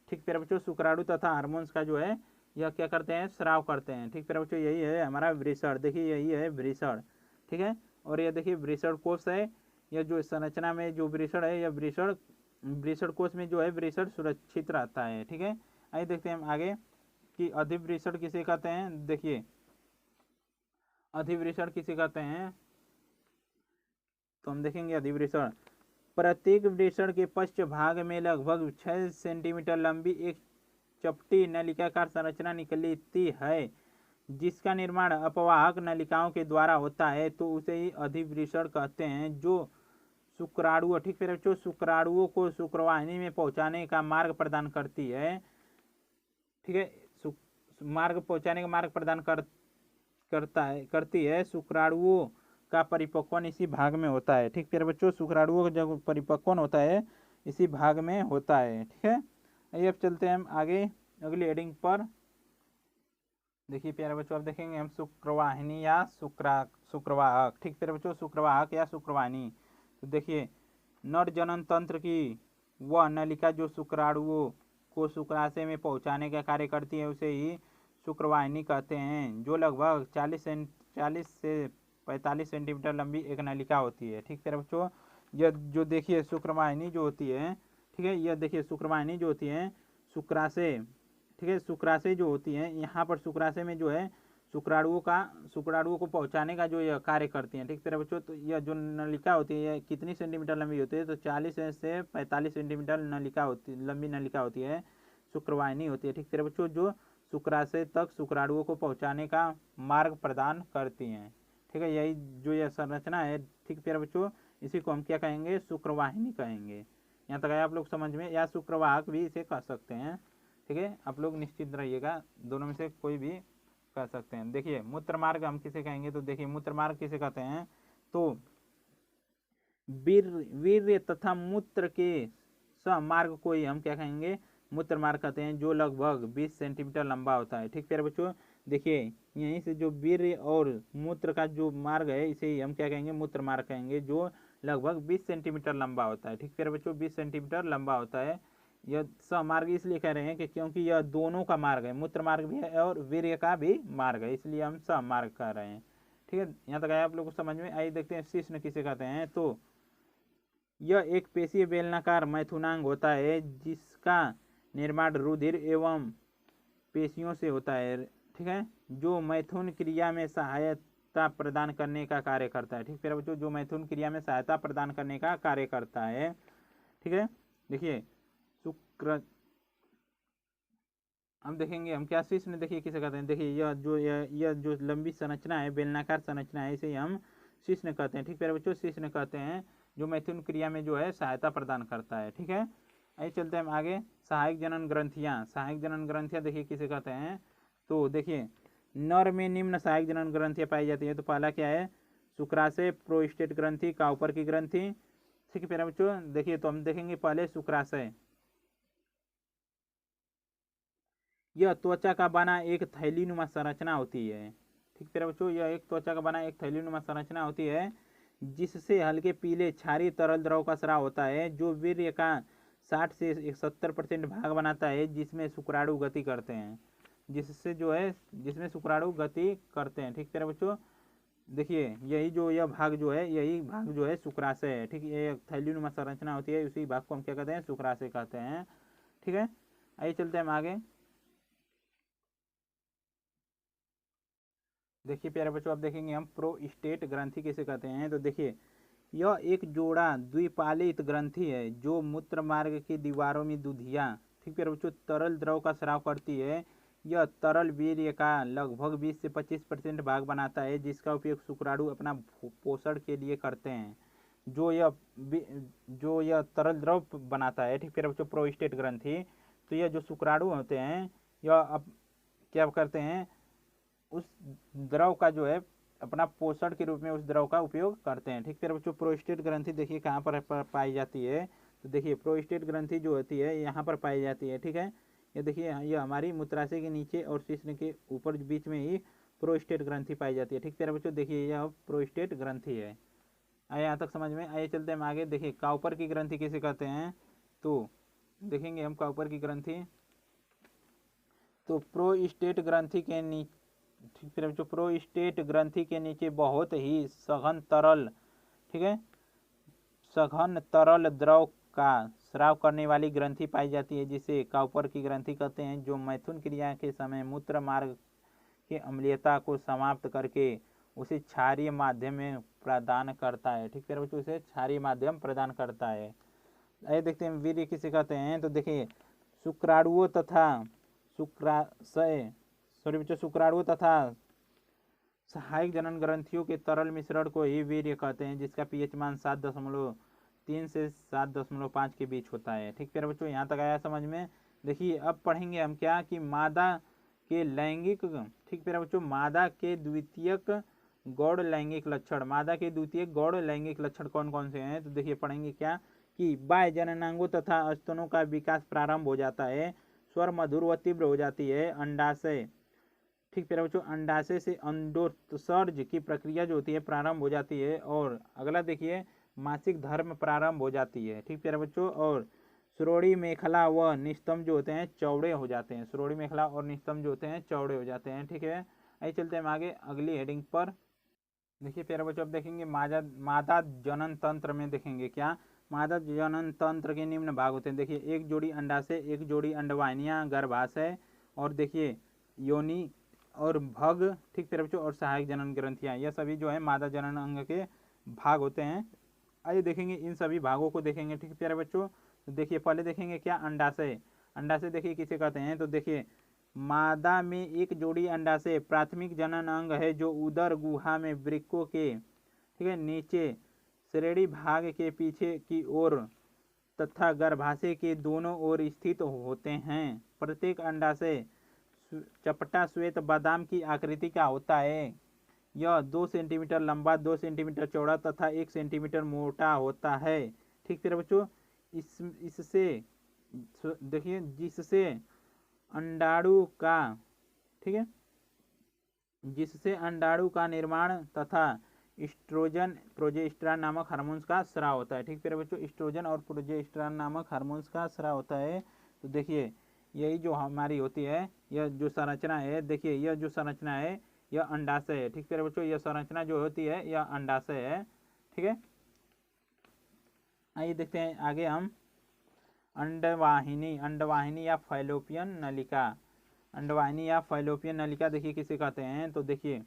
A: ठीक प्यारे बच्चों, शुक्राणु तथा हार्मोन्स का जो है यह क्या करते हैं, स्राव करते हैं। ठीक प्यारे बच्चों, यही है हमारा वृषण। देखिए यही है वृषण, ठीक है। और यह देखिए वृषण कोश है, यह जो संरचना में जो वृषण है, यह वृषण कोश में जो है वृषण सुरक्षित रहता है। ठीक है, आइए देखते हैं हम आगे कि अधिवृषण किसे कहते हैं। देखिए अधिवृषण किसे कहते हैं, तो हम देखेंगे अधिवृषण प्रत्येक वृषण के पश्च भाग में लगभग 6 सेंटीमीटर लंबी एक चपटी नलिकाकार संरचना निकलती है, जिसका निर्माण अपवाहक नलिकाओं के द्वारा होता है, तो उसे ही अधिवृषण कहते हैं। जो शुक्राणु, ठीक है बच्चों, शुक्राणुओं को शुक्रवाहिनी में पहुंचाने का मार्ग प्रदान करती है। ठीक है, मार्ग पहुंचाने का मार्ग प्रदान करती है। शुक्राणुओं का परिपक्वन इसी भाग में होता है। ठीक प्यारे बच्चों, शुक्राणुओं का जब परिपक्वन होता है इसी भाग में होता है। ठीक है, आइए अब चलते हैं हम आगे अगली हेडिंग पर। देखिए प्यारे बच्चों, अब देखेंगे हम शुक्रवाहिनी या शुक्रवाहक। ठीक प्यारे बच्चों, शुक्रवाहक या शुक्रवाहिनी। तो देखिए नर जनन तंत्र की वह नलिका जो शुक्राणुओं को शुक्राशय में पहुंचाने का कार्य करती है, उसे ही शुक्रवाहिनी कहते हैं, जो लगभग 40 से 45 सेंटीमीटर लंबी एक नलिका होती है। ठीक है बच्चों, यह जो देखिए शुक्रवाहिनी जो होती है, ठीक है, यह देखिए शुक्रवाहिनी जो होती है शुक्राशय, ठीक है, शुक्राशय जो होती है, यहाँ पर शुक्राशय में जो है शुक्राणुओं को पहुंचाने का जो यह कार्य करती हैं। ठीक है बच्चों, तो यह जो नलिका होती है कितनी सेंटीमीटर लंबी होती है, तो 40 से 45 सेंटीमीटर लंबी नलिका होती है, शुक्रवाहिनी होती है। ठीक है बच्चों, जो शुक्राशय तक शुक्राणुओं को पहुंचाने का मार्ग प्रदान करती हैं। ठीक है, यही जो यह संरचना है, ठीक प्यारे बच्चों, इसी को हम क्या कहेंगे, शुक्रवाहिनी कहेंगे। यहाँ तक आया आप लोग समझ में, या शुक्रवाहक भी इसे कह सकते हैं। ठीक है, आप लोग निश्चित रहिएगा, दोनों में से कोई भी कह सकते हैं। देखिए मूत्र मार्ग हम किसे कहेंगे, तो देखिए मूत्र मार्ग किसे कहते हैं, तो वीर्य तथा मूत्र के मार्ग को ही हम क्या कहेंगे, मूत्र मार्ग कहते हैं, जो लगभग 20 सेंटीमीटर लंबा होता है। ठीक प्यारे बच्चों, देखिए यहीं से जो वीर्य और मूत्र का जो मार्ग है, इसे ही हम क्या कहेंगे, मूत्र मार्ग कहेंगे, जो लगभग 20 सेंटीमीटर लंबा होता है। ठीक प्यारे बच्चों, 20 सेंटीमीटर लंबा होता है। यह समार्ग इसलिए कह रहे हैं कि क्योंकि यह दोनों का मार्ग है, मूत्र मार्ग भी है और वीर्य का भी मार्ग है, इसलिए हम समार्ग कह रहे हैं। ठीक है, यहाँ तक आया आप लोग को समझ में। आइए देखते हैं शिश्न किसे कहते हैं, तो यह एक पेशीय बेलनाकार मैथुनांग होता है, जिसका निर्माण रुधिर एवं पेशियों से होता है। ठीक है, जो मैथुन क्रिया में सहायता प्रदान करने का कार्य करता है। ठीक है बच्चों, जो मैथुन क्रिया में सहायता प्रदान करने का कार्य करता है। ठीक है, देखिए शुक्र, हम देखेंगे हम क्या शिश्न देखिए किसे कहते हैं। देखिए यह जो लंबी संरचना है, बेलनाकार संरचना है, इसे हम शिश्न कहते हैं। ठीक है बच्चों, शिश्न कहते हैं, जो मैथुन क्रिया में जो है सहायता प्रदान करता है। ठीक है, आइए चलते हैं हम आगे। सहायक जनन ग्रंथियां, सहायक जनन ग्रंथियां देखिए किसे कहते हैं, तो देखिए नर में निम्न सहायक जनन ग्रंथियां पाई जाती है। तो पहला क्या है, शुक्राशय, प्रोस्टेट ग्रंथि, काउपर की ग्रंथि। ठीक है प्यारे बच्चों, देखिए तो हम देखेंगे पहले शुक्राशय। यह त्वचा का बना एक थैलीनुमा संरचना होती है। ठीक प्यारे बच्चों, यह एक त्वचा का बना एक थैलीनुमा संरचना होती है, जिससे हल्के पीले क्षारीय तरल द्रव का स्राव होता है, जो वीर्य का 60 से 70% भाग बनाता है, जिसमें शुक्राणु गति करते हैं, जिसमें शुक्राणु गति करते हैं। ठीक प्यारे बच्चों, देखिए यही भाग जो है शुक्राशय है। ठीक, ये थैलीनुमा संरचना होती है, उसी भाग को हम क्या कहते हैं, शुक्राशय कहते हैं। ठीक है, आइए चलते हैं हम आगे। देखिए प्यारे बच्चों, अब देखेंगे हम प्रोस्टेट ग्रंथि किसे कहते हैं। तो देखिए यह एक जोड़ा द्विपालित ग्रंथि है, जो मूत्र मार्ग की दीवारों में दुधिया, ठीक है बच्चों, तरल द्रव का स्राव करती है। यह तरल वीर्य का लगभग 20 से 25% भाग बनाता है, जिसका उपयोग शुक्राणु अपना पोषण के लिए करते हैं, जो यह तरल द्रव बनाता है। ठीक है बच्चों, प्रोस्टेट ग्रंथि, तो यह जो शुक्राणु होते हैं, यह अब क्या करते हैं, उस द्रव का जो है अपना पोषण के रूप में उस द्रव का उपयोग करते हैं। ठीक है बच्चों, प्रोस्टेट ग्रंथि देखिए कहाँ पर पाई जाती है, तो देखिए प्रोस्टेट ग्रंथि जो होती है यहाँ पर पाई जाती है। ठीक है, ये देखिए ये हमारी मूत्राशय के नीचे और शिश्न के ऊपर बीच में ही प्रोस्टेट ग्रंथि पाई जाती है। ठीक प्यारे बच्चों, देखिए यह प्रोस्टेट ग्रंथि है। आइए यहाँ तक समझ में। आइए चलते हैं हम आगे। देखिए काउपर की ग्रंथि किसे कहते हैं, तो देखेंगे हम काउपर की ग्रंथि। तो प्रोस्टेट ग्रंथि के नीचे, ठीक फिर बच्चों, प्रोस्टेट ग्रंथि के नीचे बहुत ही सघन तरल, ठीक है, सघन तरल द्रव का स्राव करने वाली ग्रंथि पाई जाती है, जिसे काउपर की ग्रंथि कहते हैं, जो मैथुन क्रिया के समय मूत्र मार्ग की अम्लीयता को समाप्त करके उसे क्षारीय माध्यम में प्रदान करता है। ठीक है बच्चों, उसे क्षारीय माध्यम प्रदान करता है। आइए देखते हैं वीर्य किसे कहते हैं। तो देखिए शुक्राणुओं तथा शुक्राशय सॉरी बच्चों शुक्राणुओं तथा सहायक जनन ग्रंथियों के तरल मिश्रण को ही वीर्य कहते हैं, जिसका पीएच मान 7.3 से 7.5 के बीच होता है। ठीक है बच्चों, यहाँ तक आया समझ में। देखिए अब पढ़ेंगे हम क्या कि मादा के लैंगिक, ठीक है बच्चों, मादा के द्वितीयक गौड़ लैंगिक लक्षण, मादा के द्वितीयक गौड़ लैंगिक लक्षण कौन कौन से हैं। तो देखिए पढ़ेंगे क्या कि बाह्य जननांगों तथा स्तनों का विकास प्रारंभ हो जाता है, स्वर मधुर व तीव्र हो जाती है, अंडाशय, ठीक प्यारे बच्चों, अंडाशय से अंडोत्सर्ज की प्रक्रिया जो होती है प्रारंभ हो जाती है। और अगला देखिए मासिक धर्म प्रारंभ हो जाती है। ठीक प्यारे बच्चों, और श्रोणी मेखला व निस्तंभ जो होते हैं चौड़े हो जाते हैं, श्रोणी मेखला और निस्तंभ जो होते हैं चौड़े हो जाते हैं। ठीक है, आइए चलते हैं आगे अगली हेडिंग पर। देखिए प्यारे बच्चों अब देखेंगे मादा जनन तंत्र में देखेंगे क्या, मादा जनन तंत्र के निम्न भाग होते हैं। देखिए एक जोड़ी अंडाशय, एक जोड़ी अंडवाहिनियां, गर्भाशय, और देखिए योनि और भग, ठीक प्यारे बच्चों, और सहायक जनन ग्रंथियां, यह सभी जो है मादा जनन अंग के भाग होते हैं। आइए देखेंगे इन सभी भागों को देखेंगे। ठीक प्यारे बच्चों, तो देखिए पहले देखेंगे क्या अंडाशय। अंडाशय देखिए किसे कहते हैं। तो देखिए मादा में एक जोड़ी अंडाशय प्राथमिक जनन अंग है, जो उदर गुहा में वृक्कों के, ठीक है, नीचे श्रेणी भाग के पीछे की ओर तथा गर्भाशय के दोनों ओर स्थित होते हैं। प्रत्येक अंडाशय चपटा श्वेत बादाम की आकृति का होता है। यह 2 सेंटीमीटर लंबा, 2 सेंटीमीटर चौड़ा तथा 1 सेंटीमीटर मोटा होता है। ठीक है बच्चों, इससे देखिए जिससे अंडाणु का, ठीक है, जिससे अंडाणु का निर्माण तथा एस्ट्रोजन प्रोजेस्टेरॉन नामक हार्मोन्स का स्राव होता है। ठीक है बच्चों, एस्ट्रोजन और प्रोजेस्टेरॉन नामक हार्मोन्स का स्राव होता है। तो देखिए यही जो हमारी होती है, यह जो संरचना है, देखिए यह जो संरचना है यह अंडाशय है। ठीक है बच्चों, यह संरचना जो होती है यह अंडाशय है। ठीक है, आइए देखते हैं आगे हम अंडवाहिनी, अंडवाहिनी या फैलोपियन नलिका, अंडवाहिनी या फैलोपियन नलिका देखिए किसे कहते हैं। तो देखिए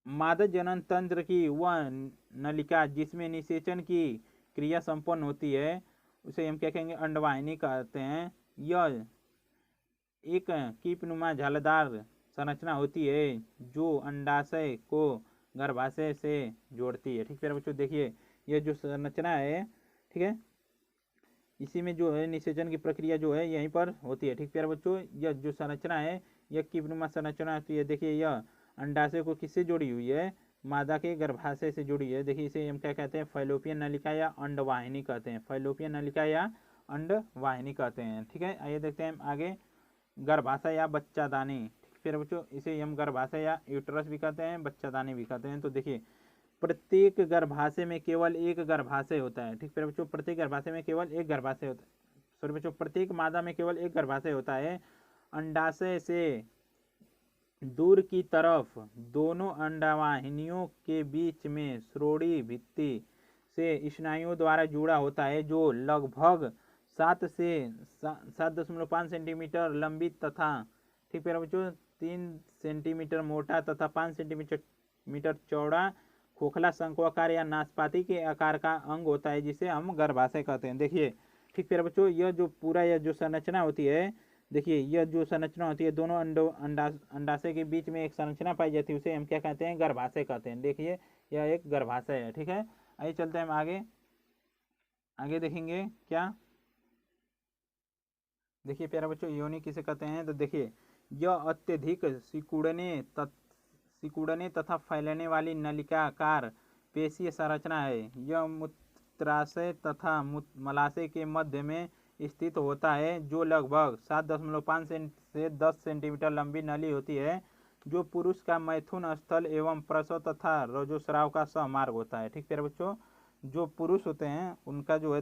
A: मादा जनन तंत्र की वह नलिका जिसमें निषेचन की क्रिया संपन्न होती है, उसे हम क्या कहेंगे, अंडवाहिनी कहते हैं। यह एक कीपनुमा झालदार संरचना होती है जो अंडाशय को गर्भाशय से जोड़ती है। ठीक है बच्चों, देखिए यह जो संरचना है, ठीक है, इसी में जो है निषेचन की प्रक्रिया जो है यहीं पर होती है। ठीक है बच्चों, यह जो संरचना है यह कीपनुमा संरचना होती है। देखिए यह अंडाशय को किससे जुड़ी हुई है, मादा के गर्भाशय से जुड़ी है। देखिए इसे हम क्या कहते हैं, फैलोपियन नलिका या अंडवाहिनी कहते हैं, फैलोपियन नलिका या अंडवाहिनी कहते हैं। ठीक है, आइए देखते हैं आगे गर्भाशय या बच्चादानी। ठीक है बच्चों, इसे हम गर्भाशय या यूट्रस भी कहते हैं, बच्चादानी भी कहते हैं। तो देखिए प्रत्येक गर्भाशय में केवल एक गर्भाशय होता है। ठीक है बच्चों, प्रत्येक गर्भाशय में केवल एक गर्भाशय होता है, सॉरी बच्चों, प्रत्येक मादा में केवल एक गर्भाशय होता है। अंडाशय से दूर की तरफ दोनों अंडवाहिनियों के बीच में श्रोणी भित्ति से स्नायुओं द्वारा जुड़ा होता है, जो लगभग 7 से 7.5 सेंटीमीटर लंबी तथा, ठीक है बच्चों, 3 सेंटीमीटर मोटा तथा 5 सेंटीमीटर चौड़ा खोखला शंक्वाकार या नाशपाती के आकार का अंग होता है, जिसे हम गर्भाशय कहते हैं। देखिए ठीक है बच्चों, यह जो पूरा यह जो संरचना होती है, देखिए यह जो संरचना होती है दोनों अंडाशय के बीच में एक संरचना पाई जाती है, उसे हम क्या कहते हैं, गर्भाशय कहते हैं। देखिए यह एक गर्भाशय है। ठीक है, आइए चलते हैं हम आगे आगे देखेंगे क्या, देखिए प्यारे बच्चों योनि किसे कहते हैं। तो देखिए यह अत्यधिक सिकुड़ने तथा फैलने वाली नलिकाकार पेशीय संरचना है। यह मूत्राशय तथा मलाशय के मध्य में स्थित होता है, जो लगभग 7.5 से 10 सेंटीमीटर लंबी नली होती है, जो पुरुष का मैथुन स्थल एवं प्रसव तथा रजोस्राव का सहमार्ग होता है। ठीक है बच्चों, जो पुरुष होते हैं उनका जो है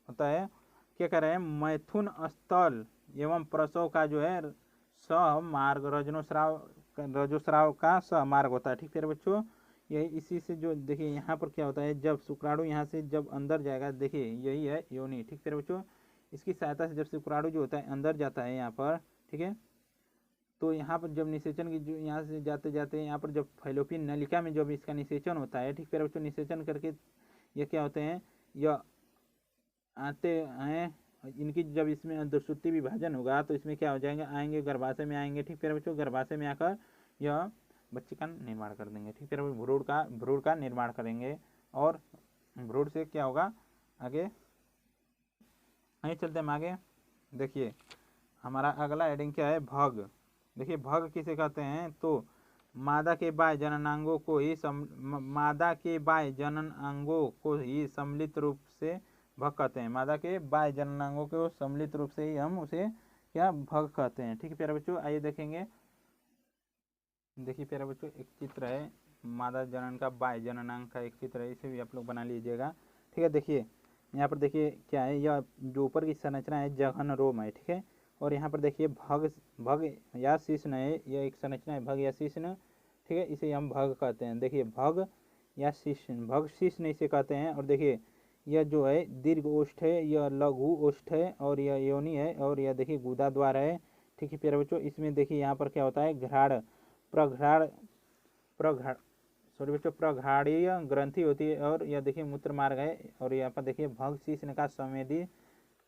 A: होता है क्या कह रहे हैं, मैथुन स्थल एवं प्रसव का जो है सहमार्ग, रजोस्राव का सहमार्ग होता है। ठीक है बच्चों, यही इसी से जो देखिए यहाँ पर क्या होता है, जब शुक्राणु यहाँ से जब अंदर जाएगा, देखिए यही है योनि। ठीक है बच्चों, इसकी सहायता से जब शुक्राणु जो होता है अंदर जाता है यहाँ पर, ठीक है, तो यहाँ पर जब निषेचन की जो यहाँ से जाते जाते यहाँ पर जब फैलोपियन नलिका में जब इसका निषेचन होता है, ठीक है बच्चों, निषेचन करके ये क्या होते हैं, यह आते हैं, इनकी जब इसमें अंतःसूत्रीय विभाजन होगा तो इसमें क्या हो जाएंगे, आएंगे गर्भाशय में आएंगे। ठीक है बच्चों, गर्भाशय में आकर यह बच्चे का निर्माण कर देंगे। ठीक है, भ्रूण का निर्माण करेंगे और भ्रूण से क्या होगा आगे, आगे चलते हैं आगे। देखिए हमारा अगला हेडिंग क्या है, भग। देखिए भग किसे कहते हैं, तो मादा के बाह्य जननांगों को ही मादा के बाह्य जननांगों को ही सम्मिलित रूप से भग कहते हैं। मादा के बाह्य जननांगों को सम्मिलित रूप से ही हम उसे क्या भग कहते हैं। ठीक है प्यारे बच्चों, आइए देखेंगे। देखिए प्यारे बच्चों, एक चित्र है मादा जनन का, बाह्य जननांग का एक चित्र है, इसे भी आप लोग बना लीजिएगा। ठीक है, देखिए यहाँ पर देखिए क्या है, यह जो ऊपर की संरचना है जघन रोम है। ठीक है, और यहाँ पर देखिए भग या शिश्न है, यह एक संरचना है भग या शिश्न। ठीक है, इसे हम भग कहते हैं। देखिए भग या शिश्न, भग शिश्न इसे कहते हैं। और देखिए यह जो है दीर्घ ओष्ठ है, यह लघु ओष्ठ है, और यह योनि है, और यह देखिए गुदा द्वार है। ठीक है प्यारे बच्चों, इसमें देखिए यहाँ पर क्या होता है, प्रघाड़ीय ग्रंथि होती है, और यह देखिए मूत्र मार्ग है, और यहाँ पर देखिए भग शिश्न का संवेदी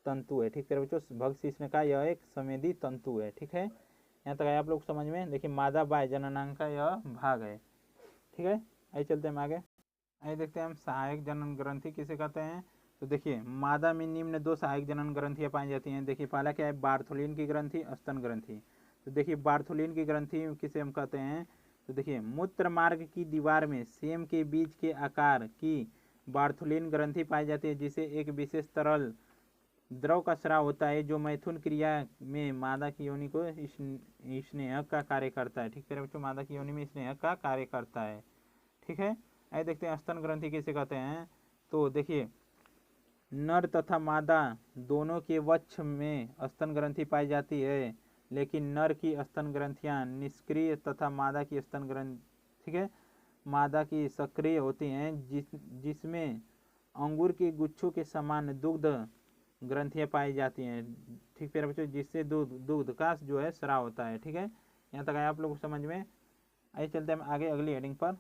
A: तंतु है। ठीक है बच्चों, भग शिश्न का यह एक संवेदी तंतु है। ठीक है, यहाँ तक आया आप लोग समझ में। देखिए मादा बाह्य जननांग का यह भाग है। ठीक है, आइए चलते हैं आगे। आइए देखते हैं हम सहायक जनन ग्रंथि किसे कहते हैं। तो देखिए मादा में निम्न 2 सहायक जनन ग्रंथियां पाई जाती हैं। देखिए पहला क्या है, बार्थोलिन की ग्रंथि, स्तन ग्रंथि। तो देखिए बार्थोलिन की ग्रंथि किसे हम कहते हैं, तो देखिए मूत्र मार्ग की दीवार में सेम के बीज के आकार की बार्थोलिन ग्रंथि पाई जाती है, जिसे एक विशेष तरल द्रव का स्राव होता है, जो मैथुन क्रिया में मादा की योनि को स्नेह का कार्य करता है। ठीक है बच्चों, मादा की योनि में स्नेह का कार्य करता है। ठीक है, आइए देखते हैं स्तन ग्रंथि किसे कहते हैं। तो देखिए नर तथा मादा दोनों के वक्ष में स्तन ग्रंथि पाई जाती है, लेकिन नर की स्तन ग्रंथियां निष्क्रिय तथा मादा की स्तन ग्रंथि, ठीक है, मादा की सक्रिय होती हैं, जिसमें अंगूर के गुच्छों के समान दुग्ध ग्रंथियां पाई जाती हैं। ठीक है बच्चों, जिससे दुग्ध का जो है स्राव होता है। ठीक है, यहाँ तक आया आप लोग समझ में। आइए चलते हैं आगे अगली हेडिंग पर।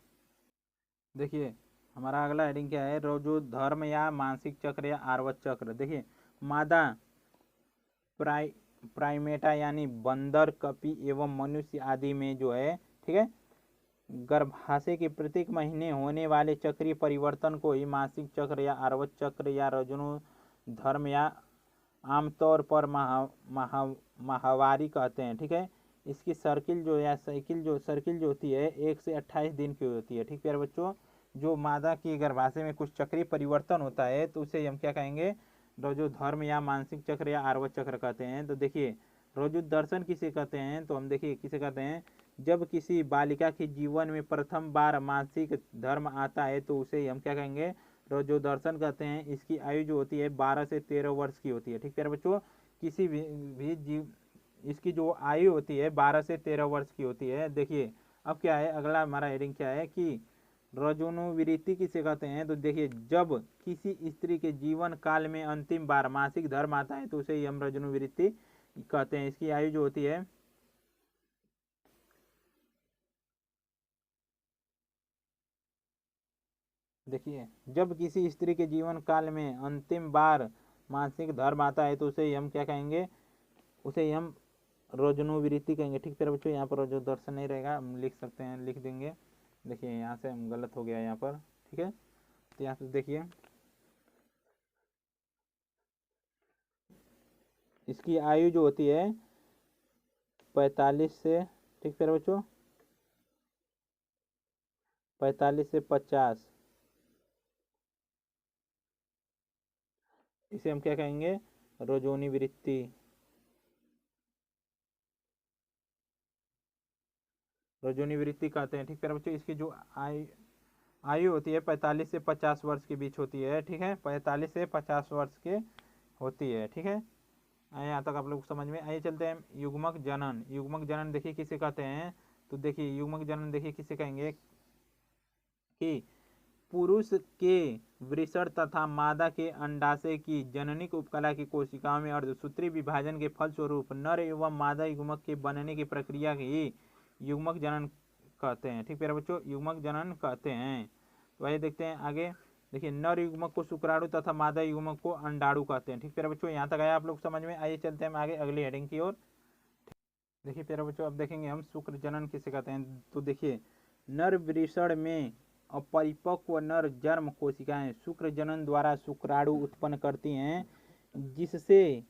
A: देखिए हमारा अगला हेडिंग क्या है, रोजोधर्म या मानसिक चक्र या आर्वत चक्र। देखिए मादा प्राइमेटा यानी बंदर, कपी एवं मनुष्य आदि में जो है, ठीक है, गर्भाशय के प्रत्येक महीने होने वाले चक्रीय परिवर्तन को ही मासिक चक्र या आर्वत चक्र या रोजोधर्म या आमतौर पर माहवारी कहते हैं। ठीक है, इसकी सर्किल जो होती है 1 से 28 दिन की होती है। ठीक है प्यारे बच्चों, जो मादा की गर्भाशय में कुछ चक्रीय परिवर्तन होता है तो उसे हम क्या कहेंगे, रोजोधर्म या मानसिक चक्र या आर्वत चक्र कहते हैं। तो देखिए रोजोदर्शन किसे कहते हैं, तो हम देखिए किसे कहते हैं, जब किसी बालिका के जीवन में प्रथम बार मासिक धर्म आता है तो उसे हम क्या कहेंगे, रोजोदर्शन कहते हैं। इसकी आयु जो होती है 12 से 13 वर्ष की होती है। ठीक है बच्चों, किसी भी जीव इसकी जो आयु होती है 12 से 13 वर्ष की होती है। देखिए अब क्या है, अगला हमारा हेडिंग क्या है कि रजोनुवृत्ति किसे कहते हैं। तो देखिए जब किसी स्त्री के जीवन काल में अंतिम बार मासिक धर्म आता है तो उसे हम रजोनुवृत्ति कहते हैं। इसकी आयु जो होती है, देखिए जब किसी स्त्री के जीवन काल में अंतिम बार मासिक धर्म आता है तो उसे हम क्या कहेंगे, उसे हम रोजनुवृत्ति कहेंगे। ठीक है बच्चों, यहाँ पर रोजो दर्शन नहीं रहेगा, हम लिख सकते हैं, लिख देंगे। देखिए यहाँ से हम गलत हो गया यहाँ पर। ठीक है, तो यहाँ से देखिए इसकी आयु जो होती है 45 से, ठीक है बच्चों, 45 से 50, इसे हम क्या कहेंगे, रजोनी वृत्ति, रजोनी वृत्ति कहते हैं। ठीक प्यारे बच्चों, इसकी जो आयु होती है 45 से 50 वर्ष के बीच होती है। ठीक है, 45 से 50 वर्ष के होती है। ठीक है, यहाँ तक आप लोग समझ में। आइए चलते हैं युग्मक जनन। युग्मक जनन देखिए किसे कहते हैं, तो देखिए युग्मक जनन देखिए किसे कहेंगे कि पुरुष के वृषण तथा मादा के अंडाशय की जननिक उपकला की कोशिकाओं में अर्धसूत्री विभाजन के फलस्वरूप नर एवं मादा युग्मक के बनने की प्रक्रिया ही युग्मक जनन कहते हैं। ठीक प्यारे बच्चों, युग्मक जनन कहते हैं। तो आइए देखते हैं आगे। देखिए नर युग्मक को शुक्राणु तथा मादा युग्मक को अंडाणु कहते हैं। ठीक प्यारे बच्चों, यहाँ तक आया आप लोग समझ में। आइए चलते हैं हम आगे अगली हेडिंग की ओर। देखिए प्यारे बच्चों, अब देखेंगे हम शुक्र जनन किसे कहते हैं। तो देखिए नर वृषण में अपरिपक्व नर जन्म कोशिकाएं शुक्र जनन द्वारा शुक्राणु उत्पन्न करती हैं, जिससे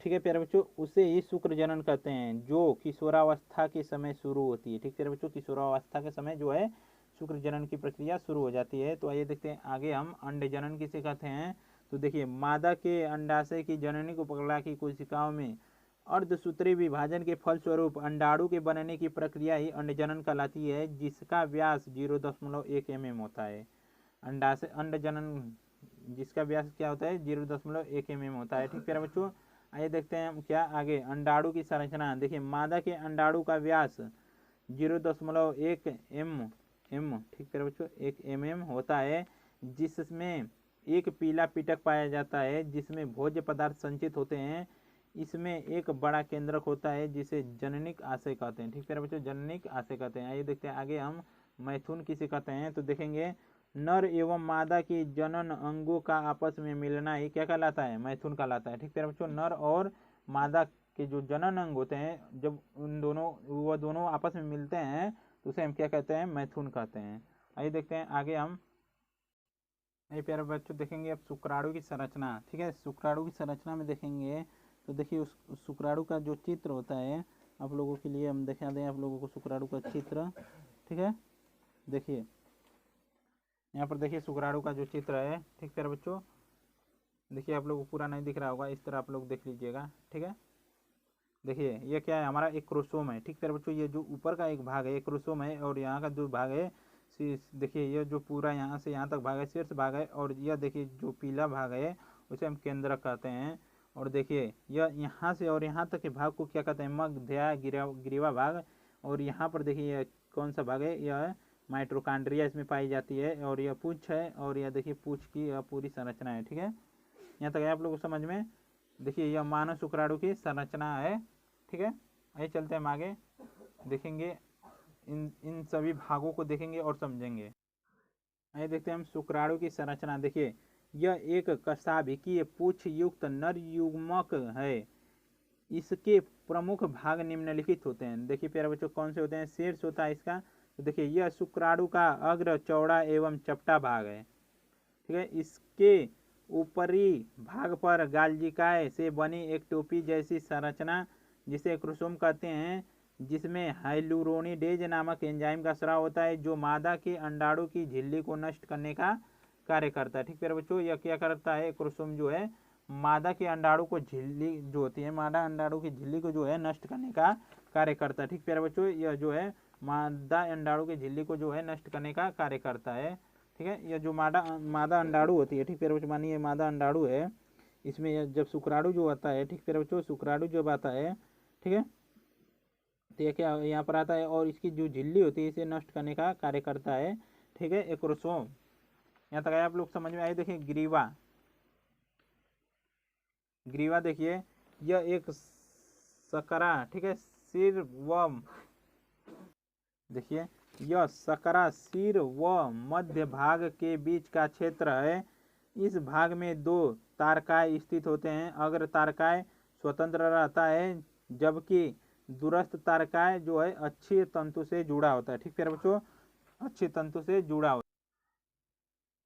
A: ठीक है प्यारे बच्चों उसे ही शुक्र जनन कहते हैं, जो किशोरावस्था के समय शुरू होती है। ठीक प्यारे बच्चों, किशोरावस्था के समय जो है शुक्र जनन की प्रक्रिया शुरू हो जाती है। तो आइए देखते हैं आगे हम अंड जनन किसे कहते हैं। तो देखिए मादा के अंडाशय की जननिक उपकला की कोशिकाओं में अर्धसूत्री विभाजन के फलस्वरूप अंडाणु के बनने की प्रक्रिया ही अंडजनन कहलाती है, जिसका व्यास 0.1 mm होता है। अंडाशय अंडजनन जिसका व्यास क्या होता है 0.1 mm होता है। ठीक प्यारे बच्चों, आइए देखते हैं हम क्या आगे अंडाणु की संरचना। देखिए मादा के अंडाणु का व्यास 0.1 mm ठीक प्यारे बच्चों 1 mm होता है, जिसमें एक पीला पिटक पाया जाता है जिसमें भोज्य पदार्थ संचित होते हैं। इसमें एक बड़ा केंद्रक होता है जिसे जननिक आशय कहते हैं। ठीक प्यारे बच्चों, जननिक आशय कहते हैं। आइए देखते हैं आगे हम मैथुन किसे कहते हैं। तो देखेंगे नर एवं मादा की जनन अंगों का आपस में मिलना ही क्या कहलाता है, मैथुन कहलाता है। ठीक प्यारे बच्चों, नर और मादा के जो जनन अंग होते हैं जब उन दोनों वह दोनों आपस में मिलते हैं तो उसे हम क्या कहते हैं, मैथुन कहते हैं। आइए देखते हैं आगे हम। आइए प्यारे बच्चों देखेंगे अब शुक्राणु की संरचना। ठीक है, शुक्राणु की संरचना में देखेंगे तो देखिए उस शुक्राणु का जो चित्र होता है आप लोगों के लिए हम दिखा दें आप लोगों को शुक्राणु का चित्र। ठीक है, देखिए यहाँ पर देखिए शुक्राणु का जो चित्र है। ठीक प्यारे बच्चों, देखिए आप लोगों को पूरा नहीं दिख रहा होगा, इस तरह आप लोग देख लीजिएगा। ठीक है, देखिए ये क्या है, हमारा एक क्रोमोसोम है। ठीक प्यारे बच्चों, ये जो ऊपर का एक भाग है एक क्रोमोसोम है, और यहाँ का जो भाग है देखिए ये जो पूरा यहाँ से यहाँ तक भाग है शीर्ष भाग है, और यह देखिए जो पीला भाग है उसे हम केंद्रक कहते हैं। और देखिए यह यहाँ से और यहाँ तक के भाग को क्या कहते हैं, मध्य ग्रीवा भाग। और यहाँ पर देखिए यह कौन सा भाग है, यह माइटोकॉन्ड्रिया इसमें पाई जाती है, और यह पूंछ है, और यह देखिए पूंछ की यह पूरी संरचना है। ठीक है, यहाँ तक है आप लोगों को समझ में। देखिए यह मानव शुक्राणु की संरचना है। ठीक है, आइए चलते हैं हम आगे देखेंगे इन सभी भागों को देखेंगे और समझेंगे। आइए देखते हैं हम शुक्राणु की संरचना। देखिए यह एक कशाभिकीय पूंछ युक्त नर युग्मक है। इसके प्रमुख भाग निम्नलिखित होते हैं। देखिए प्यारे बच्चों कौन से होते हैं, शीर्ष होता है इसका। तो देखिए यह शुक्राणु का अग्र चौड़ा एवं चपटा भाग है। ठीक है, इसके ऊपरी भाग पर गालजिकाए से बनी एक टोपी जैसी संरचना जिसे क्रोमोसोम कहते हैं, जिसमें हाइलुरोनिडेज नामक एंजाइम का स्राव होता है जो मादा के अंडाणु की झिल्ली को नष्ट करने का कार्य करता है। ठीक प्यारे बच्चों, यह क्या करता है, क्रोमोसोम जो है मादा के अंडाणु को झिल्ली जो होती है मादा अंडाणु की झिल्ली को जो है नष्ट करने का कार्य करता है। ठीक प्यारे बच्चों, यह जो है मादा अंडाणु की झिल्ली को जो है नष्ट करने का कार्य करता है। ठीक है, यह जो मादा अंडाणु होती है, ठीक प्यारे बच्चों मानिए मादा अंडाणु है, इसमें जब शुक्राणु जो आता है, ठीक प्यारे बच्चों शुक्राणु जब आता है, ठीक है, तो यह क्या यहाँ पर आता है और इसकी जो झिल्ली होती है इसे नष्ट करने का कार्य करता है। ठीक है, एक क्रोमोसोम। यहाँ तक आप लोग समझ में आए। देखिए ग्रीवा, ग्रीवा देखिए यह एक सकरा, ठीक है, सिर व देखिए यह सकरा सिर व मध्य भाग के बीच का क्षेत्र है। इस भाग में दो तारकाय स्थित होते हैं। अग्र तारकाय स्वतंत्र रहता है जबकि दूरस्थ तारकाय जो है अच्छी तंतु से जुड़ा होता है। ठीक है बच्चों, अच्छी तंतु से जुड़ा होता है।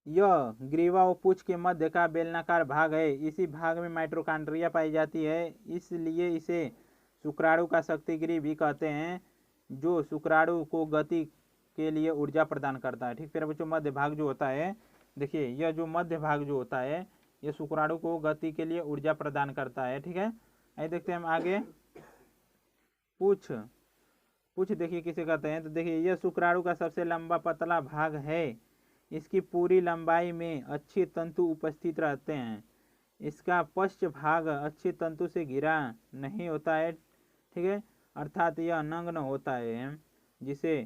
A: यह ग्रीवा व पूंछ के मध्य का बेलनाकार भाग है। इसी भाग में माइटोकॉन्ड्रिया पाई जाती है, इसलिए इसे शुक्राणु का शक्तिगृह भी कहते हैं, जो शुक्राणु को गति के लिए ऊर्जा प्रदान करता है। ठीक है बच्चों, मध्य भाग जो होता है, देखिए यह जो मध्य भाग जो होता है ये शुक्राणु को गति के लिए ऊर्जा प्रदान करता है। ठीक है, आइए देखते हैं हम आगे। पूछ देखिए किसे कहते हैं, तो देखिए यह शुक्राणु का सबसे लंबा पतला भाग है। इसकी पूरी लंबाई में अच्छे तंतु उपस्थित रहते हैं। इसका पश्च भाग अच्छे तंतु से घिरा नहीं होता है। ठीक है, अर्थात यह नग्न होता है, जिसे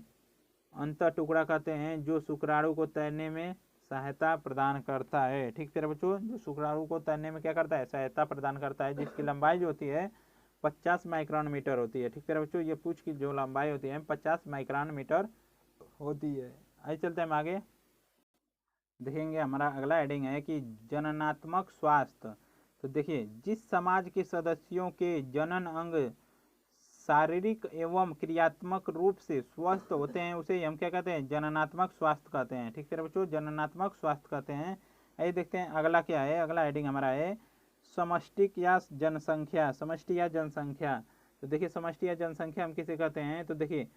A: अंत टुकड़ा कहते हैं, जो शुक्राणु को तैरने में सहायता प्रदान करता है। ठीक प्यारे बच्चों, जो शुक्राणु को तैरने में क्या करता है, सहायता प्रदान करता है, जिसकी लंबाई जो होती है 50 माइक्रोन मीटर होती है। ठीक प्यारे बच्चों, ये पूछ की जो लंबाई होती है 50 माइक्रोन मीटर होती है। आइए चलते हैं हम आगे देखेंगे। हमारा अगला हेडिंग है कि जननात्मक स्वास्थ्य। तो देखिए, जिस समाज के सदस्यों के जनन अंग शारीरिक एवं क्रियात्मक रूप से स्वस्थ होते हैं, उसे हम क्या कहते हैं, जननात्मक स्वास्थ्य कहते हैं। ठीक है बच्चों, जननात्मक स्वास्थ्य कहते हैं। आइए देखते हैं अगला क्या है। अगला हेडिंग हमारा है समष्टिक या जनसंख्या। समष्टि या जनसंख्या। तो देखिए, समष्टि या जनसंख्या हम किसे कहते हैं, तो देखिए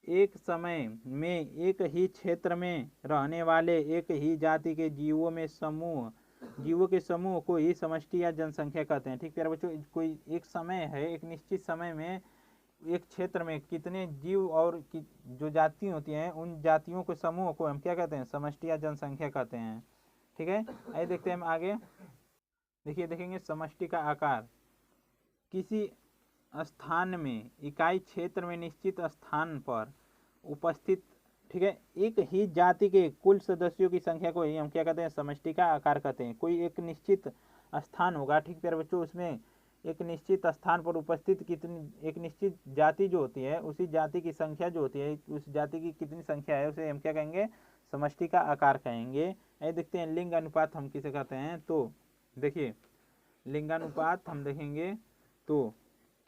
A: एक समय में एक ही क्षेत्र में रहने वाले एक ही जाति के जीवों के समूह को ही समष्टि या जनसंख्या कहते हैं। ठीक है बच्चों, कोई एक समय है, एक निश्चित समय में एक क्षेत्र में कितने जीव और जो जाति होती हैं, उन जातियों के समूह को हम क्या कहते हैं, समष्टि या जनसंख्या कहते हैं। ठीक है, आइए देखते हैं हम आगे। देखिए, देखेंगे समष्टि का आकार। किसी स्थान में इकाई क्षेत्र में निश्चित स्थान पर उपस्थित, ठीक है, एक ही जाति के कुल सदस्यों की संख्या को ही हम क्या कहते हैं, समष्टि का आकार कहते हैं। कोई एक निश्चित स्थान होगा, ठीक है बच्चों, उसमें एक निश्चित स्थान पर उपस्थित कितनी एक निश्चित जाति जो होती है, उसी जाति की संख्या जो होती है, उस जाति की कितनी संख्या है, उसे हम क्या कहेंगे, समष्टि का आकार कहेंगे। ये देखते हैं लिंग अनुपात हम किसे कहते हैं। तो देखिए, लिंगानुपात हम देखेंगे तो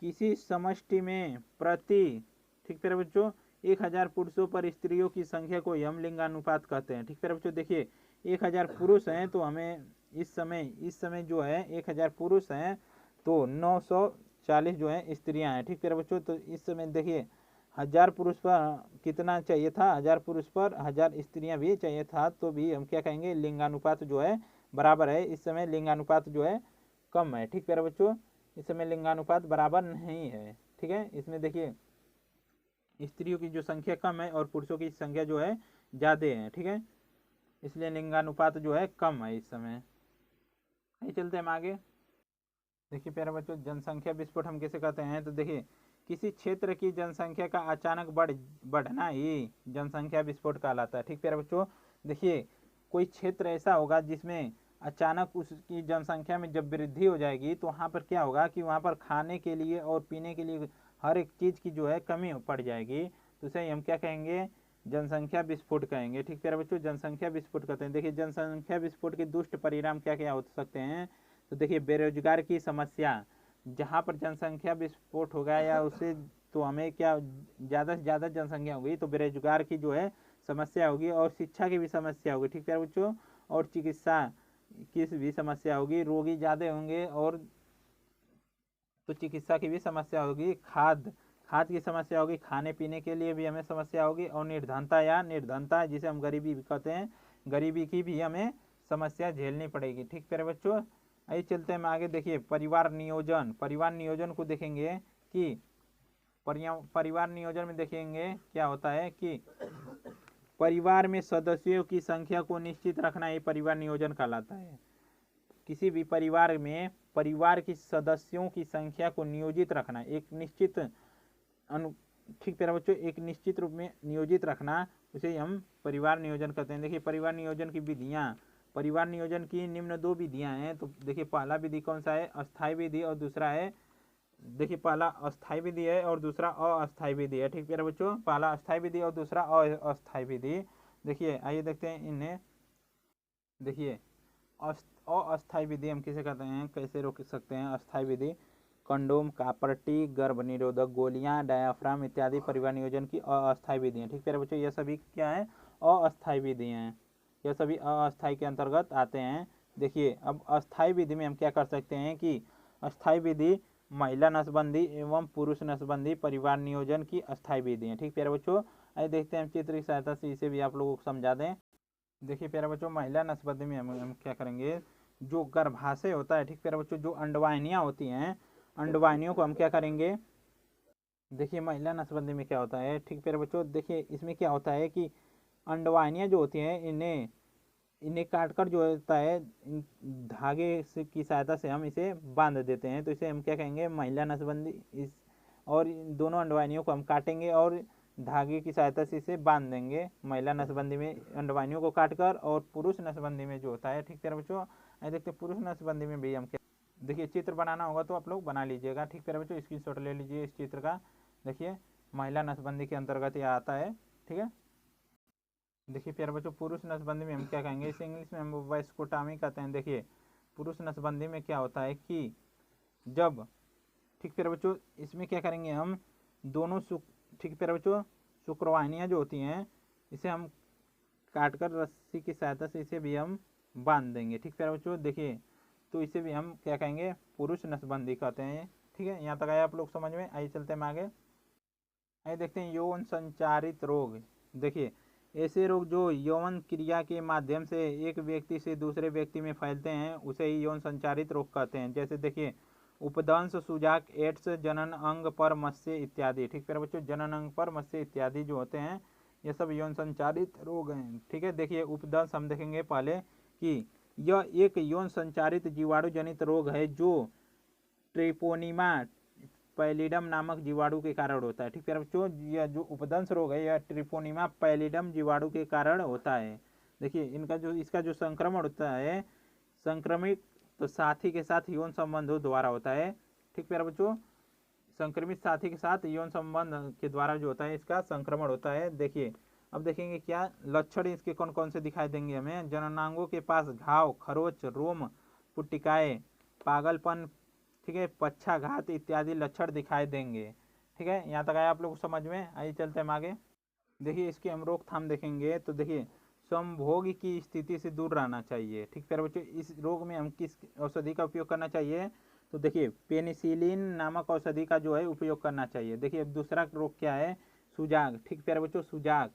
A: किसी समष्टि में प्रति, ठीक है बच्चों, 1000 पुरुषों पर स्त्रियों की संख्या को हम लिंगानुपात कहते हैं। ठीक है बच्चों, देखिए 1000 पुरुष हैं, तो हमें इस समय जो है 1000 पुरुष हैं, तो 940 जो है स्त्रियां हैं। ठीक है बच्चों, तो इस समय देखिए 1000 पुरुष पर कितना चाहिए था, 1000 पुरुष पर 1000 स्त्रियां भी चाहिए था, तो भी हम क्या कहेंगे, लिंगानुपात जो है बराबर है। इस समय लिंगानुपात जो है कम है। ठीक है बच्चों, इस समय लिंगानुपात बराबर नहीं है। ठीक है, इसमें देखिए स्त्रियों की जो संख्या कम है और पुरुषों की संख्या जो है ज़्यादा है। ठीक है, इसलिए लिंगानुपात जो है कम है इस समय। आइए चलते हैं आगे। देखिए प्यारे बच्चों, जनसंख्या विस्फोट हम किसे कहते हैं, तो देखिए किसी क्षेत्र की जनसंख्या का अचानक बढ़ना ही जनसंख्या विस्फोट कहलाता है। ठीक प्यारे बच्चों, देखिए कोई क्षेत्र ऐसा होगा जिसमें अचानक उसकी जनसंख्या में जब वृद्धि हो जाएगी, तो वहाँ पर क्या होगा कि वहाँ पर खाने के लिए और पीने के लिए हर एक चीज़ की जो है कमी पड़ जाएगी, तो उसे हम क्या कहेंगे, जनसंख्या विस्फोट कहेंगे। ठीक प्यारे बच्चों, जनसंख्या विस्फोट कहते हैं। देखिए जनसंख्या विस्फोट के दुष्ट परिणाम क्या क्या हो सकते हैं, तो देखिए बेरोजगार की समस्या, जहाँ पर जनसंख्या विस्फोट होगा या उससे, तो हमें क्या, ज़्यादा से ज़्यादा जनसंख्या होगी तो बेरोजगार की जो है समस्या होगी, और शिक्षा की भी समस्या होगी। ठीक है बच्चों, और चिकित्सा की भी समस्या होगी, रोगी ज़्यादा होंगे और तो चिकित्सा की भी समस्या होगी। खाद की समस्या होगी, खाने पीने के लिए भी हमें समस्या होगी, और निर्धनता जिसे हम गरीबी भी कहते हैं, गरीबी की भी हमें समस्या झेलनी पड़ेगी। ठीक है बच्चों, आइए चलते हैं हम आगे। देखिए परिवार नियोजन को देखेंगे कि परिवार नियोजन में देखेंगे क्या होता है कि परिवार में सदस्यों की संख्या को निश्चित रखना, ये परिवार नियोजन कहलाता है। किसी भी परिवार में परिवार की सदस्यों की संख्या को नियोजित रखना, एक निश्चित ठीक है बच्चों, एक निश्चित रूप में नियोजित रखना, उसे हम परिवार नियोजन कहते हैं। देखिए परिवार नियोजन की विधियाँ, परिवार नियोजन की निम्न 2 विधियाँ हैं। तो देखिए पहला विधि कौन सा है, अस्थायी विधि, और दूसरा है, देखिए पहला अस्थायी विधि है और दूसरा अस्थायी विधि है। ठीक है बच्चों, पहला अस्थायी विधि और दूसरा अस्थायी विधि। देखिए आइए देखते हैं इन्हें। देखिए अस्थायी विधि हम किसे कहते हैं, कैसे रोक सकते हैं। अस्थायी विधि, कंडोम, कापरटी, गर्भ निरोधक गोलियां, डायाफ्राम इत्यादि परिवार नियोजन की अस्थायी विधि हैं। ठीक है बच्चों, यह सभी क्या है, अस्थायी विधि हैं, यह सभी अस्थायी के अंतर्गत आते हैं। देखिए अब अस्थायी विधि में हम क्या कर सकते हैं कि अस्थायी विधि महिला नसबंदी एवं पुरुष नसबंदी परिवार नियोजन की अस्थायी विधि है। ठीक है बच्चों, आइए देखते हैं हम चित्र की सहायता से इसे भी आप लोगों को समझा दें। देखिए प्यारे बच्चों, महिला नसबंदी में हम क्या करेंगे, जो गर्भाशय होता है, ठीक प्यारे बच्चों, जो अंडवाहिनियाँ होती हैं, अंडवाहिनियों को हम क्या करेंगे, देखिए महिला नसबंदी में क्या होता है, ठीक प्यारे बच्चों, देखिए इसमें क्या होता है कि अंडवाहिनियाँ जो होती हैं इन्हें इन्हें काट कर जो होता है धागे से की सहायता से हम इसे बांध देते हैं, तो इसे हम क्या कहेंगे, महिला नसबंदी। इस और इन दोनों अंडवाहिनियों को हम काटेंगे और धागे की सहायता से इसे बांध देंगे। महिला नसबंदी में अंडवाहिनियों को काट कर, और पुरुष नसबंदी में जो होता है, ठीक है बच्चों, आइए देखते हैं पुरुष नसबंदी में भी हम क्या, देखिए चित्र बनाना होगा तो आप लोग बना लीजिएगा, ठीक है बच्चों, स्क्रीनशॉट ले लीजिए इस चित्र का। देखिए महिला नसबंदी के अंतर्गत यह आता है, ठीक है। देखिए प्यारे बच्चों, पुरुष नसबंदी में हम क्या कहेंगे, इसे इंग्लिश में हम वाइस्कोटॉमी कहते हैं। देखिए पुरुष नसबंदी में क्या होता है कि जब, ठीक प्यारे बच्चों, इसमें क्या करेंगे हम दोनों ठीक प्यारे बच्चों, शुक्रवाहिनियाँ जो होती हैं इसे हम काट कर रस्सी की सहायता से इसे भी हम बांध देंगे, ठीक प्यारे बच्चों। देखिए तो इसे भी हम क्या कहेंगे, पुरुष नसबंदी कहते हैं, ठीक है। यहाँ तक आया आप लोग समझ में, आइए चलते हैं आगे। आइए देखते हैं यौन संचारित रोग। देखिए ऐसे रोग जो यौन क्रिया के माध्यम से एक व्यक्ति से दूसरे व्यक्ति में फैलते हैं उसे ही यौन संचारित रोग कहते हैं। जैसे देखिए उपदंश, सुजाक, एड्स, जनन अंग पर मत्स्य इत्यादि, ठीक है बच्चों, जनन अंग पर मत्स्य इत्यादि जो होते हैं ये सब यौन संचारित रोग हैं, ठीक है। देखिए उपदंश हम देखेंगे पहले कि यह एक यौन संचारित जीवाणु जनित रोग है जो ट्रिपोनिमा पैलिडम नामक जीवाणु के कारण होता है, ठीक है बच्चों। यह जो उपदंश रोग है यह ट्रिपोनिमा पैलिडम जीवाणु के कारण होता है। देखिए इसका जो संक्रमण होता है, संक्रमित तो साथी के साथ यौन संबंधों द्वारा होता है, ठीक है बच्चों, संक्रमित साथी के साथ यौन संबंध के द्वारा जो होता है इसका संक्रमण होता है। देखिए अब देखेंगे क्या लक्षण इसके कौन कौन से दिखाई देंगे हमें, जननांगों के पास घाव, खरोच, रोम, पुट्टिकाएं, पागलपन, ठीक है, पक्षाघात इत्यादि लक्षण दिखाई देंगे, ठीक है। यहाँ तक आया आप लोग समझ में, आइए चलते हैं आगे। देखिए इसकी हम रोकथाम देखेंगे तो देखिए संभोग की स्थिति से दूर रहना चाहिए, ठीक है बच्चों। इस रोग में हम किस औषधि का उपयोग करना चाहिए, तो देखिए पेनिसिलिन नामक औषधि का जो है उपयोग करना चाहिए। देखिए अब दूसरा रोग क्या है, सुजाग, ठीक प्यारे बच्चों, सुजाग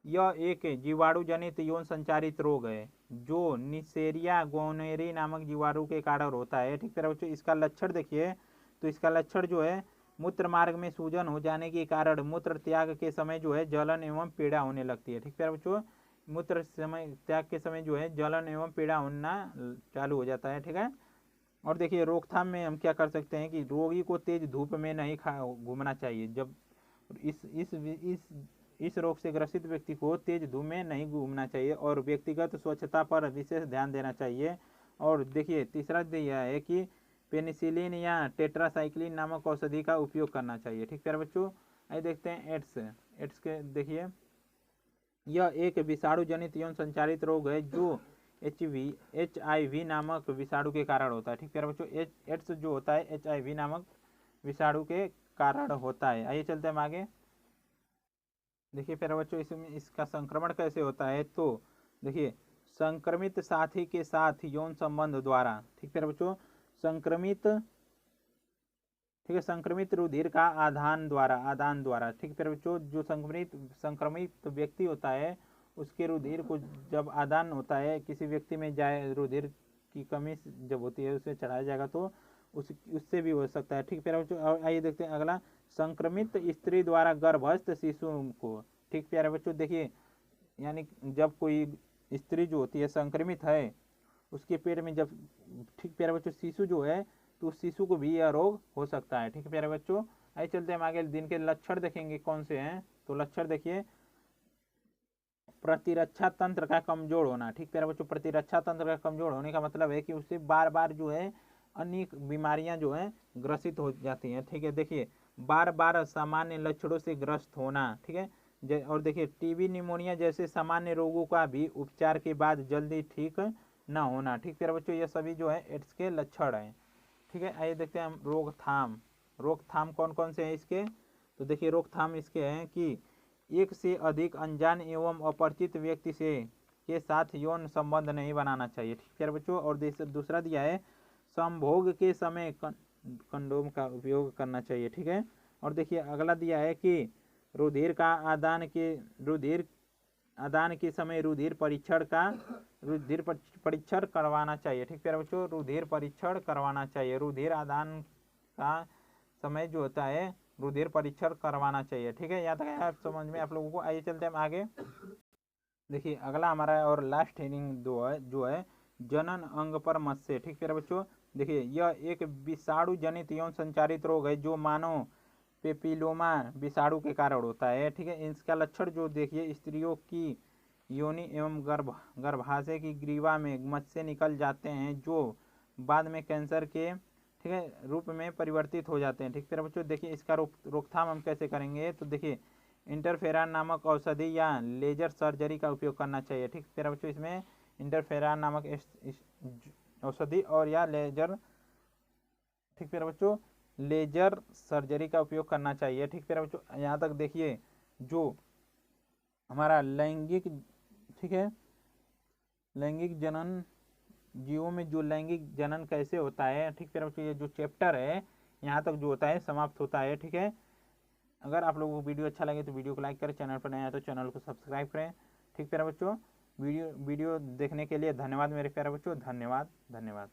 A: यह एक जीवाणु जनित यौन संचारित रोग है जो निसेरिया गोनेरी नामक जीवाणु के कारण होता है, ठीक प्यारे बच्चों। इसका लक्षण देखिए तो इसका लक्षण जो है मूत्र मार्ग में सूजन हो जाने के कारण मूत्र त्याग के समय जो है जलन एवं पीड़ा होने लगती है, ठीक प्यारे बच्चों। मूत्र समय त्याग के समय जो है जलन एवं पीड़ा होना चालू हो जाता है, ठीक है। और देखिए रोकथाम में हम क्या कर सकते हैं कि रोगी को तेज धूप में नहीं घूमना चाहिए। जब इस रोग से ग्रसित व्यक्ति को तेज धूप में नहीं घूमना चाहिए और व्यक्तिगत स्वच्छता पर विशेष ध्यान देना चाहिए। और देखिए तीसरा यह है कि पेनिसिलिन या टेट्रासाइक्लिन नामक औषधि का उपयोग करना चाहिए, ठीक है बच्चों। आइए देखते हैं एड्स के। देखिए यह एक विषाणु जनित यौन संचारित रोग है जो HIV नामक विषाणु के कारण होता है, ठीक है बच्चों। एड्स जो होता है HIV नामक विषाणु के कारण होता है। आइए चलते हैं आगे। देखिए प्यारे बच्चों इसमें इसका संक्रमण कैसे होता है, तो देखिए संक्रमित साथी के साथ यौन संबंध द्वारा, ठीक है बच्चों, संक्रमित रुधिर का आदान द्वारा, ठीक है बच्चों। जो संक्रमित व्यक्ति होता है उसके रुधिर को जब आदान होता है, किसी व्यक्ति में जाए रुधिर की कमी जब होती है उसे चढ़ाया जाएगा तो उससे भी हो सकता है, ठीक है बच्चों। और आइए देखते हैं अगला, संक्रमित स्त्री द्वारा गर्भस्थ शिशु को, ठीक प्यारे बच्चों। देखिए यानी जब कोई स्त्री जो होती है संक्रमित है उसके पेट में जब, ठीक प्यारे बच्चों, शिशु जो है तो उस शिशु को भी यह रोग हो सकता है, ठीक है प्यारे बच्चों। आइए चलते हम आगे, दिन के लक्षण देखेंगे कौन से हैं, तो लक्षण देखिए प्रतिरक्षा तंत्र का कमजोर होना, ठीक प्यारे बच्चों। प्रतिरक्षा तंत्र का कमजोर होने का मतलब है कि उससे बार बार जो है अनेक बीमारियां जो है ग्रसित हो जाती हैं, ठीक है। देखिए बार बार सामान्य लक्षणों से ग्रस्त होना, ठीक है। और देखिए टीबी, निमोनिया जैसे सामान्य रोगों का भी उपचार के बाद जल्दी ठीक न होना, ठीक है बच्चों। ये सभी जो है एड्स के लक्षण हैं, ठीक है। आइए देखते हैं हम रोकथाम कौन कौन से हैं इसके, तो देखिए रोकथाम इसके हैं कि एक से अधिक अनजान एवं अपरिचित व्यक्ति से के साथ यौन संबंध नहीं बनाना चाहिए, ठीक है बच्चों। और दूसरा दिया है संभोग के समय कंडोम का उपयोग करना चाहिए, ठीक है। और देखिए अगला दिया है कि रुधिर आदान के समय रुधिर परीक्षण करवाना चाहिए। ठीक प्यारे बच्चों, रुधिर परीक्षण करवाना चाहिए। रुधिर आदान का समय जो होता है रुधिर परीक्षण करवाना चाहिए। ठीक है, यहाँ तक आप समझ में आप लोगों को। आइए चलते हैं आगे। देखिए अगला हमारा और लास्ट हेडिंग दो है जो है जनन अंग पर मत्स्य। ठीक प्यारे बच्चों, देखिए यह एक विषाणु जनित यौन संचारित रोग है जो मानव पेपिलोमा विषाणु के कारण होता है। ठीक है, इसका लक्षण जो देखिए स्त्रियों की योनि एवं गर्भाशय की ग्रीवा में मत्स्य निकल जाते हैं जो बाद में कैंसर के ठीक है रूप में परिवर्तित हो जाते हैं। ठीक प्यारे बच्चों, देखिए इसका रोकथाम हम कैसे करेंगे। तो देखिए इंटरफेरान नामक औषधि या लेजर सर्जरी का उपयोग करना चाहिए। ठीक प्यारे बच्चों, इसमें इंटरफेरान नामक औषधि और या लेजर ठीक प्यारे बच्चों लेजर सर्जरी का उपयोग करना चाहिए। ठीक प्यारे बच्चों, यहाँ तक देखिए जो हमारा लैंगिक ठीक है लैंगिक जनन जीवों में जो लैंगिक जनन कैसे होता है। ठीक प्यारे बच्चों, ये जो चैप्टर है यहाँ तक जो होता है समाप्त होता है। ठीक है, अगर आप लोगों को वीडियो अच्छा लगे तो वीडियो को लाइक करें, चैनल पर नया है तो चैनल को सब्सक्राइब करें। ठीक प्यारे बच्चों, वीडियो देखने के लिए धन्यवाद मेरे प्यारे बच्चों, धन्यवाद।